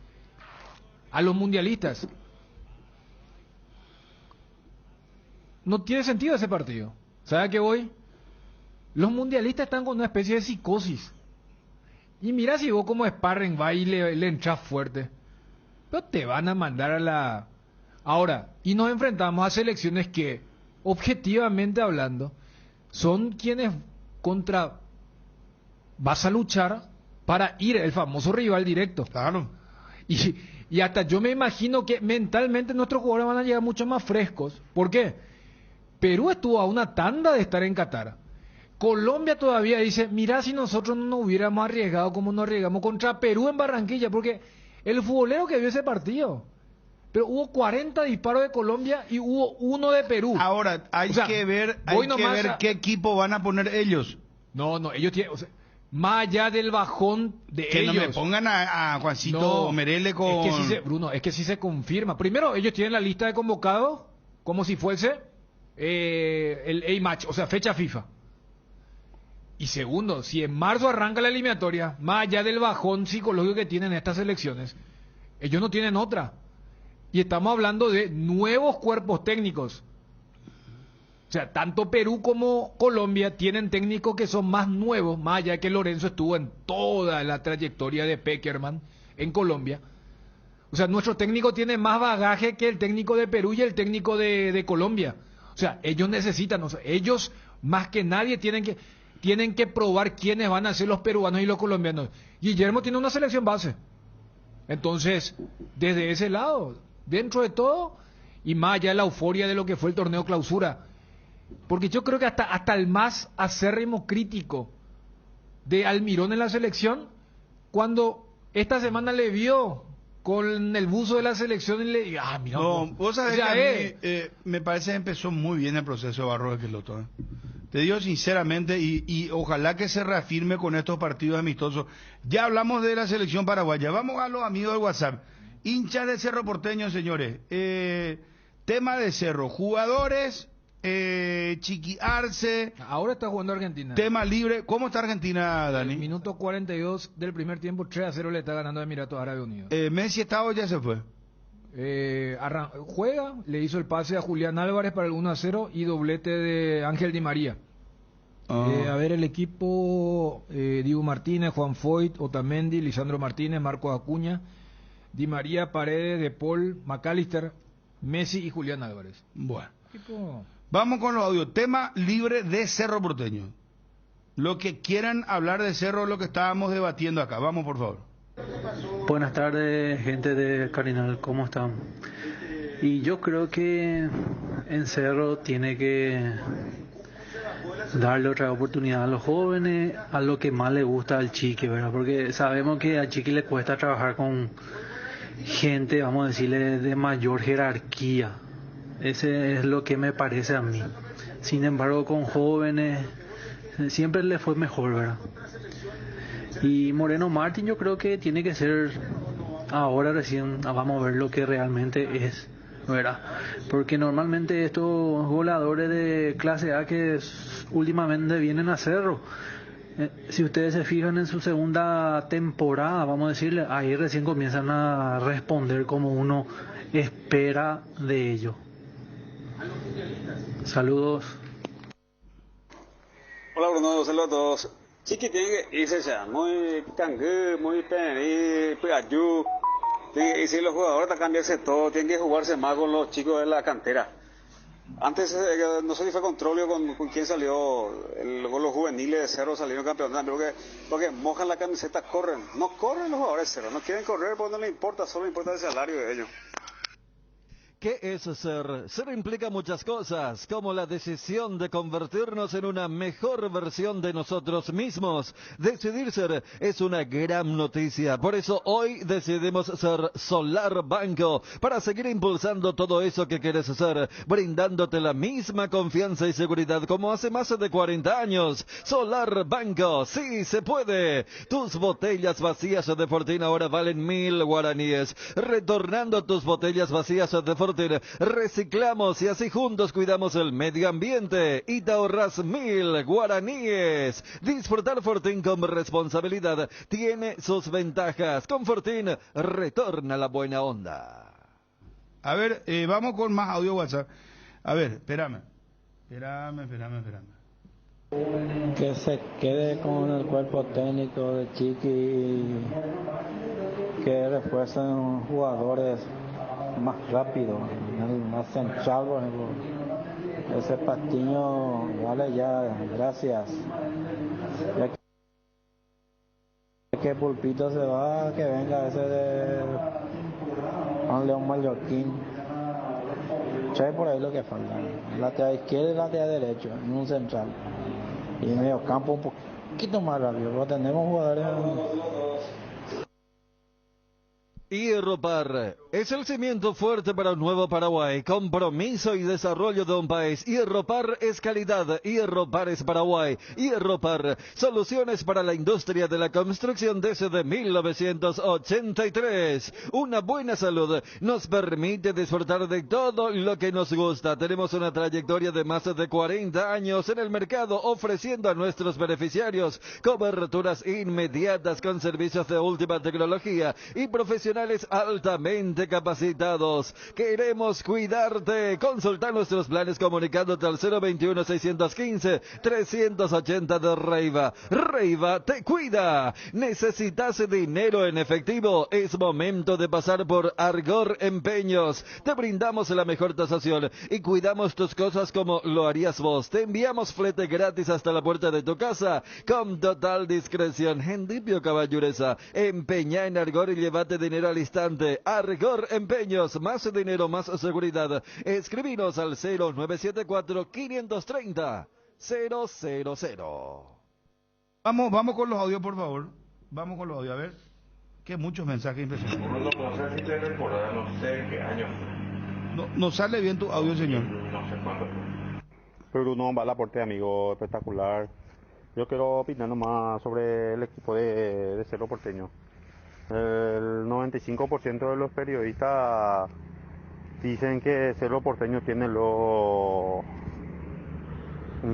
a los mundialistas, no tiene sentido ese partido. ¿Sabes a qué voy? Los mundialistas están con una especie de psicosis. Y mira si vos como sparring va y le entras fuerte. Pero te van a mandar a la... Ahora, y nos enfrentamos a selecciones que, objetivamente hablando, son quienes contra... Vas a luchar para ir el famoso rival directo. Claro. Y hasta yo me imagino que mentalmente nuestros jugadores van a llegar mucho más frescos. ¿Por qué? Perú estuvo a una tanda de estar en Qatar. Colombia todavía dice, mira si nosotros no nos hubiéramos arriesgado como nos arriesgamos contra Perú en Barranquilla, porque el futbolero que vio ese partido, pero hubo 40 disparos de Colombia y hubo uno de Perú. Ahora, hay que ver qué equipo van a poner ellos. No, ellos tienen... más allá del bajón de que ellos. Que no me pongan a Juancito Merele con... Es que sí se confirma. Primero, ellos tienen la lista de convocados como si fuese el A-Match, o sea, fecha FIFA. Y segundo, si en marzo arranca la eliminatoria, más allá del bajón psicológico que tienen estas selecciones, ellos no tienen otra. Y estamos hablando de nuevos cuerpos técnicos. O sea, tanto Perú como Colombia tienen técnicos que son más nuevos, más allá de que Lorenzo estuvo en toda la trayectoria de Peckerman en Colombia. O sea, nuestro técnico tiene más bagaje que el técnico de Perú y el técnico de Colombia. O sea, ellos necesitan, ellos más que nadie tienen que probar quiénes van a ser los peruanos y los colombianos. Guillermo tiene una selección base. Entonces, desde ese lado, dentro de todo, y más allá de la euforia de lo que fue el torneo clausura, porque yo creo que hasta el más acérrimo crítico de Almirón en la selección, cuando esta semana le vio con el buzo de la selección y le digo, mira, vos sabés que a mí, me parece que empezó muy bien el proceso de Barros de Queloto. Te digo sinceramente, y ojalá que se reafirme con estos partidos amistosos. Ya hablamos de la selección paraguaya. Vamos a los amigos del WhatsApp. Hinchas de Cerro Porteño, señores. Tema de Cerro. Jugadores, Chiqui Arce. Ahora está jugando Argentina. Tema libre. ¿Cómo está Argentina, Dani? Minuto 42 del primer tiempo, 3-0 le está ganando a Emiratos Árabes Unidos. ¿Messi está o ya se fue? Juega, le hizo el pase a Julián Álvarez para el 1-0 y doblete de Ángel Di María. A ver el equipo, Diego Martínez, Juan Foyt, Otamendi, Lisandro Martínez, Marcos Acuña, Di María, Paredes, De Paul, McAllister, Messi y Julián Álvarez. Bueno, vamos con los audios. Tema libre de Cerro Porteño. Lo que quieran hablar de Cerro, lo que estábamos debatiendo acá. Vamos, por favor. Buenas tardes, gente de Cardinal, ¿cómo están? Y yo creo que en Cerro tiene que darle otra oportunidad a los jóvenes, a lo que más le gusta al Chiqui, ¿verdad? Porque sabemos que al Chiqui le cuesta trabajar con gente, vamos a decirle, de mayor jerarquía. Ese es lo que me parece a mí. Sin embargo, con jóvenes siempre le fue mejor, ¿verdad? Y Moreno Martín yo creo que tiene que ser, ahora recién vamos a ver lo que realmente es, ¿verdad? Porque normalmente estos goleadores de clase A que últimamente vienen a Cerro, si ustedes se fijan en su segunda temporada, vamos a decirle, ahí recién comienzan a responder como uno espera de ellos. Saludos. Hola Bruno, saludos a todos. Chiqui tiene que irse ya, muy cangú, muy peneri, puyayú. Y si los jugadores están cambiarse todo, tienen que jugarse más con los chicos de la cantera. Antes, no sé si fue con Trollio, con quién salió, con los juveniles de Cerro salieron campeones, porque mojan la camiseta, corren. No corren los jugadores de Cerro, no quieren correr porque no les importa, solo importa el salario de ellos. ¿Qué es ser? Ser implica muchas cosas, como la decisión de convertirnos en una mejor versión de nosotros mismos. Decidir ser es una gran noticia, por eso hoy decidimos ser Solar Banco, para seguir impulsando todo eso que quieres ser, brindándote la misma confianza y seguridad como hace más de 40 años. Solar Banco, sí se puede. Tus botellas vacías de Fortín ahora valen 1000 guaraníes, retornando tus botellas vacías de Fortín Fortin. Reciclamos y así juntos cuidamos el medio ambiente. Y te ahorras 1000 guaraníes. Disfrutar Fortin con responsabilidad tiene sus ventajas. Con Fortin retorna la buena onda. A ver, vamos con más audio WhatsApp. A ver, espérame. Que se quede con el cuerpo técnico de Chiqui y que refuercen jugadores más rápidos, más central, por ejemplo. Ese Patiño, vale ya, gracias. Ya que Pulpito se va, que venga ese de Juan León Mallorquín. Trae por ahí lo que falta. Lateral izquierdo y lateral derecho, en un central. Y medio campo un poquito más rápido, pero tenemos jugadores. Hierropar es el cimiento fuerte para un nuevo Paraguay, compromiso y desarrollo de un país. Hierropar es calidad, Hierropar es Paraguay. Hierropar, soluciones para la industria de la construcción desde 1983. Una buena salud nos permite disfrutar de todo lo que nos gusta. Tenemos una trayectoria de más de 40 años en el mercado, ofreciendo a nuestros beneficiarios coberturas inmediatas con servicios de última tecnología y profesionales altamente capacitados. Queremos cuidarte. Consulta nuestros planes comunicándote al 021-615-380 de Reiva. Reiva te cuida. ¿Necesitas dinero en efectivo? Es momento de pasar por Argor Empeños. Te brindamos la mejor tasación y cuidamos tus cosas como lo harías vos. Te enviamos flete gratis hasta la puerta de tu casa con total discreción. Hendipio Caballureza. Empeña en Argor y llévate dinero al instante. Argor Empeños, más dinero, más seguridad. Escribinos al 0974-530-000. Vamos con los audios, por favor. Vamos con los audios, a ver. Que muchos mensajes impresionantes. No sé si te recuerdas, no sé en qué año. No sale bien tu audio, señor. No sé cuándo. Bruno Balaporte, amigo, espectacular. Yo quiero opinar nomás sobre el equipo de Cerro Porteño. El 95% de los periodistas dicen que Cerro Porteño tiene un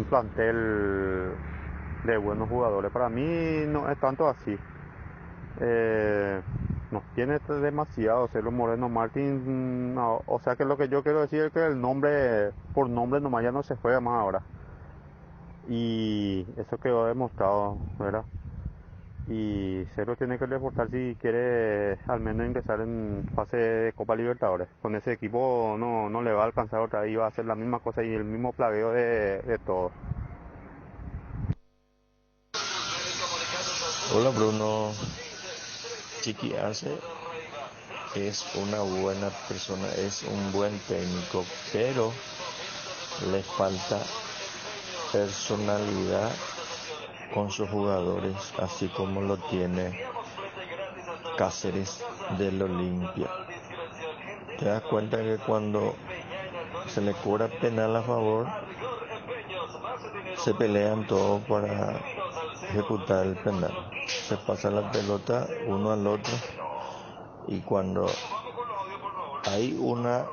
plantel de buenos jugadores. Para mí no es tanto así. Nos tiene demasiado Cerro Moreno Martín. No, o sea que lo que yo quiero decir es que el nombre, por nombre nomás ya no se juega más ahora. Y eso quedó demostrado, ¿verdad? Y Cerro tiene que reforzar si quiere al menos ingresar en fase de Copa Libertadores. Con ese equipo no le va a alcanzar otra vez, va a hacer la misma cosa y el mismo plagueo de todo. Hola Bruno, Chiqui Arce es una buena persona, es un buen técnico, pero le falta personalidad con sus jugadores, así como lo tiene Cáceres del Olimpia. Te das cuenta que cuando se le cobra penal a favor, se pelean todos para ejecutar el penal. Se pasa la pelota uno al otro y cuando hay una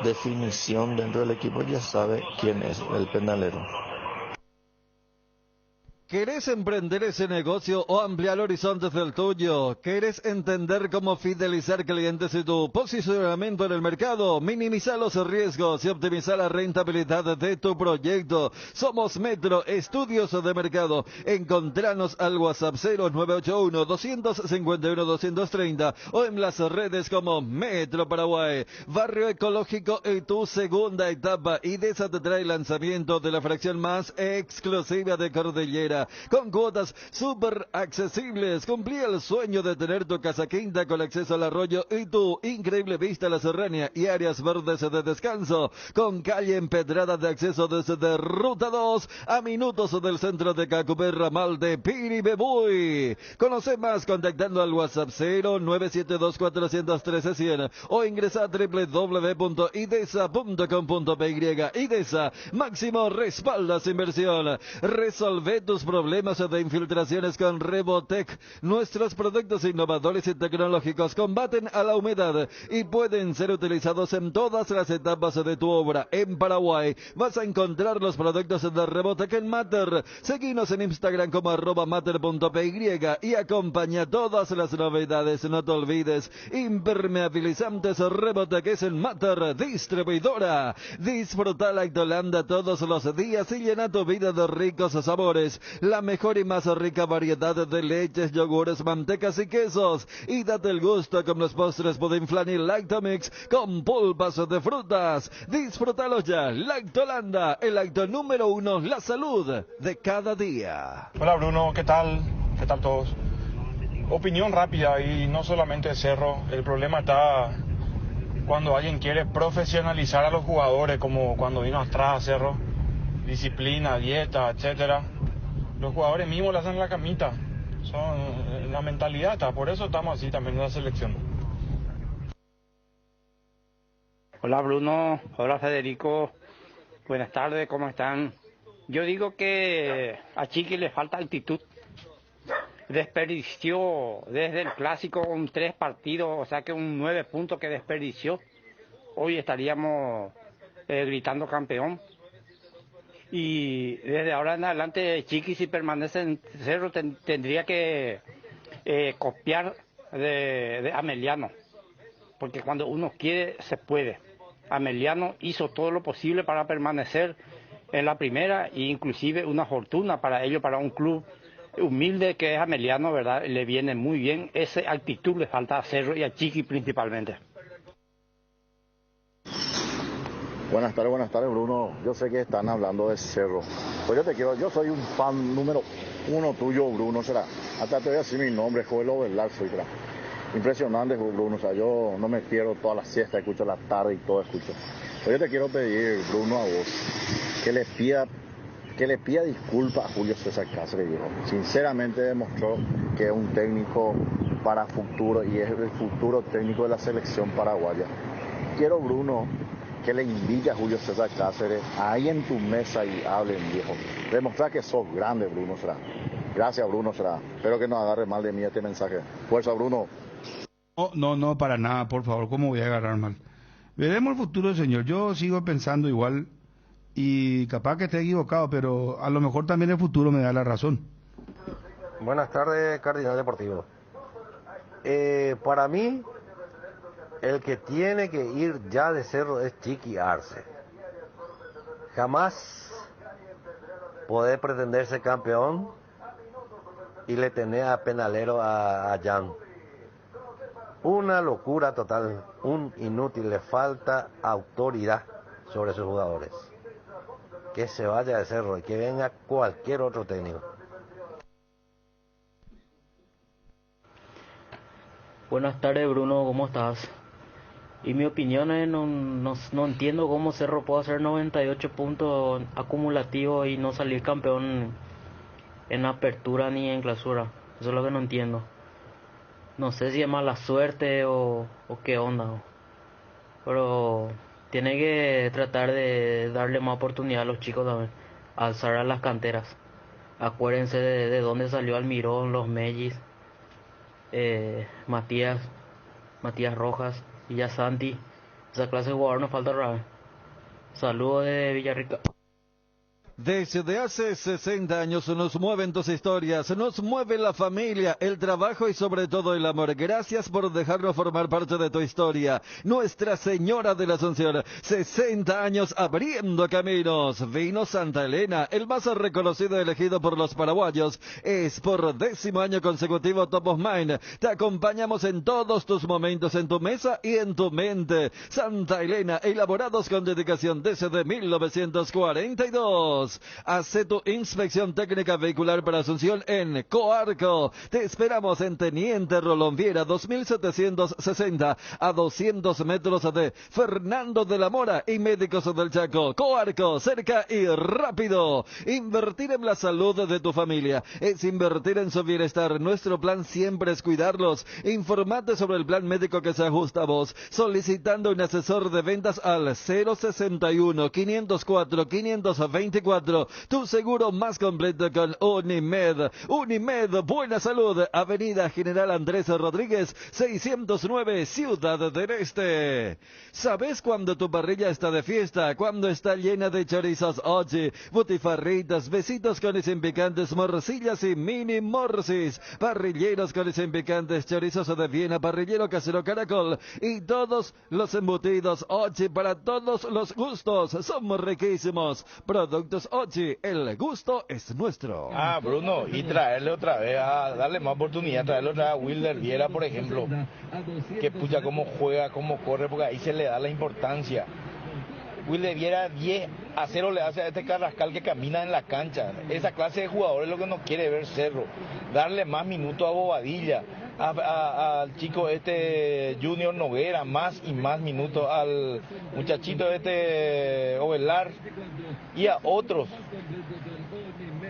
definición dentro del equipo ya sabe quién es el penalero. ¿Querés emprender ese negocio o ampliar horizontes del tuyo? ¿Querés entender cómo fidelizar clientes y tu posicionamiento en el mercado? Minimizar los riesgos y optimizar la rentabilidad de tu proyecto. Somos Metro Estudios de Mercado. Encontranos al WhatsApp 0981-251-230 o en las redes como Metro Paraguay. Barrio Ecológico y tu segunda etapa. IDESA te trae el lanzamiento de la fracción más exclusiva de Cordillera. Con cuotas súper accesibles. Cumplí el sueño de tener tu casa quinta con acceso al arroyo y tu increíble vista a la serranía y áreas verdes de descanso. Con calle empedrada de acceso desde Ruta 2 a minutos del centro de Cacupé, ramal de Piribebuy. Conoce más contactando al WhatsApp 0972-413-100 o ingresa a www.idesa.com.py. IDESA, máximo respaldas inversión. Resolve tus problemas de infiltraciones con Rebotec. Nuestros productos innovadores y tecnológicos combaten a la humedad y pueden ser utilizados en todas las etapas de tu obra. En Paraguay vas a encontrar los productos de Rebotec en Mater. Seguinos en Instagram como @mater.py y acompaña todas las novedades. No te olvides, impermeabilizantes Rebotec es en Mater, distribuidora. Disfruta Lactolanda todos los días y llena tu vida de ricos sabores. La mejor y más rica variedad de leches, yogures, mantecas y quesos. Y date el gusto con los postres Pudding Flan y Lactomix con pulpas de frutas. Disfrútalo ya. Lactolanda, el lacto número 1, la salud de cada día. Hola Bruno, ¿qué tal? ¿Qué tal todos? Opinión rápida y no solamente Cerro. El problema está cuando alguien quiere profesionalizar a los jugadores, como cuando vino atrás a Cerro. Disciplina, dieta, etcétera. Los jugadores mismos le hacen la camita. La mentalidad está, por eso estamos así también en la selección. Hola Bruno, hola Federico, buenas tardes, ¿cómo están? Yo digo que a Chiqui le falta actitud. Desperdició desde el clásico un 3 partidos, o sea que un 9 puntos que desperdició. Hoy estaríamos gritando campeón. Y desde ahora en adelante Chiqui, si permanece en Cerro, tendría que copiar de Ameliano, porque cuando uno quiere se puede. Ameliano hizo todo lo posible para permanecer en la primera e inclusive una fortuna para ello, para un club humilde que es Ameliano, ¿verdad? Le viene muy bien. Esa actitud le falta a Cerro y a Chiqui principalmente. Buenas tardes Bruno. Yo sé que están hablando de Cerro. Pues yo soy un fan número 1 tuyo, Bruno. Hasta te voy a decir mi nombre, Joel Ovelar, soy. Impresionante, Bruno. O sea, yo no me pierdo toda la siesta, escucho la tarde y todo escucho. Pues yo te quiero pedir, Bruno, a vos, que le pida disculpas a Julio César Cáceres, viejo. Sinceramente demostró que es un técnico para futuro y es el futuro técnico de la selección paraguaya. Quiero, Bruno, que le invite a Julio César Cáceres ahí en tu mesa y hablen, viejo. Demostrar que sos grande, Bruno, será. Gracias, Bruno, será. Espero que no agarre mal de mí este mensaje. Fuerza, Bruno. No, para nada, por favor, ¿cómo voy a agarrar mal? Veremos el futuro, señor. Yo sigo pensando igual y capaz que esté equivocado, pero a lo mejor también el futuro me da la razón. Buenas tardes, Cardinal Deportivo. Para mí, el que tiene que ir ya de Cerro es Chiqui Arce. Jamás poder pretender ser campeón y le tener a penalero a Jan. Una locura total, un inútil, le falta autoridad sobre sus jugadores. Que se vaya de Cerro y que venga cualquier otro técnico. Buenas tardes, Bruno, ¿cómo estás? Y mi opinión es, no entiendo cómo Cerro puede hacer 98 puntos acumulativos y no salir campeón en apertura ni en clausura. Eso es lo que no entiendo. No sé si es mala suerte o qué onda. Pero tiene que tratar de darle más oportunidad a los chicos también. Alzar a las canteras. Acuérdense de dónde salió Almirón, los Mellis, Matías Rojas y ya Santi. Esa clase de jugador nos falta raro. Saludos de Villarrica. Desde hace 60 años nos mueven tus historias, nos mueve la familia, el trabajo y sobre todo el amor. Gracias por dejarnos formar parte de tu historia. Nuestra Señora de la Asunción, 60 años abriendo caminos. Vino Santa Elena, el más reconocido elegido por los paraguayos. Es por 10º año consecutivo Top of Mind. Te acompañamos en todos tus momentos, en tu mesa y en tu mente. Santa Elena, elaborados con dedicación desde 1942. Hace tu inspección técnica vehicular para Asunción en Coarco. Te esperamos en Teniente Rolón Viera, 2760, a 200 metros de Fernando de la Mora y Médicos del Chaco. Coarco, cerca y rápido. Invertir en la salud de tu familia es invertir en su bienestar. Nuestro plan siempre es cuidarlos. Informate sobre el plan médico que se ajusta a vos, solicitando un asesor de ventas al 061 504 524 24. Tu seguro más completo con Unimed. Unimed, buena salud. Avenida General Andrés Rodríguez, 609, Ciudad del Este. ¿Sabes cuándo tu parrilla está de fiesta? Cuando está llena de chorizos Ochi, butifarritas, besitos con y sin picantes, morcillas y mini morcis, parrilleros con y sin picantes, chorizos de Viena, parrillero casero Caracol y todos los embutidos Ochi para todos los gustos. Somos riquísimos. Productos Ochi, el gusto es nuestro. Bruno, y traerle otra vez, darle más oportunidad, traerle otra vez a Wilder Viera, por ejemplo, que pucha cómo juega, cómo corre, porque ahí se le da la importancia. Wilder Viera 10-0 le hace a este Carrascal que camina en la cancha. Esa clase de jugadores es lo que no quiere ver Cerro. Darle más minutos a Bobadilla, al chico Junior Noguera, más y más minutos, al muchachito Ovelar y a otros.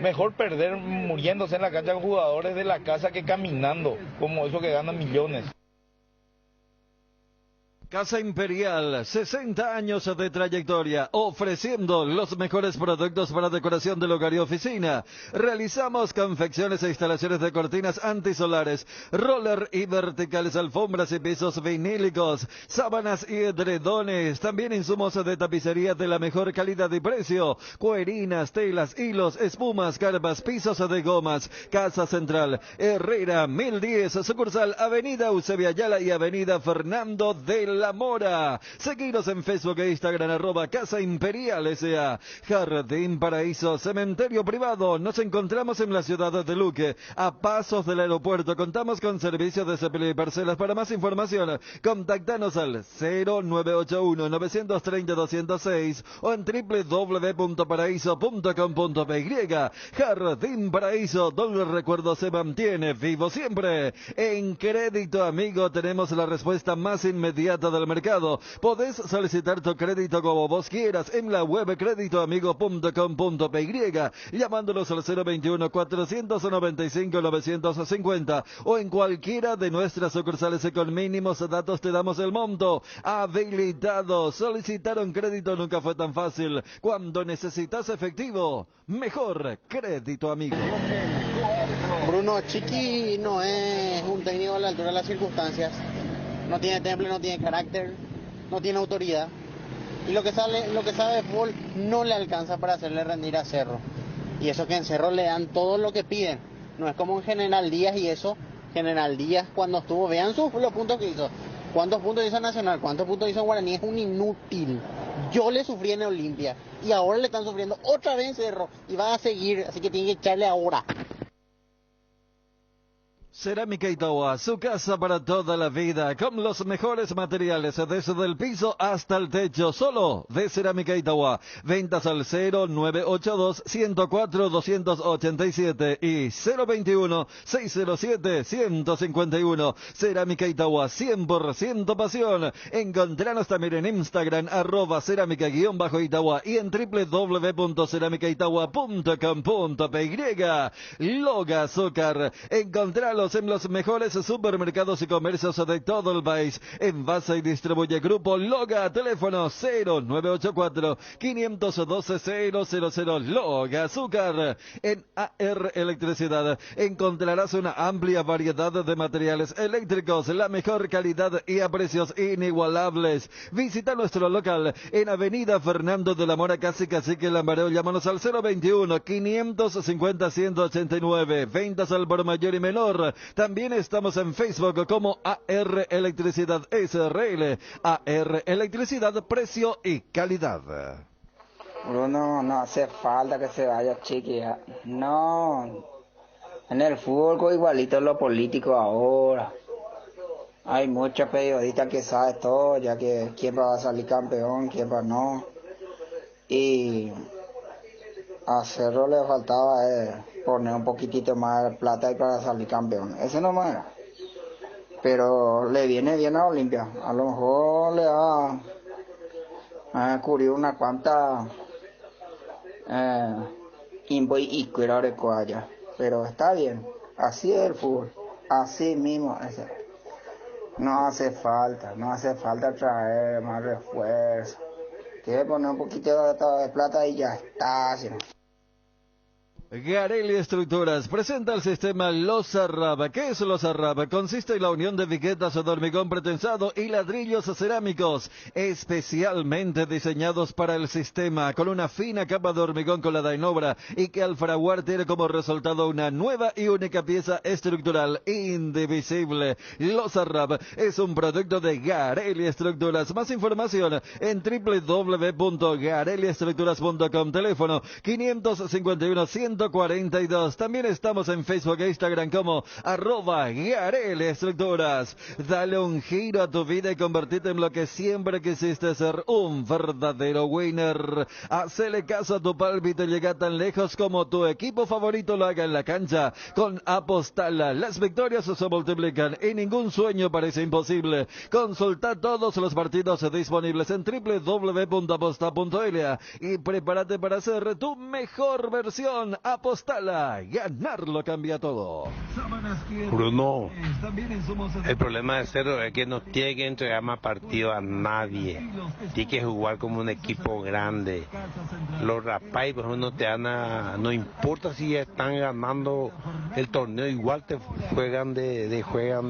Mejor perder muriéndose en la cancha con jugadores de la casa que caminando, como esos que ganan millones. Casa Imperial, 60 años de trayectoria, ofreciendo los mejores productos para decoración del hogar y oficina. Realizamos confecciones e instalaciones de cortinas antisolares, roller y verticales, alfombras y pisos vinílicos, sábanas y edredones. También insumos de tapicería de la mejor calidad y precio, cuerinas, telas, hilos, espumas, carpas, pisos de gomas. Casa Central, Herrera 1010, sucursal Avenida Eusebio Ayala y Avenida Fernando de la Mora. Seguinos en Facebook e Instagram, @Casa Imperial S.A. Jardín Paraíso, cementerio privado. Nos encontramos en la ciudad de Luque, a pasos del aeropuerto. Contamos con servicios de sepelio y parcelas. Para más información, contactanos al 0981-930-206 o en www.paraíso.com.py. Jardín Paraíso, donde el recuerdo se mantiene vivo siempre. En Crédito Amigo tenemos la respuesta más inmediata del mercado. Podés solicitar tu crédito como vos quieras en la web creditoamigo.com.py, llamándolos al 021-495-950 o en cualquiera de nuestras sucursales. Con mínimos datos te damos el monto. Habilitado. Solicitar un crédito nunca fue tan fácil. Cuando necesitas efectivo, mejor Crédito Amigo. Bruno, Chiqui no es un técnico a la altura de las circunstancias. No tiene temple, no tiene carácter, no tiene autoridad. Y lo que sabe de fútbol no le alcanza para hacerle rendir a Cerro. Y eso que en Cerro le dan todo lo que piden. No es como en General Díaz y eso. General Díaz cuando estuvo, vean los puntos que hizo. ¿Cuántos puntos hizo Nacional? ¿Cuántos puntos hizo en Guaraní? Es un inútil. Yo le sufrí en Olimpia. Y ahora le están sufriendo otra vez en Cerro. Y va a seguir, así que tiene que echarle ahora. Cerámica Itaúa, su casa para toda la vida, con los mejores materiales, desde el piso hasta el techo, solo de Cerámica Itaúa. Ventas al 0982-104-287 y 021-607-151. Cerámica Itaúa, 100% pasión. Encontranos también en Instagram, @cerámica_Itaúa y en www.ceramicaitaua.com.py. Loga Azúcar, encontralo en los mejores supermercados y comercios de todo el país. Envasa y distribuye Grupo Loga. Teléfono 0984-512-000. Loga Azúcar. En AR Electricidad encontrarás una amplia variedad de materiales eléctricos, la mejor calidad y a precios inigualables. Visita nuestro local en Avenida Fernando de la Mora, casi Cacique Lambareo. Llámanos al 021-550-189. Ventas al por mayor y menor. También estamos en Facebook como AR Electricidad SRL. AR Electricidad, precio y calidad. Bruno, no hace falta que se vaya Chiqui. No, en el fútbol igualito lo político ahora. Hay muchos periodistas que saben todo, ya que quién va a salir campeón, quién va no. Y a Cerro le faltaba poner un poquitito más de plata para salir campeón. Ese no más. Pero le viene bien a Olimpia. A lo mejor le va a cubrir una cuanta invoy y cuidar de cuaya. Pero está bien. Así es el fútbol. Así mismo. No hace falta traer más refuerzo. Quiere poner un poquito de plata y ya está. ¿Sí? Garelli Estructuras presenta el sistema Losarrab. ¿Qué es Losarrab? Consiste en la unión de viquetas de hormigón pretensado y ladrillos cerámicos, especialmente diseñados para el sistema, con una fina capa de hormigón colada en obra y que al fraguar tiene como resultado una nueva y única pieza estructural indivisible. Losarrab es un producto de Garelli Estructuras. Más información en www.garelliestructuras.com. Teléfono 551-142. También estamos en Facebook e Instagram como @Garelli Estructuras. Dale un giro a tu vida y convertirte en lo que siempre quisiste ser, un verdadero winner. Hacele caso a tu pálpito y llega tan lejos como tu equipo favorito lo haga en la cancha. Con Apostala, las victorias se multiplican y ningún sueño parece imposible. Consulta todos los partidos disponibles en www.aposta.la y prepárate para hacer tu mejor versión. Apostala, ganarlo cambia todo. Bruno, el problema de Cerro es que no tiene que entregar más partido a nadie. Tiene que jugar como un equipo grande. Los Rapay, por ejemplo, no importa si están ganando el torneo, igual te juegan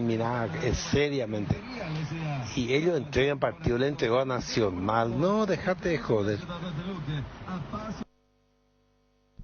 mira, seriamente. Y ellos entregan partido, le entregó a Nacional. No, déjate de joder.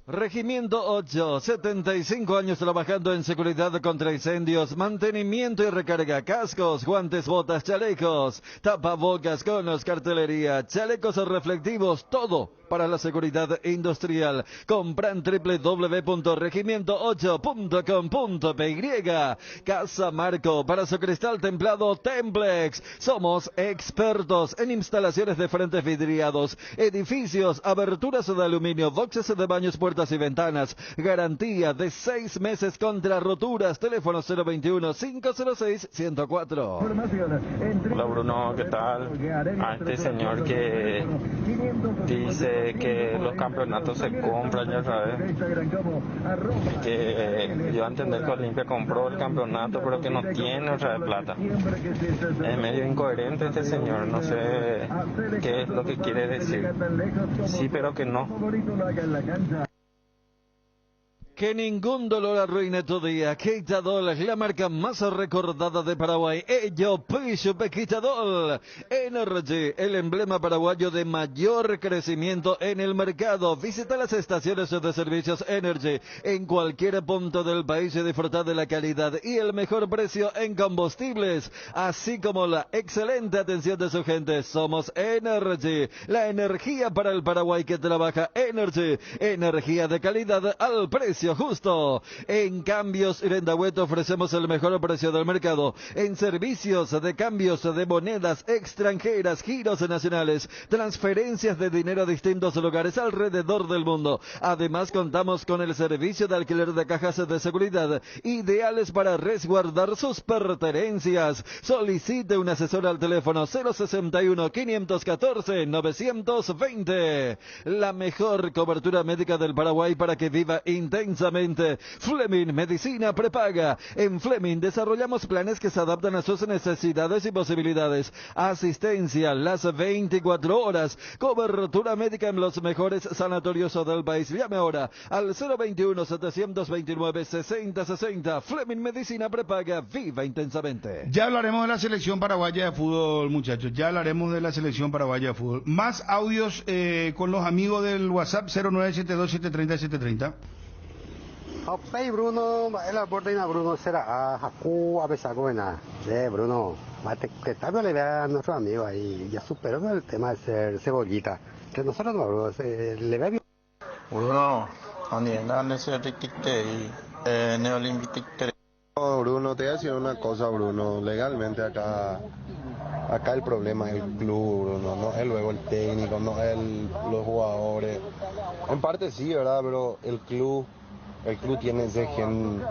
Regimiento 8, 75 años trabajando en seguridad contra incendios, mantenimiento y recarga, cascos, guantes, botas, chalecos, tapabocas, conos, cartelería, chalecos reflectivos, todo para la seguridad industrial. Compra en www.regimiento8.com.py. Casa Marco, para su cristal templado Templex. Somos expertos en instalaciones de frentes vidriados, edificios, aberturas de aluminio, boxes de baños, puertas y ventanas. Garantía de 6 meses contra roturas. Teléfono 021-506-104. Hola Bruno, ¿qué tal? A este señor que dice que los campeonatos se compran, ya sabes, que yo a entender que Olimpia compró el campeonato pero que no tiene otra vez plata. Es medio incoherente este señor, no sé qué es lo que quiere decir. Sí, pero que no. Que ningún dolor arruine tu día. Quitadol es la marca más recordada de Paraguay. Ello, Pishupe Quitadol. Energy, el emblema paraguayo de mayor crecimiento en el mercado. Visita las estaciones de servicios Energy en cualquier punto del país y disfruta de la calidad y el mejor precio en combustibles, así como la excelente atención de su gente. Somos Energy, la energía para el Paraguay que trabaja. Energy, energía de calidad al precio justo. En Cambios Irendahuete ofrecemos el mejor precio del mercado. En servicios de cambios de monedas extranjeras, giros nacionales, transferencias de dinero a distintos lugares alrededor del mundo. Además contamos con el servicio de alquiler de cajas de seguridad, ideales para resguardar sus pertenencias. Solicite un asesor al teléfono 061-514-920. La mejor cobertura médica del Paraguay para que viva intensamente. Fleming Medicina Prepaga. En Fleming desarrollamos planes que se adaptan a sus necesidades y posibilidades. Asistencia las 24 horas. Cobertura médica en los mejores sanatorios del país. Llame ahora al 021-729-6060. Fleming Medicina Prepaga. Viva intensamente. Ya hablaremos de la selección paraguaya de fútbol, muchachos. Ya hablaremos de la selección paraguaya de fútbol. Más audios con los amigos del WhatsApp 0972-730-730. Hey Bruno, el aporte de Bruno será a pesar de Bruno, que tal vez le vea a nuestro amigo ahí, ya superó el tema de ser cebollita, que nosotros no, Bruno, le ve bien. Bruno, Bruno, te voy a decir una cosa, Bruno, legalmente acá el problema es el club, Bruno, no es luego el técnico, no es los jugadores, en parte sí, ¿verdad? Pero el club tiene ese gen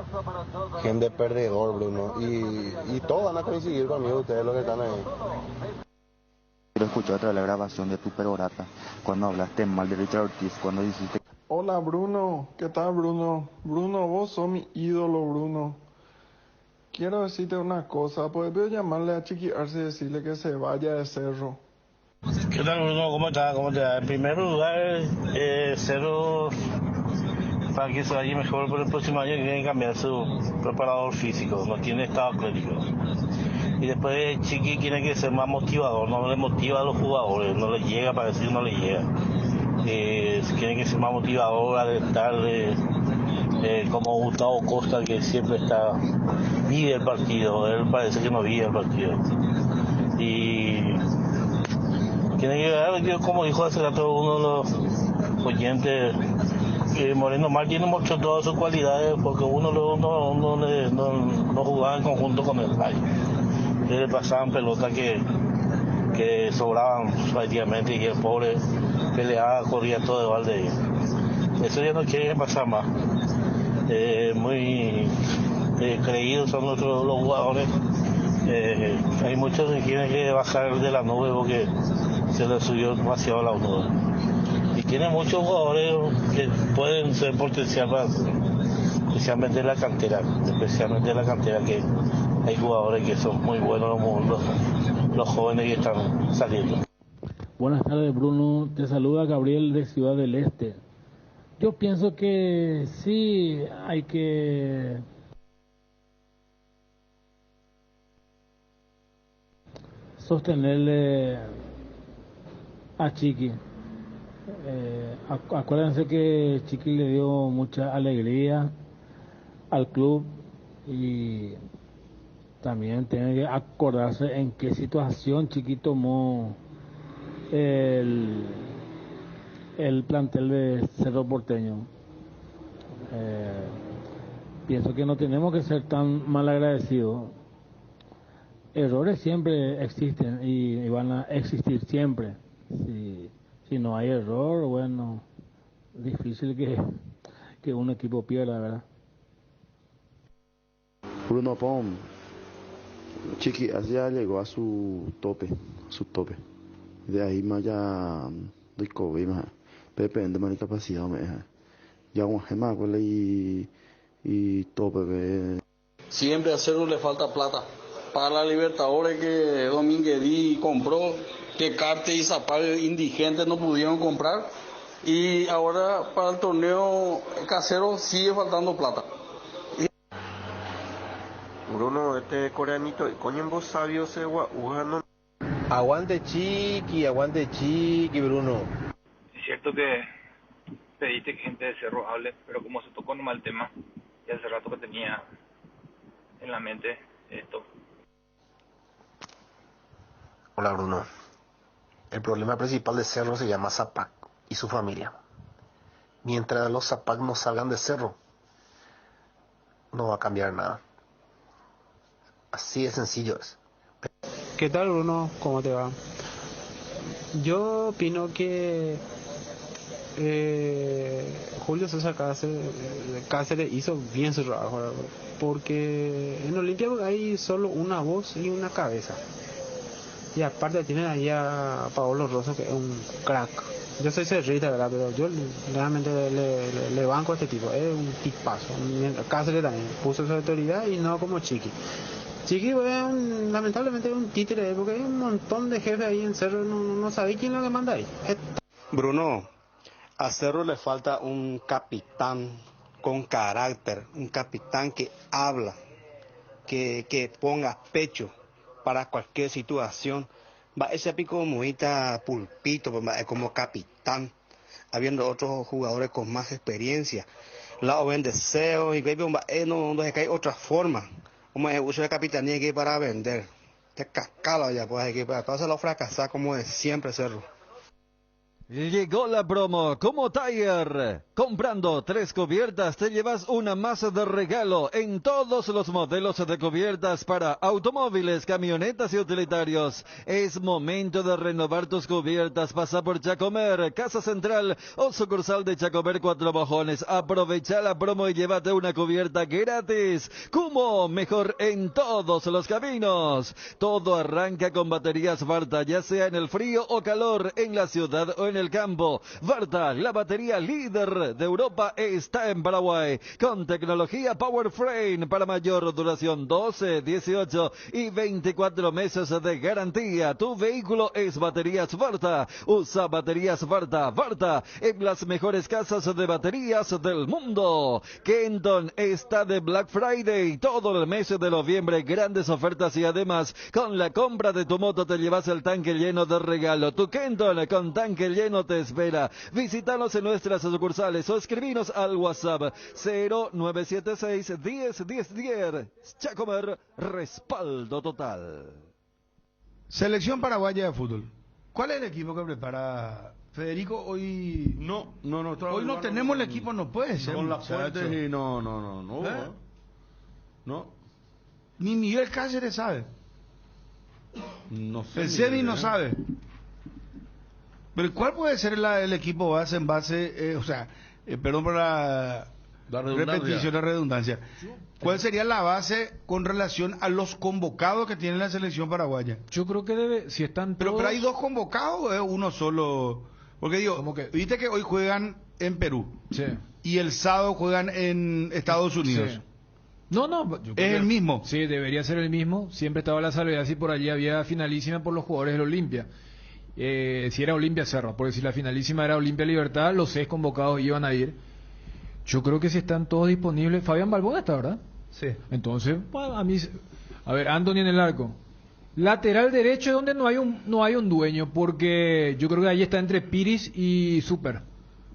de perdedor, Bruno, y todos van a coincidir conmigo, ustedes los que están ahí. Quiero escuchar otra vez la grabación de tu perorata, cuando hablaste mal de Richard Ortiz, cuando dijiste... Hola Bruno, ¿qué tal Bruno? Bruno, vos sos mi ídolo, Bruno. Quiero decirte una cosa, ¿puedo llamarle a Chiqui Arce y decirle que se vaya de Cerro? ¿Qué tal Bruno? ¿Cómo estás? En primer lugar, Cerro para que se vaya mejor por el próximo año, tiene que cambiar su preparador físico, no tiene estado atlético. Y después Chiqui tiene que ser más motivador, no le motiva a los jugadores, no le llega, para decir no le llega. Tiene que ser más motivador, alentarle, como Gustavo Costa, que siempre vive el partido, él parece que no vive el partido. Y tiene que ver, como dijo hace rato uno de los oyentes, Moreno Mar tiene mucho todas sus cualidades, porque uno no jugaba en conjunto con él. Le pasaban pelotas que sobraban prácticamente, y el pobre peleaba, corría todo de balde. Eso ya no quiere pasar más. Muy creídos son los jugadores. Hay muchos que quieren que bajar de la nube porque se les subió demasiado la nube. Y tiene muchos jugadores que pueden ser potencial para, especialmente en la cantera, que hay jugadores que son muy buenos, los jóvenes que están saliendo. Buenas tardes, Bruno. Te saluda Gabriel de Ciudad del Este. Yo pienso que sí hay que sostenerle a Chiqui. Acuérdense que Chiqui le dio mucha alegría al club y también tiene que acordarse en qué situación Chiqui tomó el plantel de Cerro Porteño. Pienso que no tenemos que ser tan mal agradecidos. Errores siempre existen y van a existir siempre. Si no hay error, bueno, difícil que un equipo pierda, ¿verdad? Bruno Pom, Chiqui ya llegó a su tope. De ahí más ya doy COVID más, depende de mi capacidad más. Ya un más y tope. Siempre a Cerro le falta plata. Para la Libertadores que Dominguez compró, que Carte y Zapal indigentes no pudieron comprar, y ahora para el torneo casero sigue faltando plata. Bruno, este coreanito, coño en vos sabio se no. Aguante Chiqui, Bruno. Es cierto que pediste que gente de Cerro hable, pero como se tocó nomás el tema, ya hace rato que tenía en la mente esto. Hola Bruno. El problema principal de Cerro se llama Zapac y su familia. Mientras los Zapac no salgan de Cerro, no va a cambiar nada. Así de sencillo es. ¿Qué tal, Bruno? ¿Cómo te va? Yo opino que Julio César Cáceres hizo bien su trabajo, porque en Olimpia hay solo una voz y una cabeza. Y aparte tienen ahí a Paolo Rosso, que es un crack. Yo soy cerrista, ¿verdad? Pero yo realmente le banco a este tipo. Es un tipazo. Cáceres también puso su autoridad y no como Chiqui. Chiqui, lamentablemente es un títere, porque hay un montón de jefes ahí en Cerro, no sabéis quién es lo que manda ahí. Bruno, a Cerro le falta un capitán con carácter, un capitán que habla, que ponga pecho para cualquier situación. Va ese pico muita pulpito como capitán, habiendo otros jugadores con más experiencia. La ven deseo y no se cae otra forma. Como el uso de capitanía que para vender. Te cascalo ya, pues que para todo se lo fracasar como de siempre Cerro. Llegó la promo como Tiger. Comprando 3 cubiertas te llevas una más de regalo en todos los modelos de cubiertas para automóviles, camionetas y utilitarios. Es momento de renovar tus cubiertas. Pasa por Chacomer, Casa Central o sucursal de Chacomer 4 Mojones. Aprovecha la promo y llévate una cubierta gratis. Kumo, mejor en todos los caminos. Todo arranca con baterías Varta, ya sea en el frío o calor, en la ciudad o en en el campo. Varta, la batería líder de Europa, está en Paraguay, con tecnología Power Frame para mayor duración, 12, 18 y 24 meses de garantía. Tu vehículo es baterías Varta. Usa baterías Varta. Varta, en las mejores casas de baterías del mundo. Kenton está de Black Friday todo el mes de noviembre, grandes ofertas y además con la compra de tu moto te llevas el tanque lleno de regalo. Tu Kenton con tanque lleno te espera. Visítanos en nuestras sucursales o escribinos al WhatsApp 0976 10 10 10. Chacomer, respaldo total. Selección paraguaya de fútbol. ¿Cuál es el equipo que prepara Federico hoy? No. Hoy no tenemos el equipo, no puede ser. Con las fuentes y no. No. Ni Miguel Cáceres sabe. No sé. El CEDI no sabe. Pero ¿cuál puede ser el equipo base en base, perdón por la repetición de redundancia? ¿Cuál sería la base con relación a los convocados que tiene la selección paraguaya? Yo creo que debe, si están todos... Pero hay dos convocados o es uno solo. Porque digo, viste que hoy juegan en Perú. Sí. Y el sábado juegan en Estados Unidos. Sí. No, es el mismo. Sí, debería ser el mismo. Siempre estaba la salvedad si por allí había finalísima por los jugadores del Olimpia. Si era Olimpia Cerro, porque si la finalísima era Olimpia Libertad, los 6 convocados iban a ir. Yo creo que si están todos disponibles. Fabián Balbona está, ¿verdad? Sí. Entonces, a ver, Anthony en el arco. Lateral derecho es donde no hay un dueño, porque yo creo que ahí está entre Piris y Super.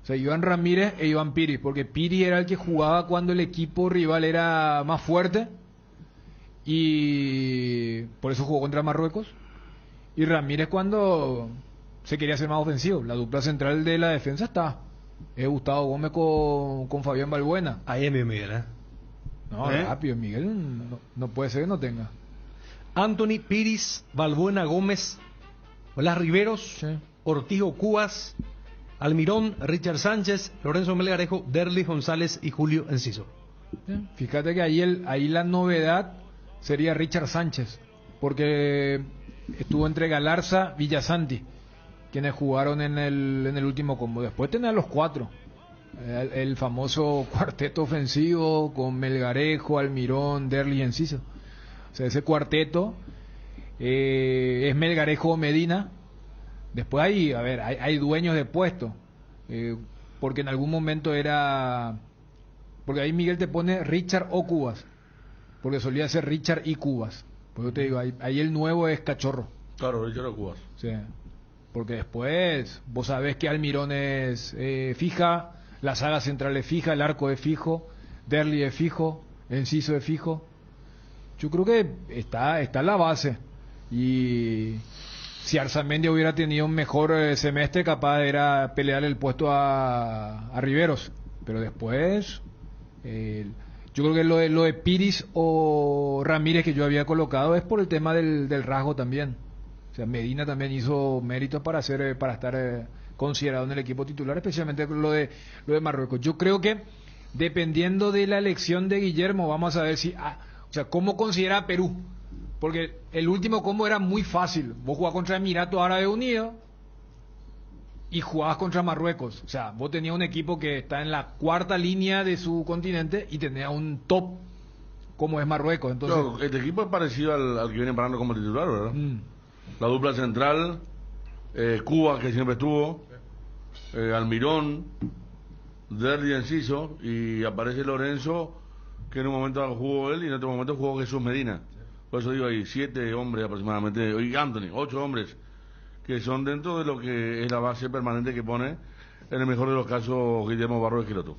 O sea, Iván Ramírez e Iván Piris, porque Piris era el que jugaba cuando el equipo rival era más fuerte y por eso jugó contra Marruecos. Y Ramírez cuando se quería hacer más ofensivo. La dupla central de la defensa está. Es Gustavo Gómez con Fabián Balbuena. Ahí es Miguel, ¿eh? No, rápido, Miguel no puede ser que no tenga. Anthony, Piris, Balbuena, Gómez, Blas Riveros, sí. Ortiz Cubas, Almirón, Richard Sánchez, Lorenzo Melgarejo, Derlis González y Julio Enciso. Sí. Fíjate que ahí la novedad sería Richard Sánchez, porque estuvo entre Galarza, Villasanti, quienes jugaron en el último combo. Después tenía los 4. El famoso cuarteto ofensivo con Melgarejo, Almirón, Derlis y Enciso. O sea, ese cuarteto es Melgarejo o Medina. Después hay dueños de puesto, porque en algún momento era... Porque ahí Miguel te pone Richard o Cubas, porque solía ser Richard y Cubas. Por eso te digo, ahí el nuevo es Cachorro. Claro, Richard o Cubas. Sí, porque después vos sabés que Almirón es fija, la saga central es fija, el arco es fijo, Derli es fijo, Enciso es fijo. Yo creo que está la base. Y si Arzamendi hubiera tenido un mejor semestre, capaz era pelear el puesto a Riveros. Pero después, yo creo que lo de Piris o Ramírez que yo había colocado es por el tema del rasgo también. O sea, Medina también hizo méritos para estar considerado en el equipo titular, especialmente lo de Marruecos. Yo creo que dependiendo de la elección de Guillermo, vamos a ver si... o sea, ¿cómo considera a Perú? Porque el último combo era muy fácil. Vos jugabas contra Emiratos Árabes Unidos y jugabas contra Marruecos. O sea, vos tenías un equipo que está en la 4ª línea de su continente y tenías un top como es Marruecos. Entonces, no, este equipo es parecido al que viene parando como titular, ¿verdad? La dupla central, Cuba, que siempre estuvo, Almirón, Derli Enciso, y aparece Lorenzo, que en un momento jugó él y en otro momento jugó Jesús Medina. Por eso digo ahí, 7 hombres aproximadamente, y Anthony, 8 hombres, que son dentro de lo que es la base permanente que pone, en el mejor de los casos, Guillermo Barro Esquiloto.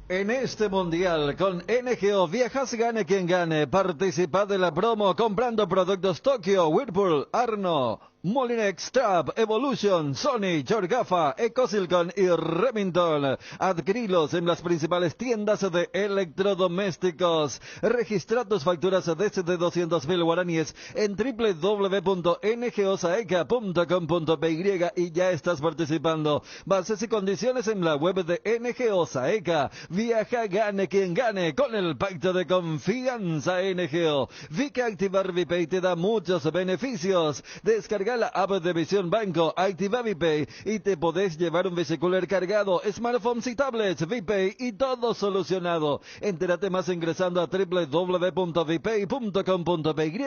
En este mundial, con NGO Viajas, gane quien gane. Participa de la promo comprando productos Tokio, Whirlpool, Arno, Molinex, Trap, Evolution, Sony, Jorgafa, Ecosilicon y Remington. Adquirilos en las principales tiendas de electrodomésticos. Registra tus facturas desde 200.000 guaraníes en www.ngosaeca.com.py y ya estás participando. Bases y condiciones en la web de NGO Saeca. Viaja, gane quien gane con el pacto de confianza NGO. Vi que activar VPay te da muchos beneficios. Descarga Descarga la app de Visión Banco, activa VPay y te podés llevar un vehicular cargado, smartphones y tablets, VPay y todo solucionado. Entérate más ingresando a www.vpay.com.py.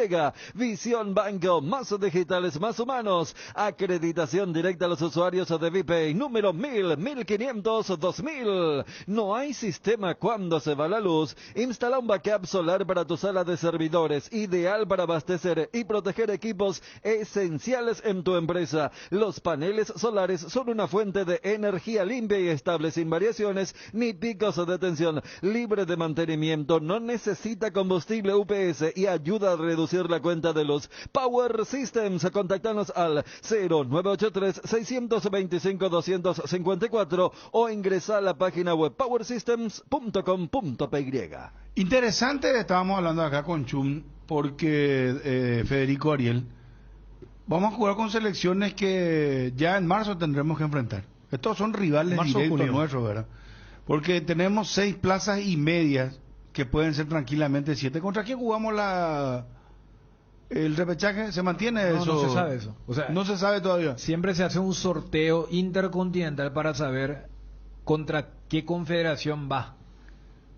Visión Banco, más digitales, más humanos. Acreditación directa a los usuarios de VPay, número 1000, 1500, 2000. No hay sistema cuando se va la luz. Instala un backup solar para tu sala de servidores, ideal para abastecer y proteger equipos esenciales en tu empresa. Los paneles solares son una fuente de energía limpia y estable, sin variaciones ni picos de tensión, libre de mantenimiento, no necesita combustible UPS y ayuda a reducir la cuenta de luz. Power Systems, contactanos al 0983-625-254 o ingresa a la página web powersystems.com.py. Interesante, estábamos hablando acá con Chum, porque Federico Ariel, vamos a jugar con selecciones que ya en marzo tendremos que enfrentar. Estos son rivales directos nuestros, ¿verdad? Porque tenemos 6 plazas y medias que pueden ser tranquilamente 7. ¿Contra quién jugamos el repechaje? ¿Se mantiene eso? No se sabe eso. O sea, no se sabe todavía. Siempre se hace un sorteo intercontinental para saber contra qué confederación va.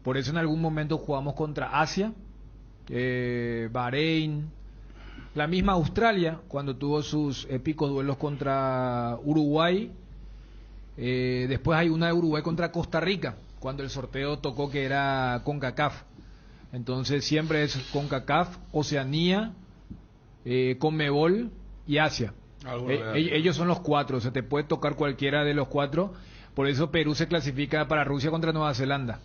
Por eso en algún momento jugamos contra Asia, Bahrein, la misma Australia, cuando tuvo sus épicos duelos contra Uruguay. Después hay una de Uruguay contra Costa Rica, cuando el sorteo tocó que era CONCACAF. Entonces siempre es CONCACAF, Oceanía, CONMEBOL y Asia. Ellos son los 4, o sea, te puede tocar cualquiera de los 4. Por eso Perú se clasifica para Rusia contra Nueva Zelanda.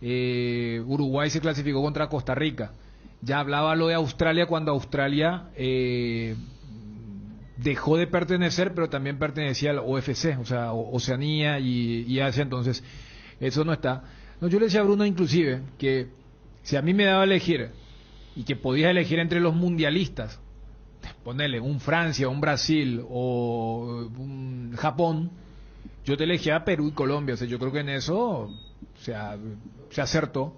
Uruguay se clasificó contra Costa Rica. Ya hablaba lo de Australia cuando Australia dejó de pertenecer, pero también pertenecía al OFC, o sea, Oceanía y Asia. Entonces eso no está. No, yo le decía a Bruno inclusive que si a mí me daba a elegir y que podías elegir entre los mundialistas, ponele un Francia, un Brasil o un Japón, yo te elegía Perú y Colombia. O sea, yo creo que en eso se acertó,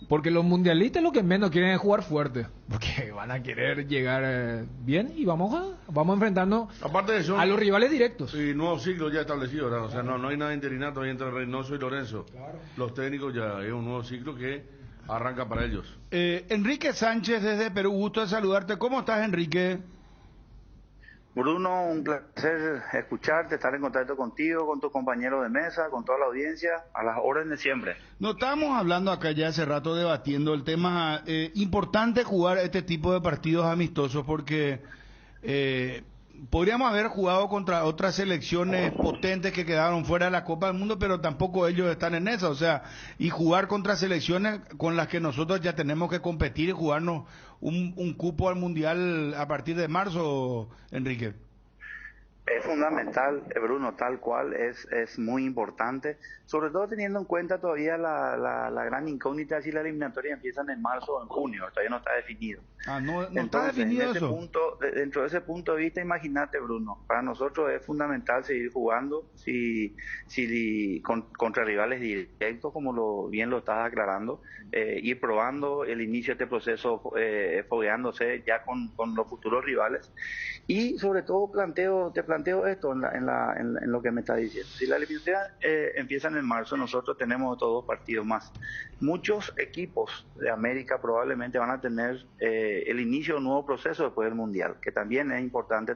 porque los mundialistas lo que menos quieren es jugar fuerte, porque van a querer llegar bien y vamos a enfrentarnos aparte de eso, a los rivales directos. Y nuevo ciclo ya establecido, ¿verdad? O sea, no hay nada interinato ahí entre Reynoso y Lorenzo. Claro. Los técnicos ya es un nuevo ciclo que arranca para ellos. Enrique Sánchez desde Perú, gusto de saludarte. ¿Cómo estás, Enrique? Bruno, un placer escucharte, estar en contacto contigo, con tus compañeros de mesa, con toda la audiencia, a las órdenes de siempre. No, estábamos hablando acá ya hace rato, debatiendo el tema, importante jugar este tipo de partidos amistosos, porque podríamos haber jugado contra otras selecciones potentes que quedaron fuera de la Copa del Mundo, pero tampoco ellos están en esa, o sea, y jugar contra selecciones con las que nosotros ya tenemos que competir y jugarnos un cupo al Mundial a partir de marzo, Enrique. Es fundamental, Bruno, tal cual, es muy importante, sobre todo teniendo en cuenta todavía la gran incógnita si la eliminatoria empiezan en marzo o en junio, todavía no está definido. No Entonces, está definido eso. Dentro de ese punto de vista, imagínate, Bruno, para nosotros es fundamental seguir jugando contra rivales directos, como bien lo estás aclarando, ir probando el inicio de este proceso, fogueándose ya con los futuros rivales, y sobre todo te planteo esto en lo que me está diciendo. Si la eliminatoria empiezan en marzo, nosotros tenemos estos 2 partidos más. Muchos equipos de América probablemente van a tener el inicio de un nuevo proceso después del Mundial, que también es importante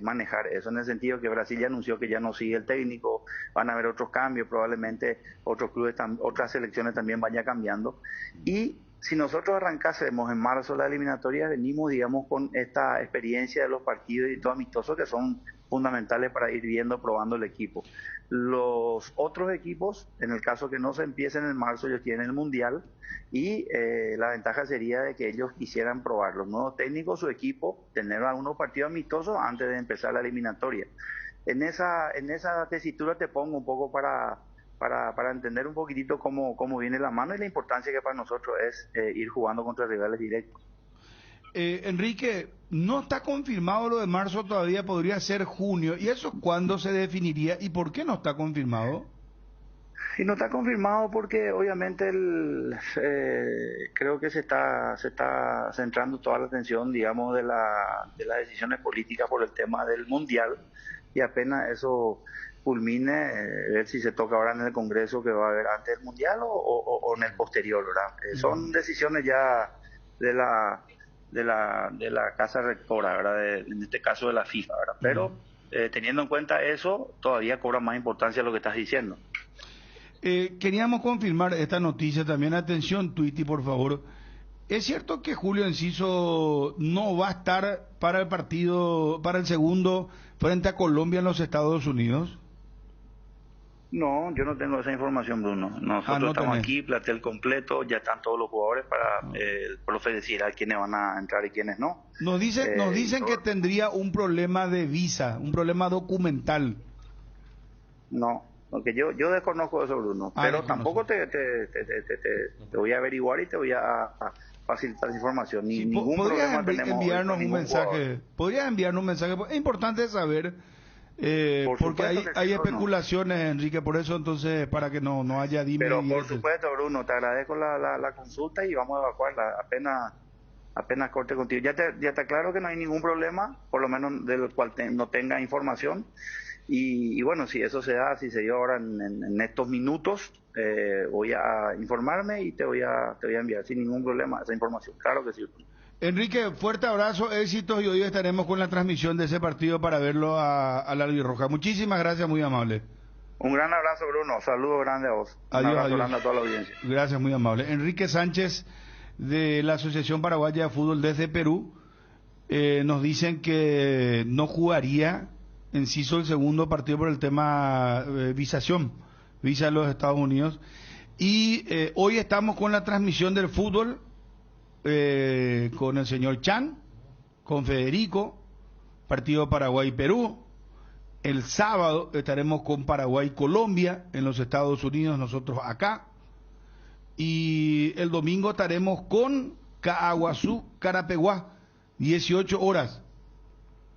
manejar eso, en el sentido que Brasil ya anunció que ya no sigue el técnico, van a haber otros cambios, probablemente otros clubes, otras selecciones también vayan cambiando, y si nosotros arrancásemos en marzo la eliminatoria, venimos, digamos, con esta experiencia de los partidos y todo amistosos que son fundamentales para ir viendo, probando el equipo. Los otros equipos, en el caso que no se empiecen en marzo, ellos tienen el Mundial y la ventaja sería de que ellos quisieran probar los nuevos técnicos, su equipo, tener algunos partidos amistosos antes de empezar la eliminatoria. En esa tesitura te pongo un poco para entender un poquitito cómo viene la mano y la importancia que para nosotros es ir jugando contra rivales directos. Enrique, no está confirmado lo de marzo todavía, podría ser junio. ¿Y eso cuándo se definiría y por qué no está confirmado? Y no está confirmado porque obviamente creo que se está centrando toda la atención, digamos, de las decisiones políticas por el tema del Mundial, y apenas eso culmine, ver si se toca ahora en el Congreso que va a haber antes del Mundial o en el posterior, ¿verdad? Son decisiones ya de la Casa Rectora, ¿verdad? En este caso de la FIFA, ¿verdad? Pero teniendo en cuenta eso, todavía cobra más importancia lo que estás diciendo. Queríamos confirmar esta noticia también. Atención, Twitty, por favor. ¿Es cierto que Julio Enciso no va a estar para el partido, para el segundo, frente a Colombia en los Estados Unidos? No, yo no tengo esa información, Bruno. Nosotros estamos aquí, plantel completo, ya están todos los jugadores para el profe decidirá quiénes van a entrar y quiénes no. Nos dicen que tendría un problema de visa, un problema documental. No, porque yo desconozco eso, Bruno, pero tampoco te voy a averiguar y te voy a facilitar esa información. Ningún problema tenemos. Enviarnos un mensaje. ¿Podrías enviarnos un mensaje? Es importante saber. Porque hay especulaciones, Enrique, por eso entonces, para que no haya dime. Pero por supuesto, Bruno, te agradezco la consulta y vamos a evacuarla apenas corte contigo. Ya te aclaro que no hay ningún problema, por lo menos del cual no tenga información. Y bueno, si eso se da, si se dio ahora en estos minutos, voy a informarme y te voy a enviar sin ningún problema esa información. Claro que sí. Enrique, fuerte abrazo, éxitos, y hoy estaremos con la transmisión de ese partido para verlo a la albirroja. Muchísimas gracias, muy amable. Un gran abrazo, Bruno. Saludos grande a vos. Adiós, un abrazo adiós. grande a toda la audiencia. Gracias, muy amable. Enrique Sánchez, de la Asociación Paraguaya de Fútbol desde Perú, nos dicen que no jugaría Enciso el segundo partido por el tema visa de los Estados Unidos. Y hoy estamos con la transmisión del fútbol, con el señor Chan, con Federico, partido Paraguay-Perú. El sábado estaremos con Paraguay-Colombia en los Estados Unidos, nosotros acá. Y el domingo estaremos con Caaguazú-Carapeguá, 18 horas.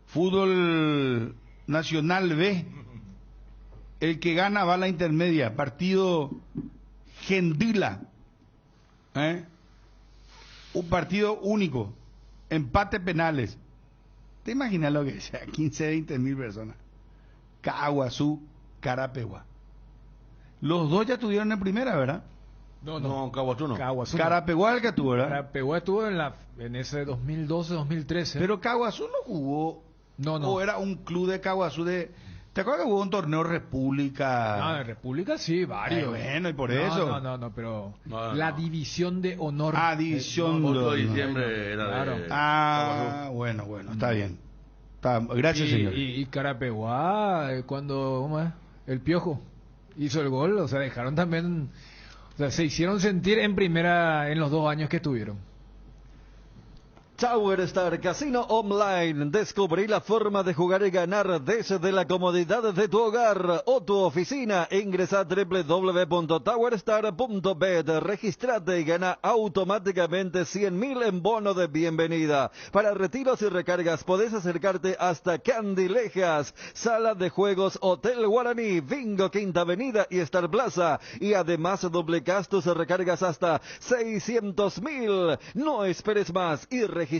Fútbol Nacional B. El que gana va a la intermedia. Partido Gendila. Un partido único. Empate penales. ¿Te imaginas lo que sea? 15, 20 mil personas. Caaguazú, Carapeguá. Los dos ya estuvieron en primera, ¿verdad? No, Caaguazú no. Carapeguá el que tuvo, ¿verdad? Carapeguá estuvo en ese 2012, 2013. Pero Caaguazú no jugó. No. O era un club de Caaguazú de... ¿Te acuerdas que hubo un torneo República? No, en República sí, varios. Bueno, y por eso. No, pero la división de honor. División de honor. 8 de diciembre era claro. Bueno, está bien. Gracias, señor. Y Carapeguá, cuando ¿cómo es? El Piojo hizo el gol, o sea, dejaron también, o sea, se hicieron sentir en primera en los 2 años que estuvieron. Tower Star Casino Online. Descubrí la forma de jugar y ganar desde la comodidad de tu hogar o tu oficina. Ingresa a www.towerstar.bet. Registrate y gana automáticamente 100.000 en bono de bienvenida. Para retiros y recargas podés acercarte hasta Candilejas, Sala de Juegos Hotel Guaraní, Bingo Quinta Avenida y Star Plaza. Y además duplicas tus recargas hasta 600.000. No esperes más y regístrate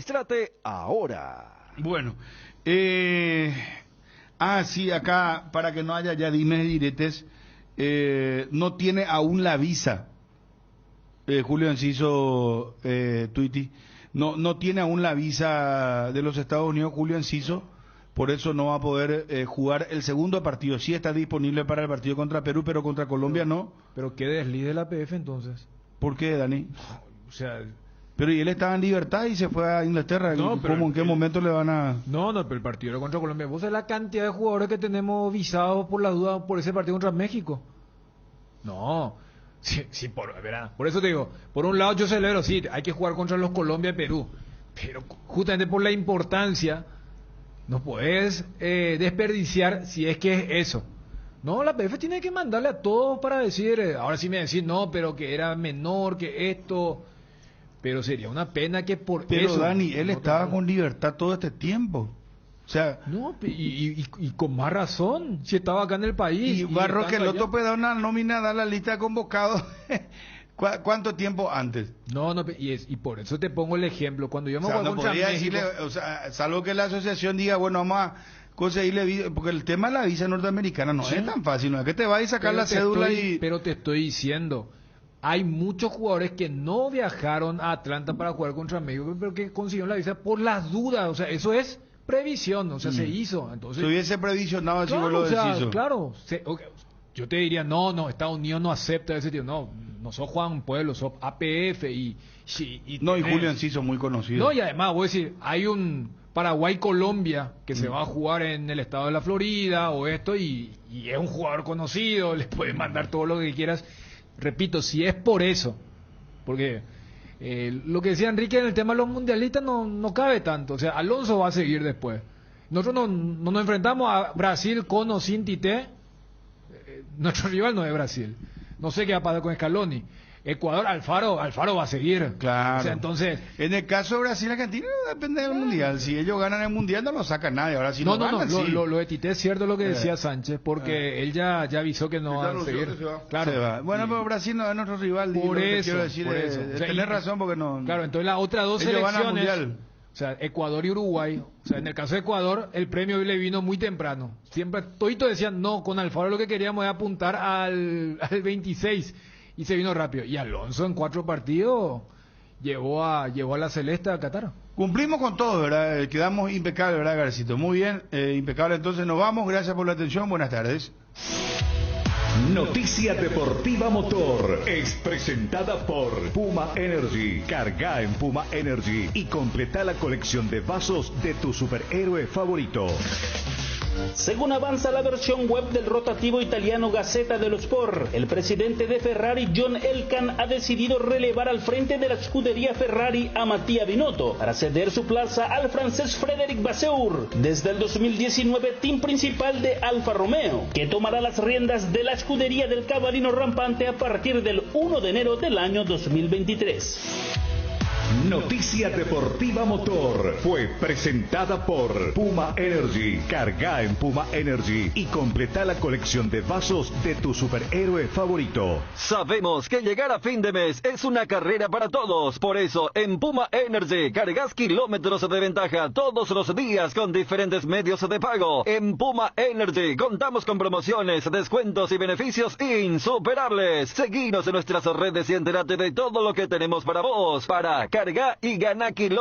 ahora. Bueno, sí, acá, para que no haya ya dimes y diretes, no tiene aún la visa, Julio Enciso, Twitty, no tiene aún la visa de los Estados Unidos, Julio Enciso, por eso no va a poder jugar el segundo partido. Sí está disponible para el partido contra Perú, pero contra Colombia no. Pero qué desliz de la PF entonces. ¿Por qué, Dani? O sea... Pero y él estaba en libertad y se fue a Inglaterra. No, ¿Cómo, en qué momento le van a...? No, pero el partido era contra Colombia. ¿Vos sabés la cantidad de jugadores que tenemos visados por la duda por ese partido contra México? No. Sí, por eso te digo, por un lado yo celebro, sí, hay que jugar contra los Colombia y Perú. Pero justamente por la importancia, no puedes desperdiciar si es que es eso. No, la PF tiene que mandarle a todos para decir, ahora sí me decís, no, pero que era menor, que esto... Pero sería una pena que por Pero eso... Dani, él estaba con libertad todo este tiempo. O sea, no, y con más razón, si estaba acá en el país. Y Barros que el otro puede dar una nómina, dar la lista de convocados. ¿Cuánto tiempo antes? No, y por eso te pongo el ejemplo. Cuando yo me voy no contra podría México, decirle, o sea, salvo que la asociación diga, bueno, vamos a conseguirle visa, porque el tema de la visa norteamericana no es tan fácil, no es que te vayas a sacar la cédula Pero te estoy diciendo, hay muchos jugadores que no viajaron a Atlanta para jugar contra México, pero que consiguieron la visa por las dudas, o sea, eso es previsión, o sea, se hizo. Entonces, si hubiese previsionado, claro, si vos lo decís. Claro, yo te diría, no, Estados Unidos no acepta ese tipo, no sos Juan Pueblo, sos APF y Julio Enciso muy conocido. No, y además, voy a decir, hay un Paraguay-Colombia que se va a jugar en el estado de la Florida o esto y es un jugador conocido, les puedes mandar todo lo que quieras. Repito, si es por eso, porque lo que decía Enrique en el tema de los mundialistas no cabe tanto, o sea, Alonso va a seguir después. Nosotros no nos enfrentamos a Brasil con o sin Tite. Nuestro rival no es Brasil. No sé qué va a pasar con Scaloni. Ecuador, Alfaro va a seguir. Claro. O sea, entonces, en el caso de Brasil-Argentina depende del mundial. Si ellos ganan el mundial no lo saca nadie. Ahora si no ganan, sí. Lo de Tite es cierto lo que decía Sánchez, porque él ya avisó que no va a seguir. Claro. Se va. Bueno, pero Brasil no es nuestro rival. Por eso. Quiero decir, O sea, tenés razón porque no. Claro, entonces las otras dos ellos selecciones, van al mundial. o sea, Ecuador y Uruguay, o sea, en el caso de Ecuador, el premio le vino muy temprano. Siempre, todito decían, no, con Alfaro lo que queríamos era apuntar al 26, y se vino rápido. Y Alonso en 4 partidos llevó a la Celeste a Qatar. Cumplimos con todo, ¿verdad? Quedamos impecables, ¿verdad, Garcito? Muy bien, impecable. Entonces nos vamos, gracias por la atención, buenas tardes. Noticia Deportiva Motor es presentada por Puma Energy. Carga en Puma Energy y completa la colección de vasos de tu superhéroe favorito. Según avanza la versión web del rotativo italiano Gazzetta dello Sport, el presidente de Ferrari, John Elkann, ha decidido relevar al frente de la escudería Ferrari a Mattia Binotto para ceder su plaza al francés Frédéric Vasseur, desde el 2019 team principal de Alfa Romeo, que tomará las riendas de la escudería del cabalino rampante a partir del 1 de enero del año 2023. Noticia Deportiva Motor fue presentada por Puma Energy. Carga en Puma Energy y completa la colección de vasos de tu superhéroe favorito. Sabemos que llegar a fin de mes es una carrera para todos. Por eso, en Puma Energy cargas kilómetros de ventaja todos los días con diferentes medios de pago. En Puma Energy contamos con promociones, descuentos y beneficios insuperables. Seguinos en nuestras redes y entérate de todo lo que tenemos para vos. Para carga y gana kilómetros.